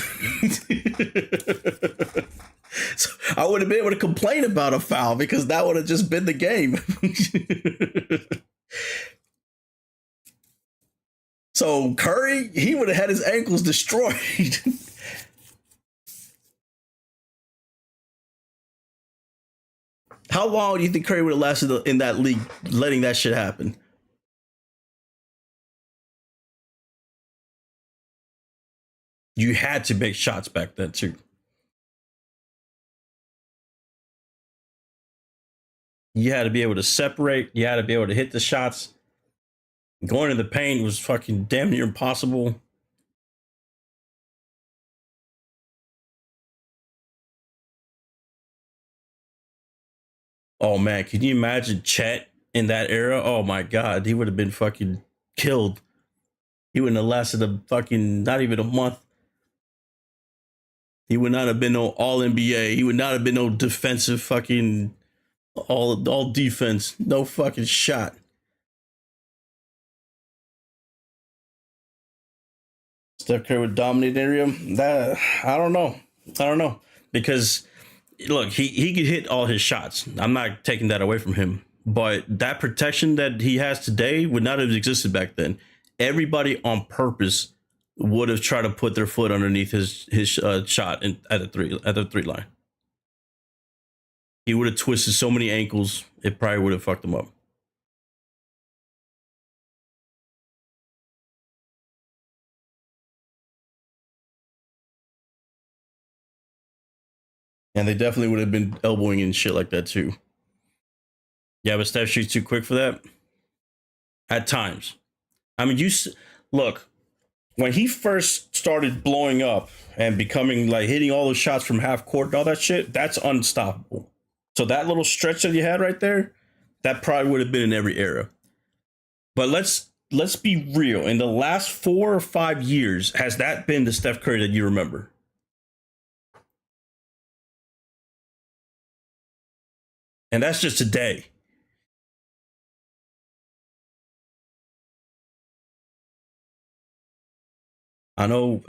So I would have been able to complain about a foul because that would have just been the game. So Curry, he would have had his ankles destroyed. How long do you think Curry would have lasted in that league, letting that shit happen? You had to make shots back then too. You had to be able to separate. You had to be able to hit the shots. Going to the paint was fucking damn near impossible. Oh man, can you imagine Chet in that era? Oh my god, he would have been fucking killed. He wouldn't have lasted a fucking not even a month. He would not have been no all NBA. He would not have been no defensive fucking all defense. No fucking shot. Steph Curry would dominate the area. That I don't know. I don't know because look, he could hit all his shots. I'm not taking that away from him, but that protection that he has today would not have existed back then. Everybody on purpose would have tried to put their foot underneath his shot at the three line. He would have twisted so many ankles, it probably would have fucked him up. And they definitely would have been elbowing and shit like that too. Yeah, but Steph shoots too quick for that at times. I mean, look when he first started blowing up and becoming like hitting all those shots from half court and all that shit. That's unstoppable. So that little stretch that you had right there, that probably would have been in every era. But let's be real. In the last 4 or 5 years, has that been the Steph Curry that you remember? And that's just today. I know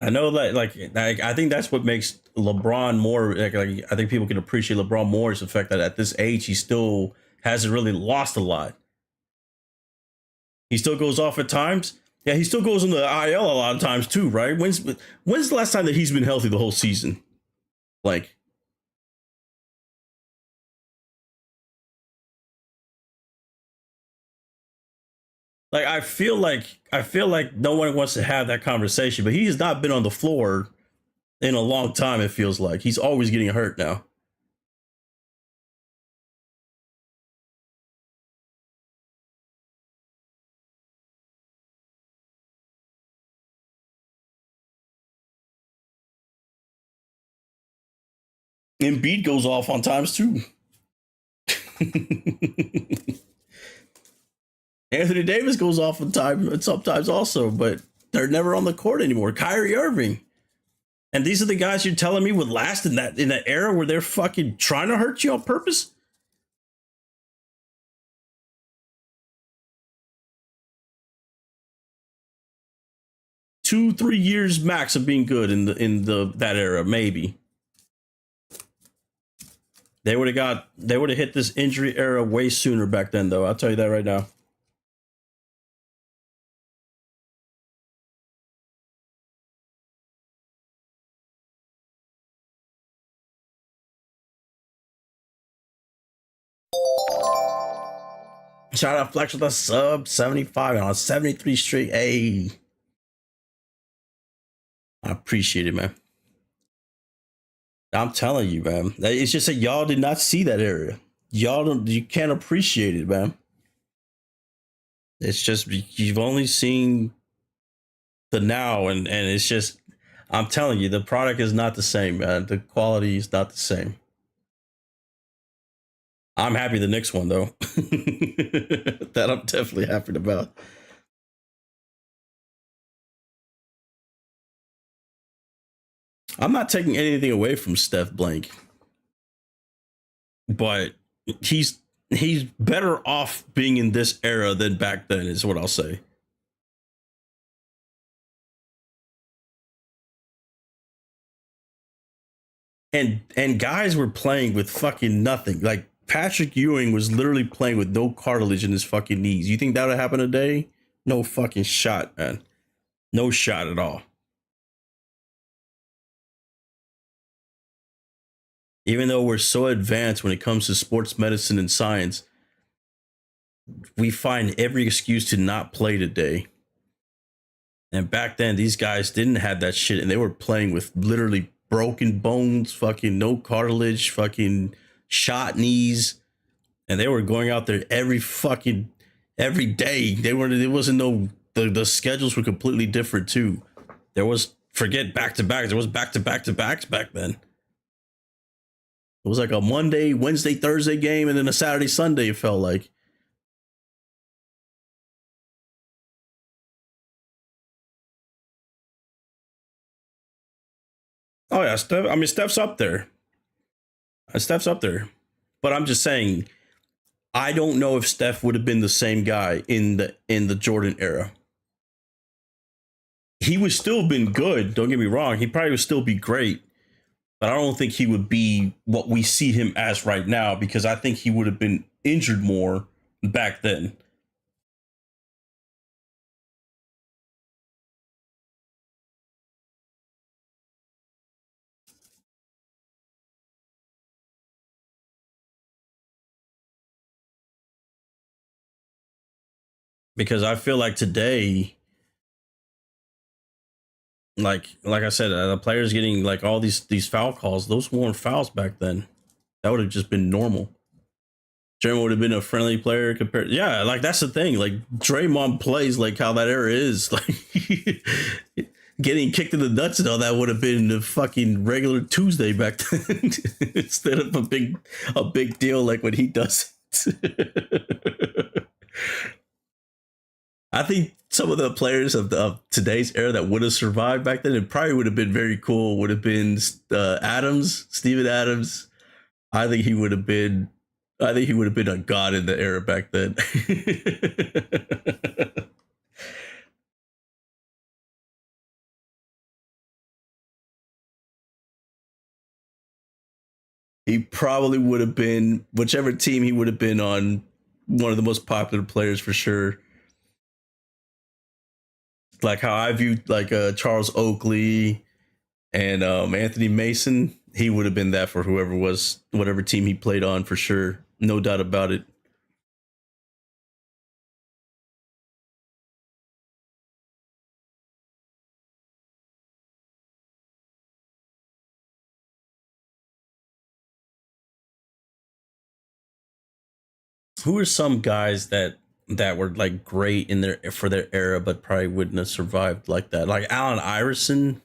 I know that like I think that's what makes LeBron more like I think people can appreciate LeBron more is the fact that at this age he still hasn't really lost a lot. He still goes off at times. Yeah, he still goes in the IL a lot of times too, right? When's the last time that he's been healthy the whole season? Like I feel like no one wants to have that conversation, but he has not been on the floor in a long time. It feels like he's always getting hurt now. Embiid goes off on times too. Anthony Davis goes off in time sometimes also, but they're never on the court anymore. Kyrie Irving. And these are the guys you're telling me would last in that era where they're fucking trying to hurt you on purpose? 2-3 years max of being good in the that era, maybe. They would have hit this injury era way sooner back then, though. I'll tell you that right now. Shout out Flex with a sub 75 on 73 straight. Hey, I appreciate it, man. I'm telling you, man. It's just that y'all did not see that area. Y'all don't. You can't appreciate it, man. It's just you've only seen the now, and it's just. I'm telling you, the product is not the same, man. The quality is not the same. I'm happy the next one though. That I'm definitely happy about. I'm not taking anything away from Steph Blank, but he's he's better off being in this era than back then, is what I'll say. And guys were playing with fucking nothing. Like Patrick Ewing was literally playing with no cartilage in his fucking knees. You think that would happen today? No fucking shot, man. No shot at all. Even though we're so advanced when it comes to sports medicine and science, we find every excuse to not play today. And back then, these guys didn't have that shit, and they were playing with literally broken bones, fucking no cartilage, fucking shot knees, and they were going out there every day. They were. It wasn't no. The schedules were completely different too. There was forget back to back. There was back to back to backs back then. It was like a Monday, Wednesday, Thursday game, and then a Saturday, Sunday. It felt like. Oh yeah, Steph. I mean, Steph's up there. Steph's up there. But I'm just saying, I don't know if Steph would have been the same guy in the Jordan era. He would still been good. Don't get me wrong. He probably would still be great, but I don't think he would be what we see him as right now because I think he would have been injured more back then. Because I feel like today, like I said, the players getting like all these foul calls. Those weren't fouls back then. That would have just been normal. Draymond would have been a friendly player compared. Yeah, like that's the thing. Like Draymond plays like how that era is. Like getting kicked in the nuts and all that would have been a fucking regular Tuesday back then instead of a big deal like what he does. I think some of the players of today's era that would have survived back then, it probably would have been very cool. Would have been Steven Adams. I think he would have been. I think he would have been a god in the era back then. He probably would have been whichever team he would have been on, one of the most popular players for sure. Like how I viewed like Charles Oakley and Anthony Mason, he would have been that for whoever was whatever team he played on for sure, no doubt about it. Who are some guys that were like great in their for their era, but probably wouldn't have survived like that? Like Allen Iverson,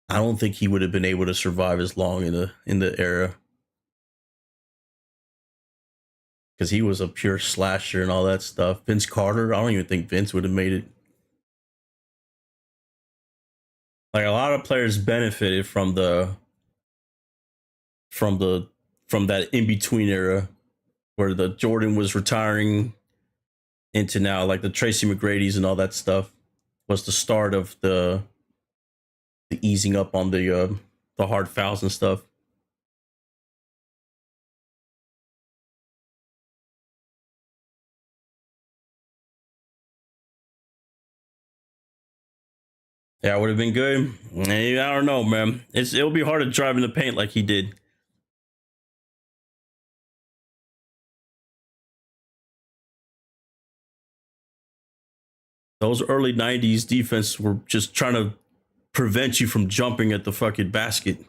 I don't think he would have been able to survive as long in the era. because he was a pure slasher and all that stuff. Vince Carter, I don't even think Vince would have made it. Like a lot of players benefited from that in between era where the Jordan was retiring into now, like the Tracy McGrady's and all that stuff was the start of the easing up on the hard fouls and stuff. Yeah, it would have been good. I don't know, man. It'll be hard to drive in the paint like he did. Those early '90s defense were just trying to prevent you from jumping at the fucking basket.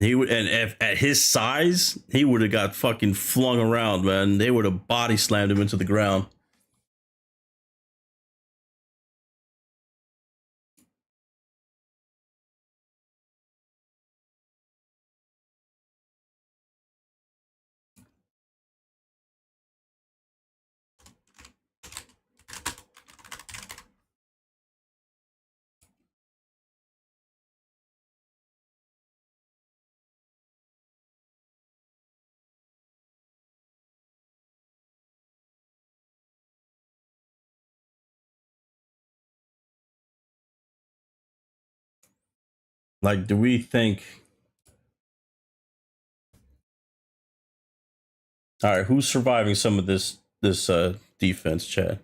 He would, and if, at his size, he would have got fucking flung around, man. They would have body slammed him into the ground. Like, do we think? All right, who's surviving some of this defense, Chad?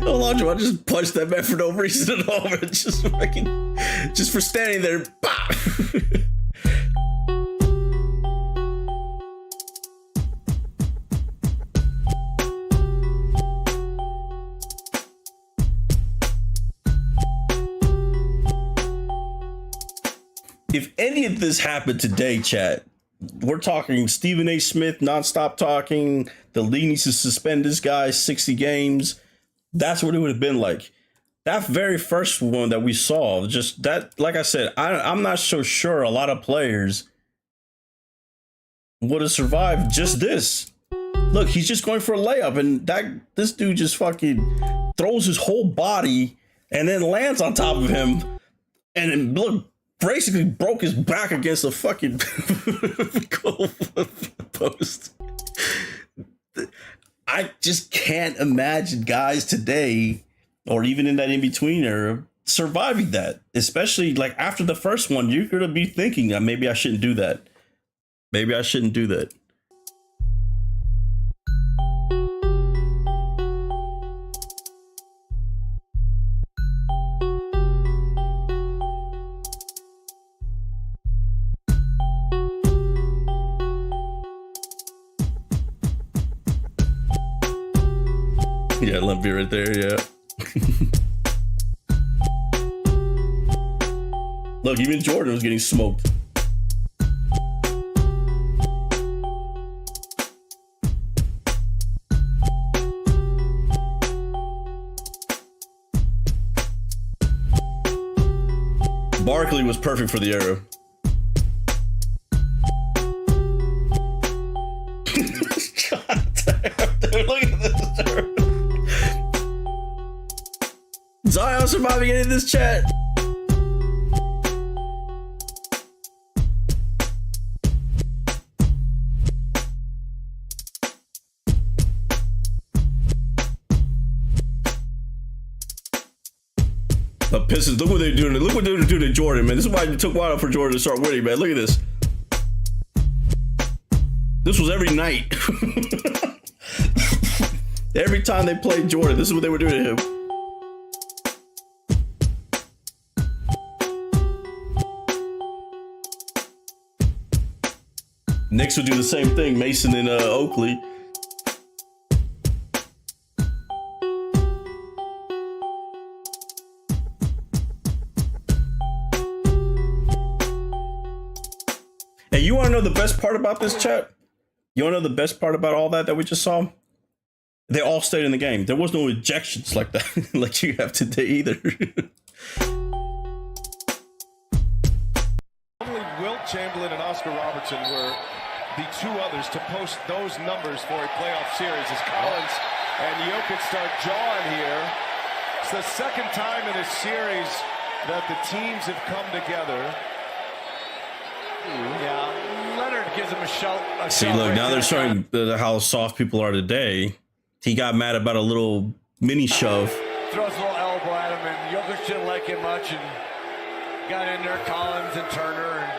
How long do I just punch that man for no reason at all? Just for standing there. Bah! If any of this happened today, chat, we're talking Stephen A. Smith nonstop talking. The league needs to suspend this guy 60 games. That's what it would have been like. That very first one that we saw, just that, like I said, I'm not so sure a lot of players would have survived just this. Look, he's just going for a layup, and this dude just fucking throws his whole body and then lands on top of him, and look, basically broke his back against the fucking goal post. I just can't imagine guys today, or even in that in-between era, surviving that. Especially like after the first one, you're gonna be thinking that maybe I shouldn't do that. Maybe I shouldn't do that. Yeah, Lumpy right there, yeah. Look, even Jordan was getting smoked. Barkley was perfect for the arrow. God damn, dude, look at this. Zion surviving any of this chat? The Pistons, look what they're doing. Look what they're doing to Jordan, man. This is why it took a while for Jordan to start winning, man. Look at this. This was every night. Every time they played Jordan, this is what they were doing to him. Knicks would do the same thing. Mason and Oakley. know the best part about this, chat? You want to know the best part about all that we just saw? They all stayed in the game. There was no ejections like that, like you have today either. Only Wilt Chamberlain and Oscar Robertson were the two others to post those numbers for a playoff series as Collins and Jokic start jawing here. It's the second time in a series that the teams have come together. Yeah, Leonard gives him a shout. See, look, now they're showing how soft people are today. He got mad about a little mini shove. Throws a little elbow at him, and Jokic didn't like it much, and got in there, Collins and Turner.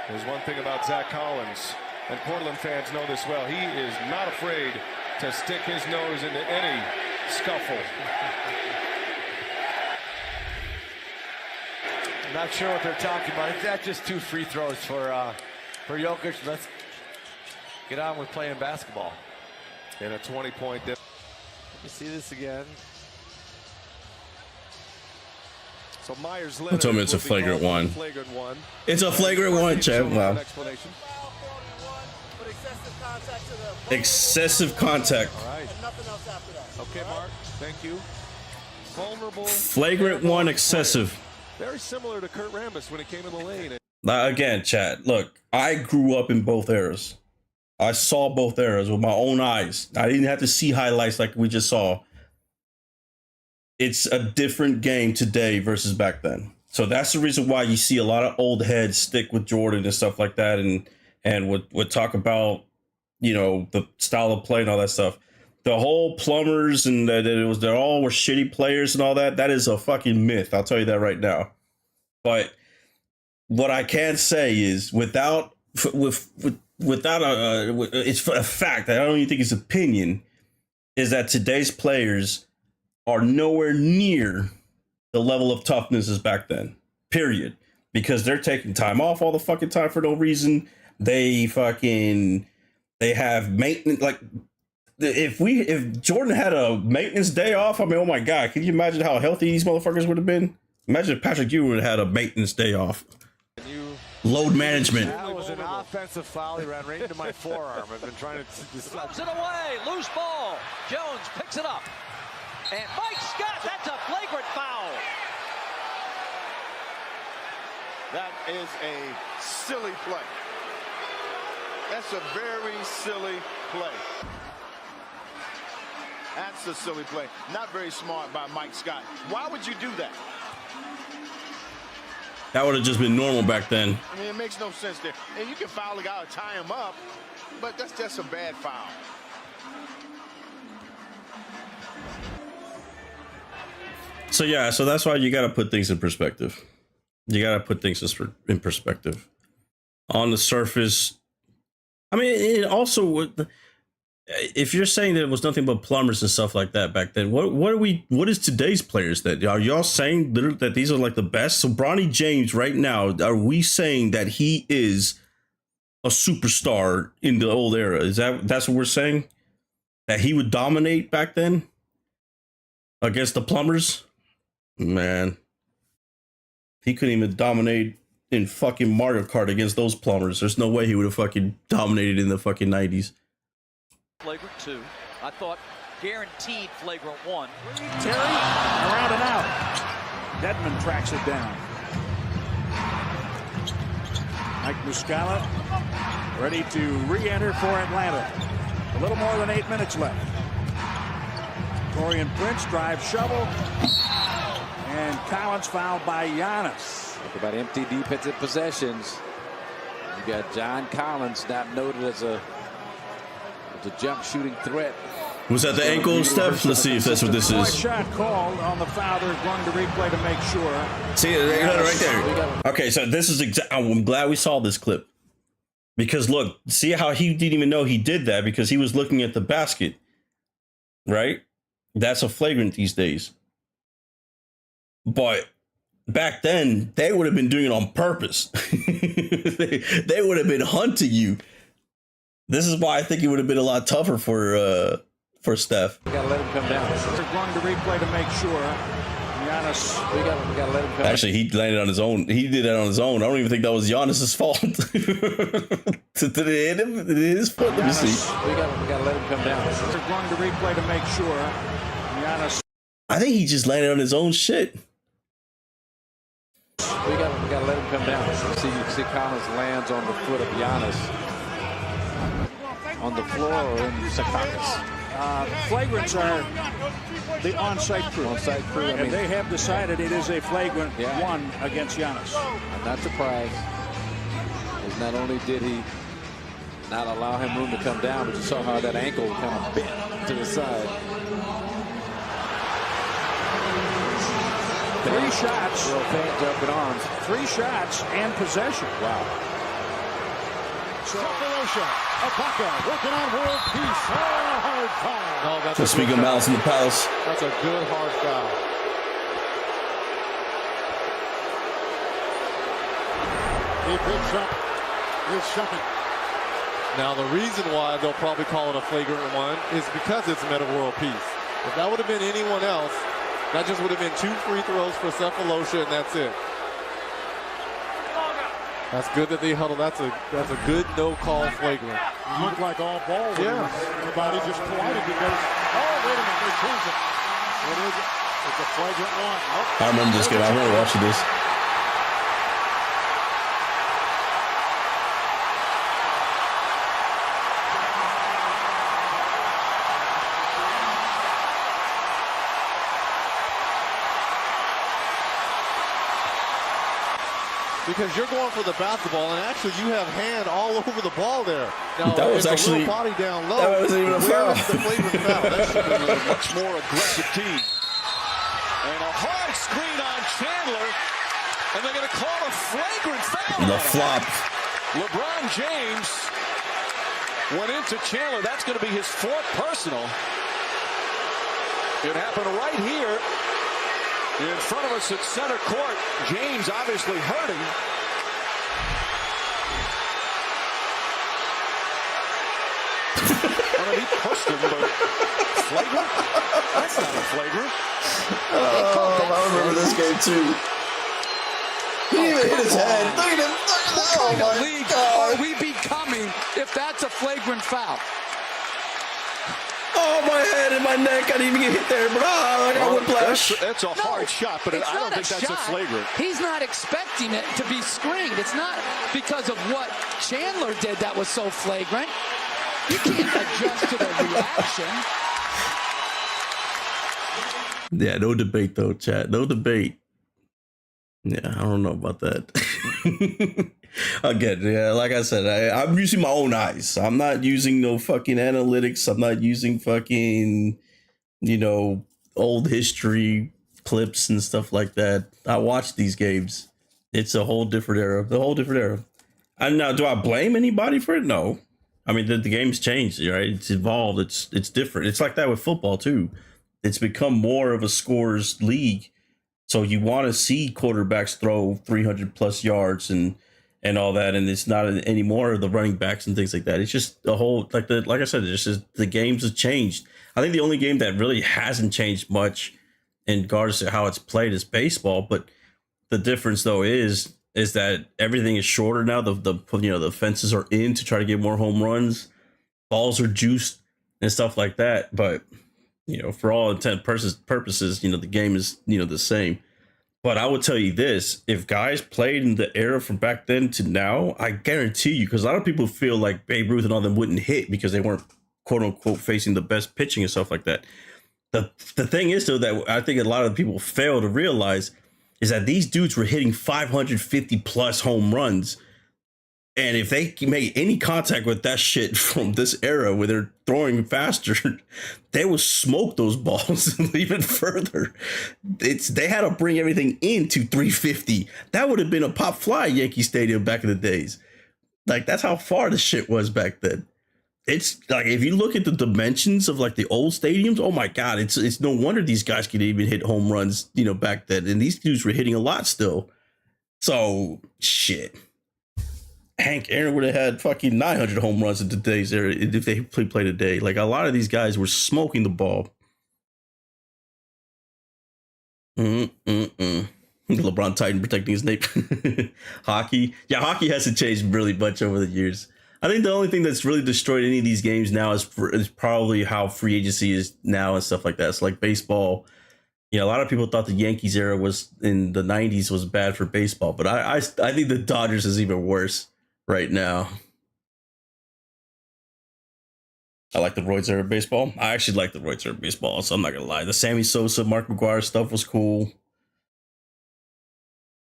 And there's one thing about Zach Collins, and Portland fans know this well. He is not afraid to stick his nose into any scuffle. I'm not sure what they're talking about. Is that just 2 free throws for Jokic? Let's get on with playing basketball. And a 20-point dip. You see this again. So Myers Leonard Told me it's a flagrant one. It's a flagrant one, Chad. Wow. Excessive contact. All right. And nothing else after that. Okay, Mark. Thank you. Vulnerable. Flagrant one, excessive. Very similar to Kurt Rambis when he came in the lane. Now, again, Chad, look, I grew up in both eras. I saw both eras with my own eyes. I didn't have to see highlights like we just saw. It's a different game today versus back then. So that's the reason why you see a lot of old heads stick with Jordan and stuff like that, and would talk about, you know, the style of play and all that stuff. The whole plumbers and that they all were shitty players and all that. That is a fucking myth. I'll tell you that right now. But what I can say is, without it's a fact. I don't even think it's opinion. Is that today's players are nowhere near the level of toughness as back then. Period. Because they're taking time off all the fucking time for no reason. They have maintenance. Like, if Jordan had a maintenance day off, I mean, oh my God, can you imagine how healthy these motherfuckers would have been? Imagine if Patrick Ewing would have had a maintenance day off. Load management. That was an offensive foul. He ran right into my forearm. I've been trying to. Throws it away. Loose ball. Jones picks it up. And Mike Scott, that's a flagrant foul. That is a silly play. That's a very silly play. That's a silly play. Not very smart by Mike Scott. Why would you do that? That would have just been normal back then. I mean, it makes no sense there. And you can foul the guy or tie him up, but that's just a bad foul. So yeah, so that's why you got to put things in perspective. You got to put things in perspective. On the surface, I mean, it also, if you're saying that it was nothing but plumbers and stuff like that back then, what is today's players that are y'all saying that these are like the best? So Bronny James right now, are we saying that he is a superstar in the old era? That's what we're saying? That he would dominate back then against the plumbers? Man, he couldn't even dominate in fucking Mario Kart against those plumbers. There's no way he would have fucking dominated in the fucking 90s. Flagrant 2. I thought guaranteed flagrant 1. Terry, around and out. Dedmon tracks it down. Mike Muscala ready to re-enter for Atlanta. A little more than 8 minutes left. Torian Prince drive shovel. And Collins fouled by Giannis. Talk about empty defensive possessions. You got John Collins not noted as a jump shooting threat. Was that the ankle, Steph? Let's see if that's what this is. Shot called on the foul. They're going to replay to make sure. See, right there. Okay, so this is I'm glad we saw this clip. Because look, see how he didn't even know he did that because he was looking at the basket. Right? That's a flagrant these days. But back then, they would have been doing it on purpose. they would have been hunting you. This is why I think it would have been a lot tougher for Steph. You gotta let him come down. They're going to replay to make sure. Giannis. We got to let him come. Actually, he landed on his own. He did that on his own. I don't even think that was Giannis's fault. Did it hit him? Did it hit his foot? Let me see. We got to let him come down. They're going to replay to make sure. Giannis. I think he just landed on his own shit. We got to let him come down. You see Collins lands on the foot of Giannis. On the floor or in Secaucus? Flagrants are the on-site crew. On-site crew. I mean, And they have decided it is a flagrant Yeah. one against Giannis. I'm not surprised. Because not only did he not allow him room to come down, but you saw how that ankle kind of bent to the side. 3 shots. Real fans up in arms. 3 shots and possession. Wow. Cephalosha, Ibaka working on world peace. Oh, hard foul. No, that's So speaking of Malice in the Palace, That's a good hard foul. He picks up his second. Now, the reason why they'll probably call it a flagrant one is because it's Meta World Peace. If that would have been anyone else, that just would have been 2 free throws for Cephalosha, and that's it. That's good that they huddle. That's a good no-call flagrant. It looked like all ball. Yeah. The body just collided because, oh, wait a minute, they changed it. What is it? It's a flagrant one. Oh. I remember this game. I remember watching this. Because you're going for the basketball, and actually you have hand all over the ball there. Now, That was it's actually- a little body down low. that wasn't even a Where foul. is the flagrant foul? That should be a much more Aggressive team. And a hard screen on Chandler. And they're going to call a flagrant foul. The flop. LeBron James went into Chandler. That's going to be his 4th personal. It happened right here in front of us at center court. James obviously hurting. I mean, he pushed him, but flagrant? That's not a flagrant. Oh, I remember this game too. He didn't even hit his head. Look at him. What kind of league are we becoming if that's a flagrant foul? Oh, my head and my neck. I didn't even get hit there, but I got whiplash. That's a hard shot, but It's I don't not think that's shot. a flagrant. He's not expecting it to be screened. It's not because of what Chandler did that was so flagrant. You can't adjust to the reaction. Yeah, no debate though, chat. No debate. Yeah, I don't know about that. Again, yeah, like I said, I'm using my own eyes. I'm not using no fucking analytics. I'm not using fucking, old history clips and stuff like that. I watch these games. It's a whole different era. The whole different era. And now, do I blame anybody for it? No. I mean, the game's changed, right? It's evolved. It's different. It's like that with football too. It's become more of a scores league. So you want to see quarterbacks throw 300 plus yards and all that, and it's not anymore of the running backs and things like that. It's just the whole like I said, it's just the games have changed. I think the only game that really hasn't changed much in regards to how it's played is baseball. But the difference though is that everything is shorter now. The fences are in to try to get more home runs. Balls are juiced and stuff like that. But for all intent purposes, the game is, the same. But I would tell you this, if guys played in the era from back then to now, I guarantee you, because a lot of people feel like Babe Ruth and all them wouldn't hit because they weren't, quote unquote, facing the best pitching and stuff like that. The thing is, though, that I think a lot of people fail to realize is that these dudes were hitting 550 plus home runs. And if they make any contact with that shit from this era where they're throwing faster, they will smoke those balls even further. They had to bring everything into 350. That would have been a pop fly Yankee Stadium back in the days. Like, that's how far the shit was back then. It's like, if you look at the dimensions of like the old stadiums, oh my God, it's no wonder these guys could even hit home runs, back then. And these dudes were hitting a lot still. So shit. Hank Aaron would have had fucking 900 home runs in today's era if they played today. Like, a lot of these guys were smoking the ball. Mm-mm-mm. LeBron Titan protecting his name. Hockey. Yeah, hockey hasn't changed really much over the years. I think the only thing that's really destroyed any of these games now is probably how free agency is now and stuff like that. So like baseball, a lot of people thought the Yankees era was in the 90s was bad for baseball, but I think the Dodgers is even worse right now. I like the Royds era of baseball. I actually like the Royds era of baseball, so I'm not gonna lie. The Sammy Sosa, Mark McGwire stuff was cool.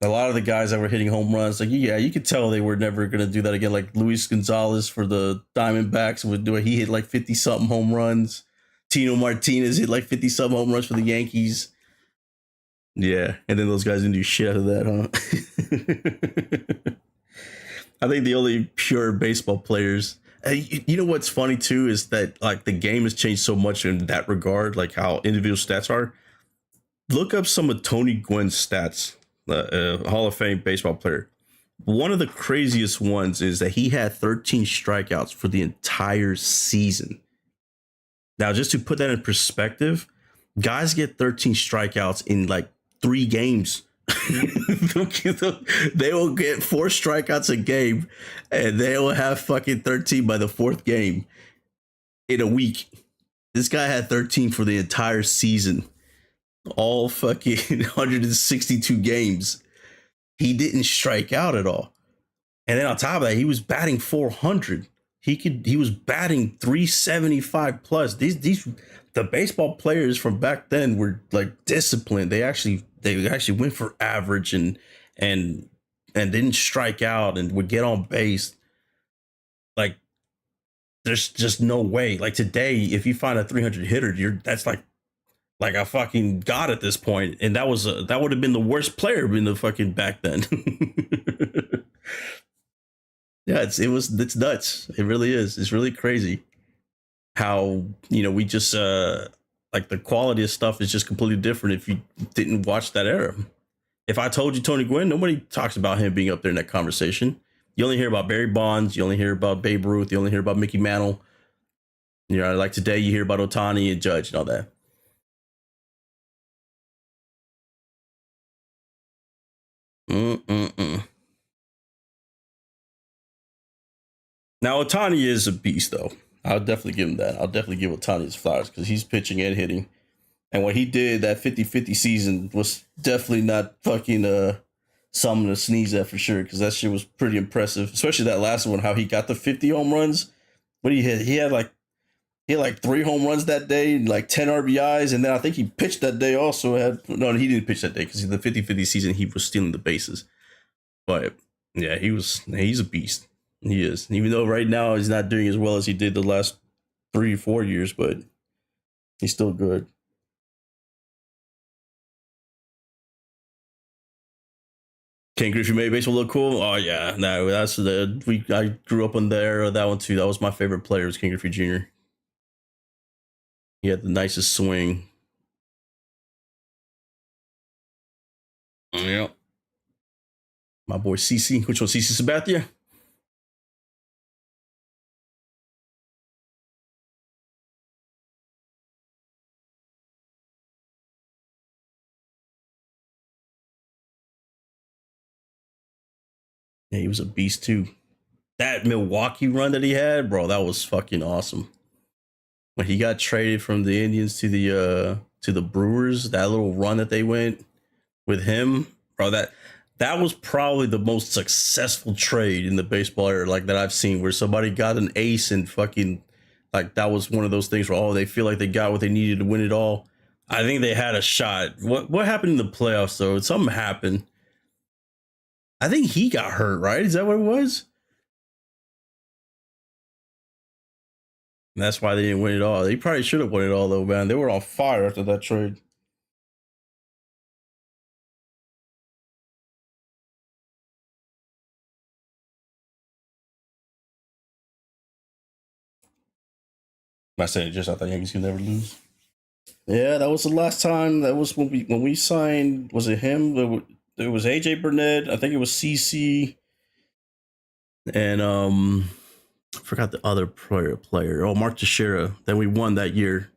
A lot of the guys that were hitting home runs, like yeah, you could tell they were never gonna do that again. Like Luis Gonzalez for the Diamondbacks would do it. He hit like 50 something home runs. Tino Martinez hit like 50 something home runs for the Yankees. Yeah, and then those guys didn't do shit out of that, huh? I think the only pure baseball players. You know what's funny too is that like the game has changed so much in that regard, like how individual stats are. Look up some of Tony Gwynn's stats, Hall of Fame baseball player. One of the craziest ones is that he had 13 strikeouts for the entire season. Now, just to put that in perspective, guys get 13 strikeouts in like 3 games. They will get 4 strikeouts a game, and they will have fucking 13 by the 4th game in a week. This guy had 13 for the entire season, all fucking 162 games. He didn't strike out at all, and then on top of that, he was batting 400. He was batting 375 plus. These the baseball players from back then were like disciplined. They actually went for average and didn't strike out and would get on base. Like there's just no way. Like today, if you find a 300 hitter, that's like a fucking god at this point. And that would have been the worst player in the fucking back then. Yeah, it's nuts. It really is. It's really crazy how, we just like the quality of stuff is just completely different if you didn't watch that era. If I told you Tony Gwynn, nobody talks about him being up there in that conversation. You only hear about Barry Bonds, you only hear about Babe Ruth, you only hear about Mickey Mantle. Like today you hear about Ohtani and Judge and all that. Mm-mm-mm. Now, Ohtani is a beast, though. I'll definitely give him that. I'll definitely give Ohtani his flowers because he's pitching and hitting. And what he did that 50-50 season was definitely not fucking something to sneeze at for sure, because that shit was pretty impressive, especially that last one, how he got the 50 home runs. What he hit? He had like 3 home runs that day, like 10 RBIs, and then I think he pitched that day also. No, he didn't pitch that day because the 50-50 season, he was stealing the bases. But yeah, he's a beast. He is. Even though right now he's not doing as well as he did the last 3-4 years, but he's still good. Ken Griffey made baseball look cool. Oh yeah, no, I grew up on there. That one too. That was my favorite player. Was Ken Griffey Jr. He had the nicest swing. Yep. My boy CC. Which one? CC Sabathia? Yeah, he was a beast too. That Milwaukee run that he had, bro, that was fucking awesome. When he got traded from the Indians to the Brewers, that little run that they went with him, bro, that was probably the most successful trade in the baseball era, like that I've seen, where somebody got an ace and fucking like that was one of those things where they feel like they got what they needed to win it all. I think they had a shot. What happened in the playoffs though? Something happened. I think he got hurt, right? Is that what it was? And that's why they didn't win it all. They probably should have won it all though, man. They were on fire after that trade. I said just I thought Yankees could never lose. Yeah, that was the last time. That was when we signed. Was it him? There was AJ Burnett. I think it was CC. And I forgot the other player. Oh, Mark Teixeira. Then we won that year.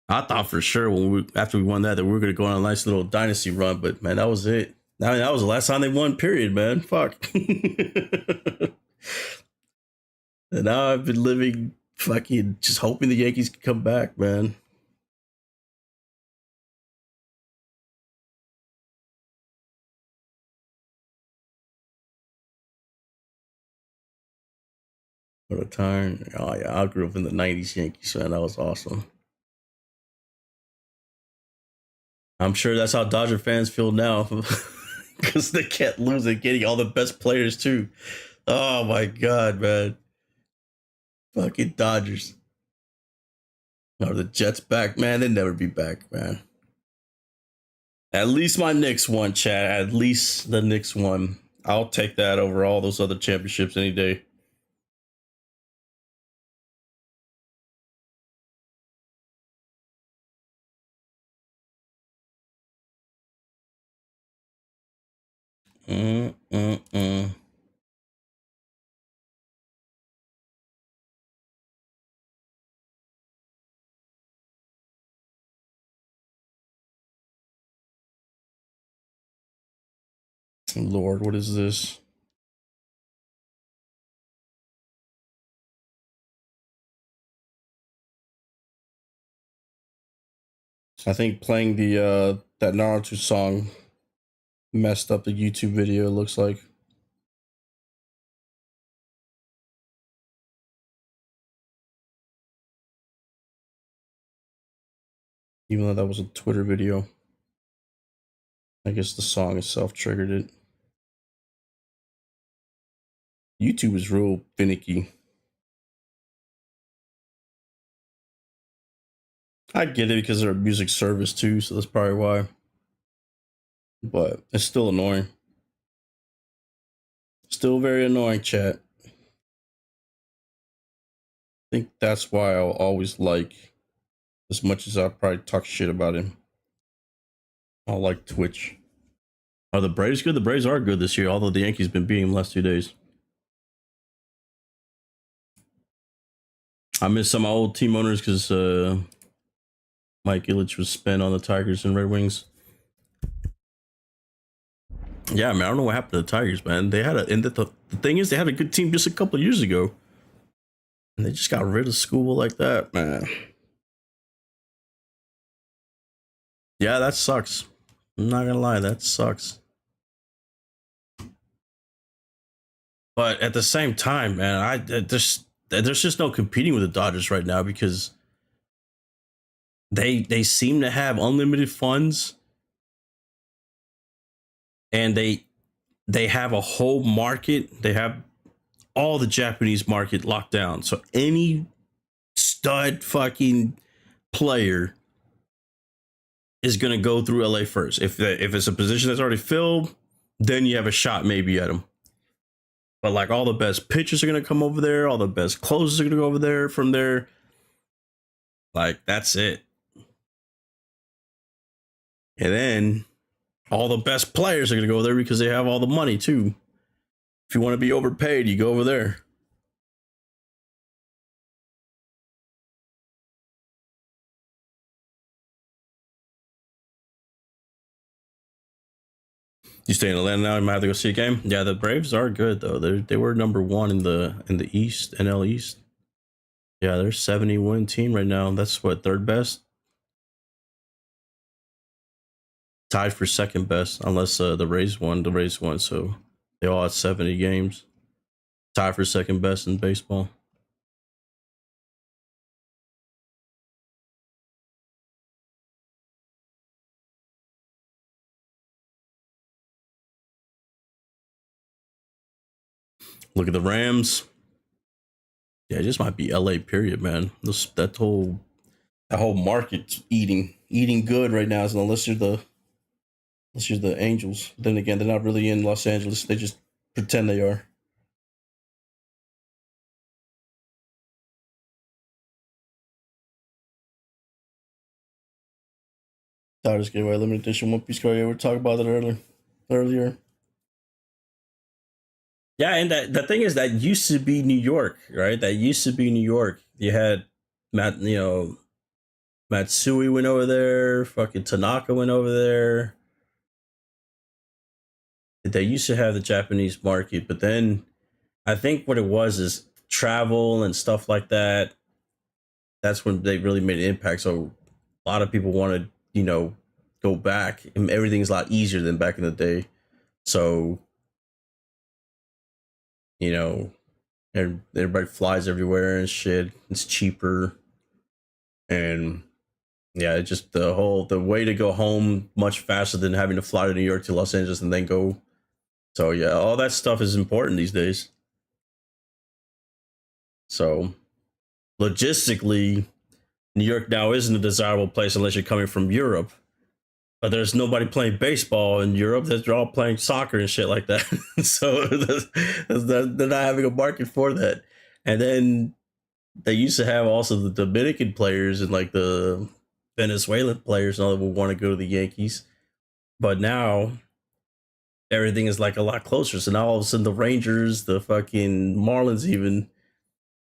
I thought for sure after we won that we were gonna go on a nice little dynasty run, but man, that was it. I mean, that was the last time they won. Period, man. Fuck. And now I've been living fucking just hoping the Yankees can come back, man. What a time. Oh yeah, I grew up in the 90s Yankees, man. That was awesome. I'm sure that's how Dodger fans feel now. Because they can't lose. They're getting all the best players too. Oh my god, man. Fucking Dodgers. Are the Jets back? Man, they'll never be back, man. At least my Knicks won, Chad. At least the Knicks won. I'll take that over all those other championships any day. Lord, what is this? I think playing the that Naruto song messed up the YouTube video, it looks like. Even though that was a Twitter video. I guess the song itself triggered it. YouTube is real finicky. I get it because they're a music service too, so that's probably why. But it's still annoying. Still very annoying, chat. I think that's why I'll always like, as much as I probably talk shit about him, I'll like Twitch. Are the Braves good? The Braves are good this year, although the Yankees been beating them last 2 days. I miss some of my old team owners because Mike Ilitch was spent on the Tigers and Red Wings. Yeah, man, I don't know what happened to the Tigers, man. They had the thing is, they had a good team just a couple of years ago, and they just got rid of School like that, man. Yeah, that sucks. I'm not gonna lie, that sucks. But at the same time, man, there's just no competing with the Dodgers right now because they seem to have unlimited funds, and they have a whole market. They have all the Japanese market locked down. So any stud fucking player is going to go through LA first. If it's a position that's already filled, then you have a shot maybe at them. But like all the best pitchers are going to come over there. All the best closers are going to go over there from there. Like, that's it. And then all the best players are going to go there because they have all the money too. If you want to be overpaid, you go over there. You stay in Atlanta now? You might have to go see a game. Yeah, the Braves are good though. They were number one in the East, NL East. Yeah, they're 70-win team right now. That's what, third best? Tied for second best, unless the Rays won. The Rays won, so they all had 70 games. Tied for second best in baseball. Look at the Rams. Yeah, it just might be LA, period, man. That whole market's eating good right now, unless you're the Angels. Then again, they're not really in Los Angeles. They just pretend they are. Dodgers gave away limited edition One Piece card. Yeah, we were talking about it earlier. Yeah, and the thing is, that used to be New York, right? That used to be New York. You had Matt Matsui went over there. Fucking Tanaka went over there. They used to have the Japanese market, but then I think what it was is travel and stuff like that. That's when they really made an impact. So a lot of people wanted, go back, and everything's a lot easier than back in the day. So, and everybody flies everywhere and shit. It's cheaper. And yeah, it's just the way to go home much faster than having to fly to New York to Los Angeles and then go. So yeah, all that stuff is important these days. So logistically, New York now isn't a desirable place unless you're coming from Europe. But there's nobody playing baseball in Europe. They're all playing soccer and shit like that. So they're not having a market for that. And then they used to have also the Dominican players and like the Venezuelan players and all that would want to go to the Yankees. But now everything is like a lot closer. So now all of a sudden the Rangers, the fucking Marlins even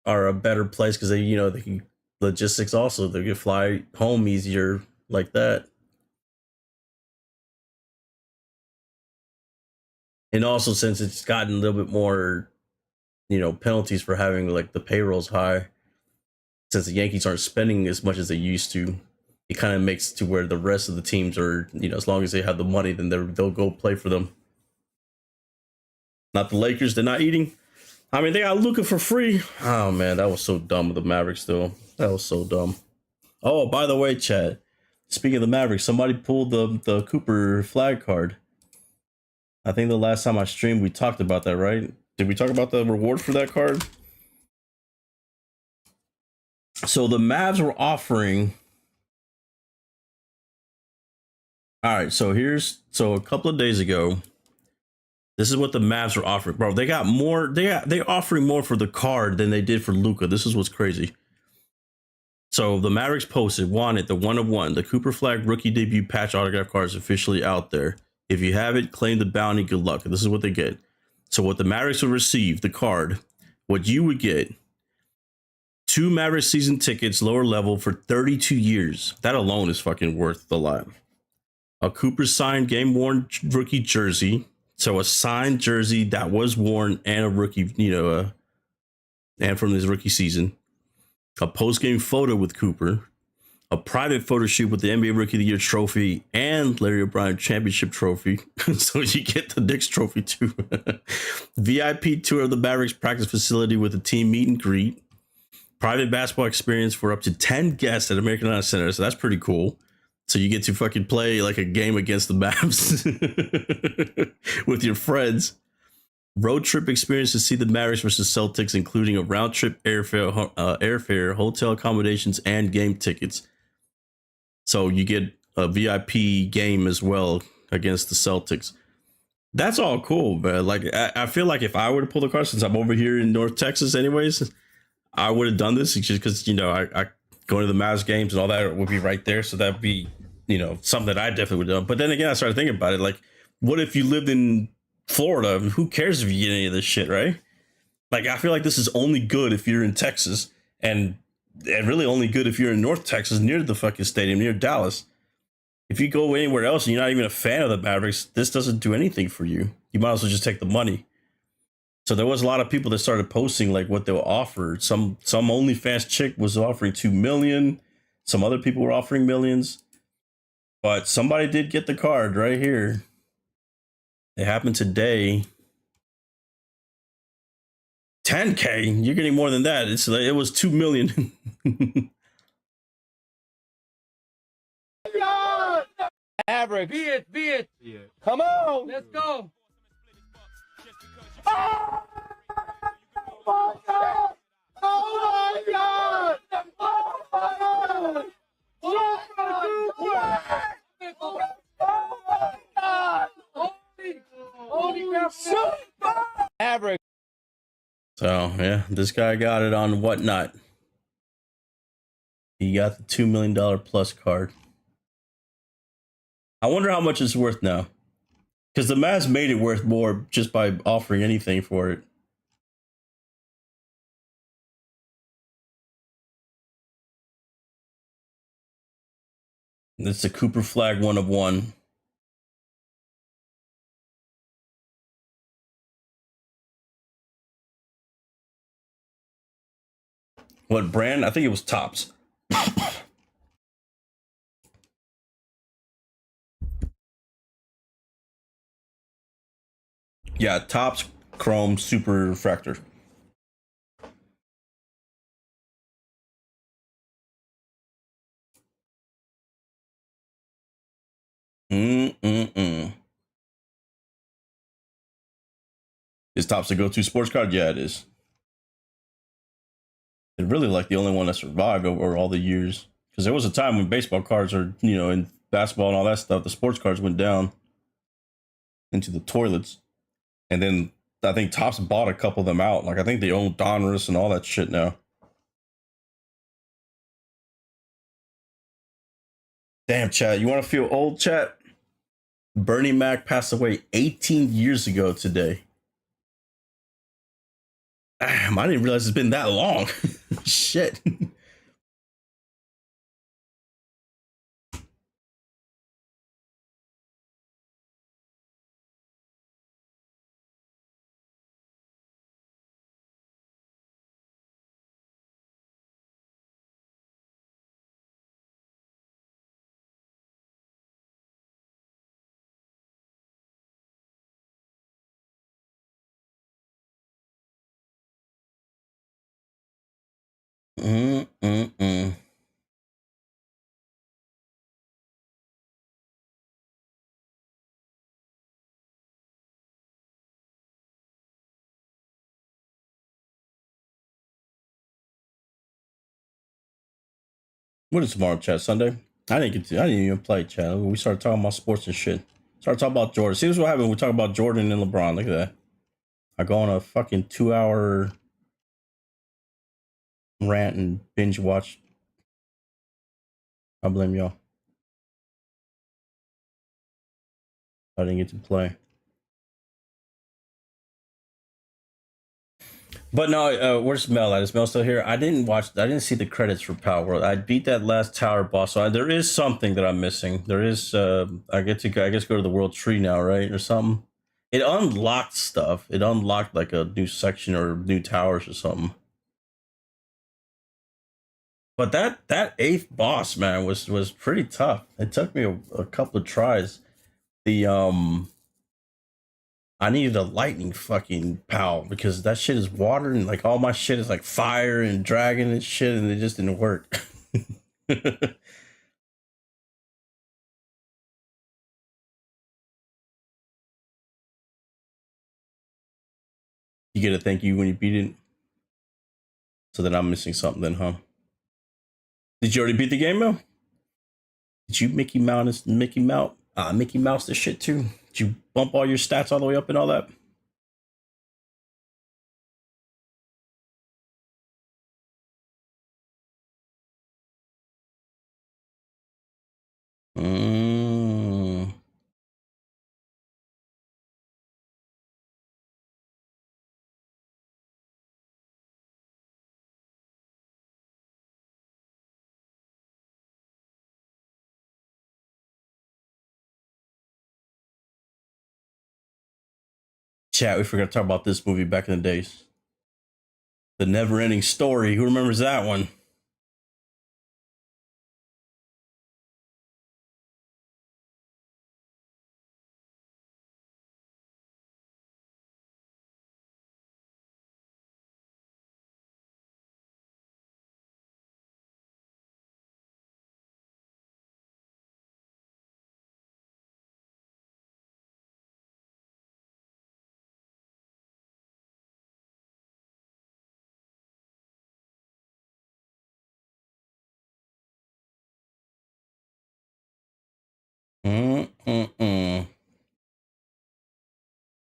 are a better place because they can logistics also. They can fly home easier like that. And also since it's gotten a little bit more, penalties for having like the payrolls high, since the Yankees aren't spending as much as they used to, it kind of makes to where the rest of the teams are, as long as they have the money, then they'll go play for them. Not the Lakers, they're not eating. I mean, they got Luka for free. Oh man, that was so dumb with the Mavericks though. That was so dumb. Oh, by the way, Chad, speaking of the Mavericks, somebody pulled the Cooper flag card. I think the last time I streamed, we talked about that, right? Did we talk about the reward for that card? So the Mavs were offering. All right, so a couple of days ago, this is what the Mavs were offering, bro. They got more. They're offering more for the card than they did for Luka. This is what's crazy. So the Mavericks posted, wanted the 1-of-1, the Cooper Flag rookie debut patch autograph card is officially out there. If you have it, claim the bounty. Good luck. And this is what they get. So what the Mavericks would receive, the card, what you would get, 2 Mavericks season tickets, lower level for 32 years. That alone is fucking worth a lot. A Cooper signed game worn rookie jersey. So a signed jersey that was worn and a rookie, and from his rookie season. A post-game photo with Cooper. A private photo shoot with the NBA Rookie of the Year trophy and Larry O'Brien Championship trophy. So you get the Knicks trophy too. VIP tour of the Mavericks practice facility with a team meet and greet. Private basketball experience for up to 10 guests at American Airlines Center. So that's pretty cool. So you get to fucking play like a game against the Mavs with your friends. Road trip experience to see the Mavericks versus Celtics, including a round trip airfare, hotel accommodations, and game tickets. So you get a VIP game as well against the Celtics. That's all cool, man. Like I feel like if I were to pull the card, since I'm over here in North Texas anyways, I would have done this just because, I go to the Mavs games and all that would be right there. So that'd be, something that I definitely would have done. But then again, I started thinking about it. Like, what if you lived in Florida? Who cares if you get any of this shit, right? Like, I feel like this is only good if you're in Texas and really only good if you're in North Texas near the fucking stadium, near Dallas. If you go anywhere else and you're not even a fan of the Mavericks, this doesn't do anything for you. You might as well just take the money. So there was a lot of people that started posting like what they'll offer. Some OnlyFans chick was offering $2 million. Some other people were offering millions. But somebody did get the card right here. It happened today. 10K? You're getting more than that. It was $2 million. Maverick. Be it. Come on. Let's go. Oh my God. Oh my God. Oh my God. Oh my God. Holy crap. Maverick. So, yeah, this guy got it on Whatnot. He got the $2 million plus card. I wonder how much it's worth now. Because the Mavs made it worth more just by offering anything for it. It's a Cooper Flag 1 of 1. What brand? I think it was Topps. Yeah, Topps Chrome Super Refractor. Is Topps a go-to sports card? Yeah, it is. It's really like the only one that survived over all the years. Because there was a time when baseball cards are, in basketball and all that stuff, the sports cards went down into the toilets. And then I think Topps bought a couple of them out. Like I think they own Donruss and all that shit now. Damn, chat. You want to feel old, chat? Bernie Mac passed away 18 years ago today. Damn, I didn't realize it's been that long. Shit. What is tomorrow, chat? Sunday? I didn't even play, chat. We started talking about sports and shit. Started talking about Jordan. See what happened? We talk about Jordan and LeBron. Look at that. I go on a fucking 2-hour rant and binge watch. I blame y'all. I didn't get to play. But no, where's Mel at? Is Mel still here? I didn't see the credits for Power World. I beat that last tower boss, so there is something that I'm missing. There is, I guess go to the World Tree now, right? Or something. It unlocked stuff. It unlocked like a new section or new towers or something. But that 8th boss, man, was pretty tough. It took me a couple of tries. I needed a lightning fucking pal because that shit is water and like all my shit is like fire and dragon and shit, and it just didn't work. You get a thank you when you beat it. So then I'm missing something then, huh? Did you already beat the game, Mel? Did you Mickey Mouse the shit too? Did you bump all your stats all the way up and all that? Chat, we forgot to talk about this movie back in the days. The Never Ending Story. Who remembers that one?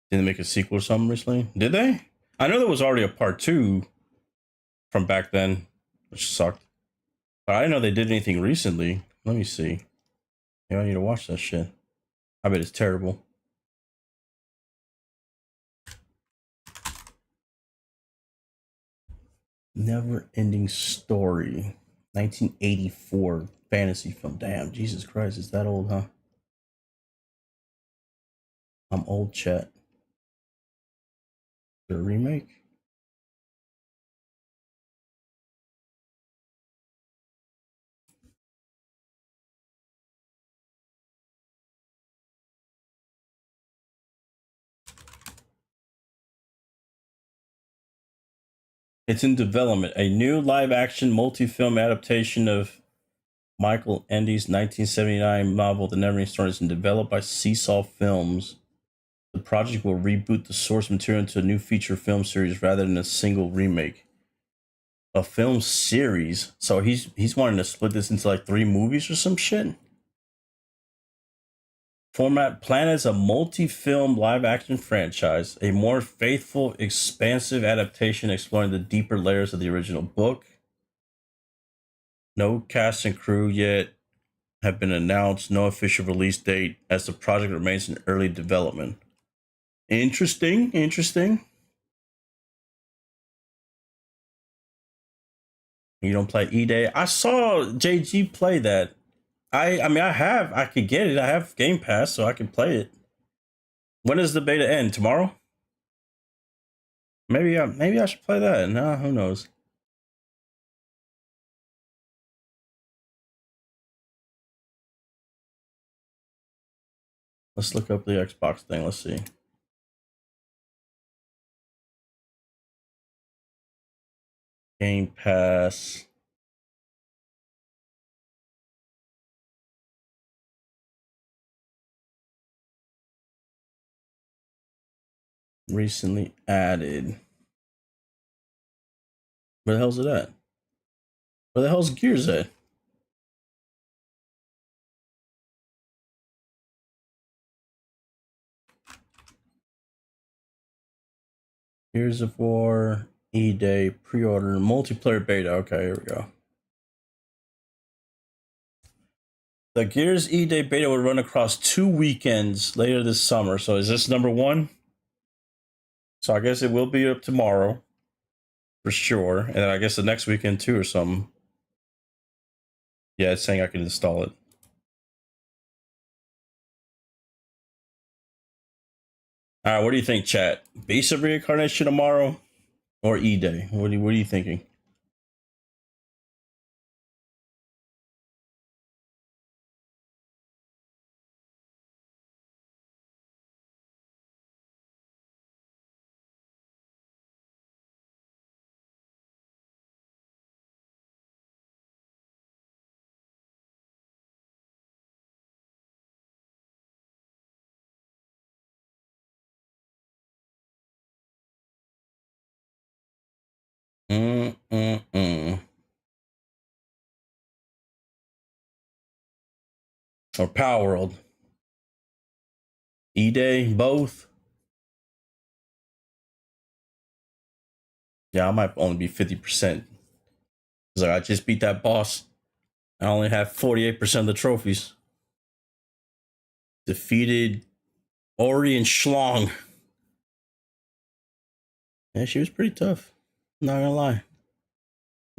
Did they make a sequel or something recently? Did they? I know there was already a part 2 from back then, which sucked. But I didn't know they did anything recently. Let me see. Yeah, I need to watch that shit. I bet it's terrible. Never Ending Story. 1984. fantasy film. Damn, Jesus Christ, is that old, huh? I'm old, chat. The remake? It's in development. A new live-action multi-film adaptation of Michael Ende's 1979 novel, The Neverending Story, is developed by Seesaw Films. The project will reboot the source material into a new feature film series rather than a single remake. A film series? So he's wanting to split this into like 3 movies or some shit? Format planned as a multi-film live-action franchise, a more faithful, expansive adaptation exploring the deeper layers of the original book. No cast and crew yet have been announced, no official release date, as the project remains in early development. Interesting. You don't play E-Day? I saw JG play that. I could get it. I have Game Pass, so I can play it. When does the beta end? Tomorrow? Maybe I should play that. No, who knows? Let's look up the Xbox thing. Let's see. Game Pass. Recently added. Where the hell's it at? Where the hell's Gears at? Gears of War, E-Day, pre-order, multiplayer beta. Okay, here we go. The Gears E-Day beta will run across 2 weekends later this summer. So is this number 1? So I guess it will be up tomorrow. For sure. And then I guess the next weekend too or something. Yeah, it's saying I can install it. Alright, what do you think, chat? Beast of Reincarnation tomorrow or E-Day? What are you thinking? Or Power World. E-Day, both. Yeah, I might only be 50%. Like I just beat that boss. I only have 48% of the trophies. Defeated Ori and Schlong. Yeah, she was pretty tough. Not gonna lie.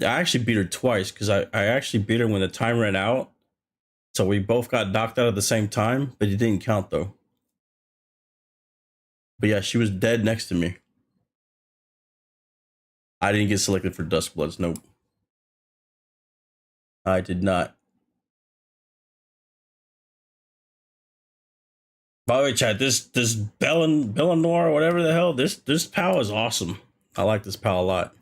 I actually beat her twice because I actually beat her when the time ran out. So we both got knocked out at the same time, but it didn't count though. But yeah, she was dead next to me. I didn't get selected for Duskbloods. Nope. I did not. By the way, chat, this Bellanor, whatever the hell, this PAL is awesome. I like this PAL a lot.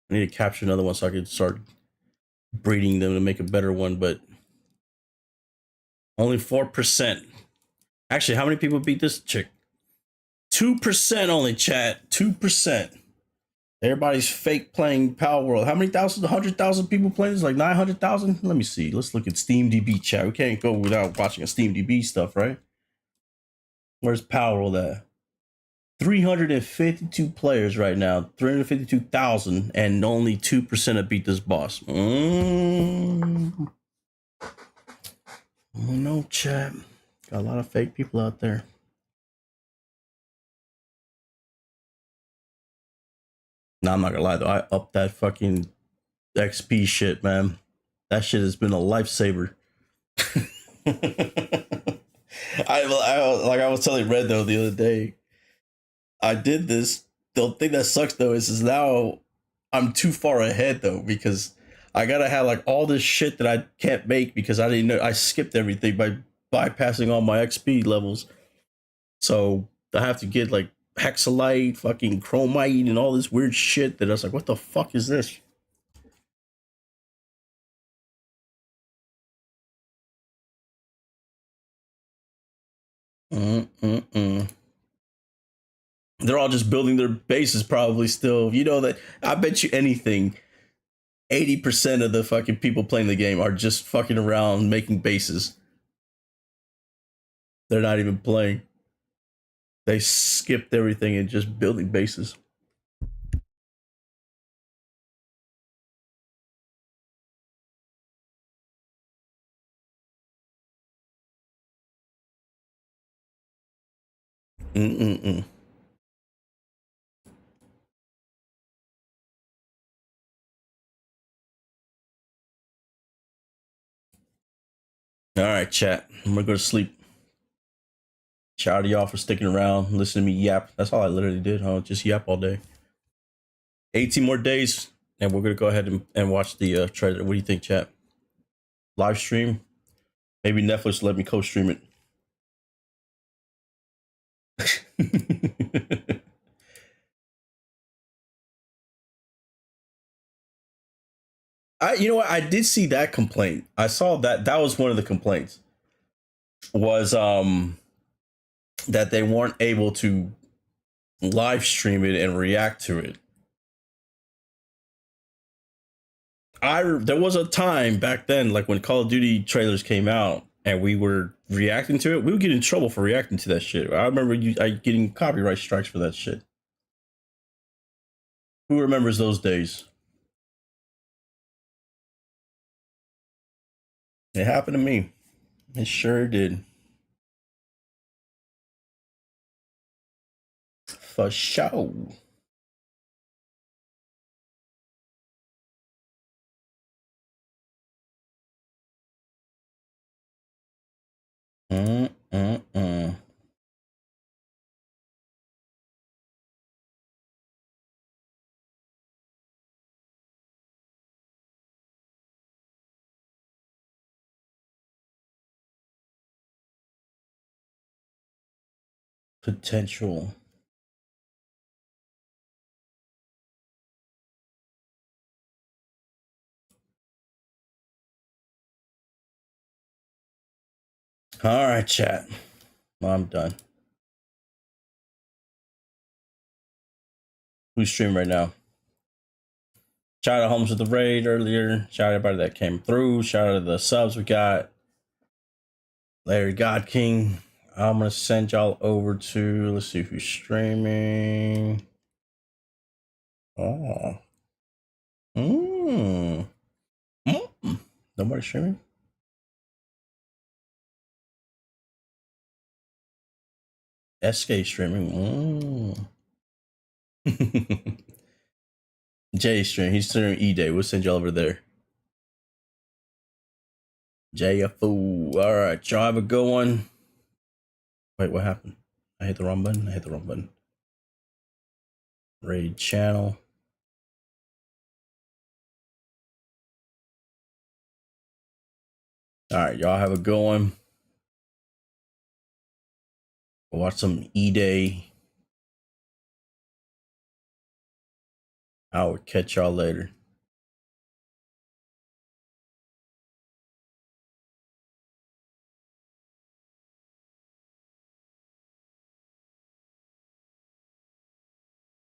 I need to capture another one so I can start breeding them to make a better one, but only 4%. Actually, how many people beat this chick? 2% only, chat. 2%. Everybody's fake playing Power World. How many thousand? 100,000 people playing this? Like 900,000? Let me see. Let's look at SteamDB, chat. We can't go without watching a SteamDB stuff, right? Where's Power World at? 352 players right now. 352,000, and only 2% have beat this boss. Oh no, chat. Got a lot of fake people out there. Nah, I'm not gonna lie though. I upped that fucking XP shit, man. That shit has been a lifesaver. I was telling Red though the other day. I did this. The thing that sucks though is now I'm too far ahead though because I gotta have like all this shit that I can't make because I didn't know I skipped everything by bypassing all my XP levels. So I have to get like hexalite, fucking chromite, and all this weird shit that I was like, what the fuck is this? They're all just building their bases probably still. You know that I bet you anything 80% of the fucking people playing the game are just fucking around making bases. They're not even playing. They skipped everything and just building bases. All right, chat. I'm gonna go to sleep. Shout out to y'all for sticking around, listening to me yap. That's all I literally did, huh? Just yap all day. 18 more days, and we're gonna go ahead and watch the trailer. What do you think, chat? Live stream? Maybe Netflix let me co-stream it. You know what? I did see that complaint. I saw that was one of the complaints. Was that they weren't able to live stream it and react to it. There was a time back then, like when Call of Duty trailers came out, and we were reacting to it. We would get in trouble for reacting to that shit. I remember getting copyright strikes for that shit. Who remembers those days? It happened to me. It sure did. For sure. Potential. All right, chat. I'm done. Who's streaming right now? Shout out to Holmes with the raid earlier. Shout out to everybody that came through. Shout out to the subs we got. Larry God King. I'm gonna send y'all over to, let's see who's streaming. Oh. Nobody streaming? SK streaming. Jay stream. He's streaming E-Day. We'll send y'all over there. Jay a fool. All right, y'all have a good one. Wait, what happened? I hit the wrong button. Raid channel. All right, y'all have a good one. We'll watch some E-Day. I will catch y'all later.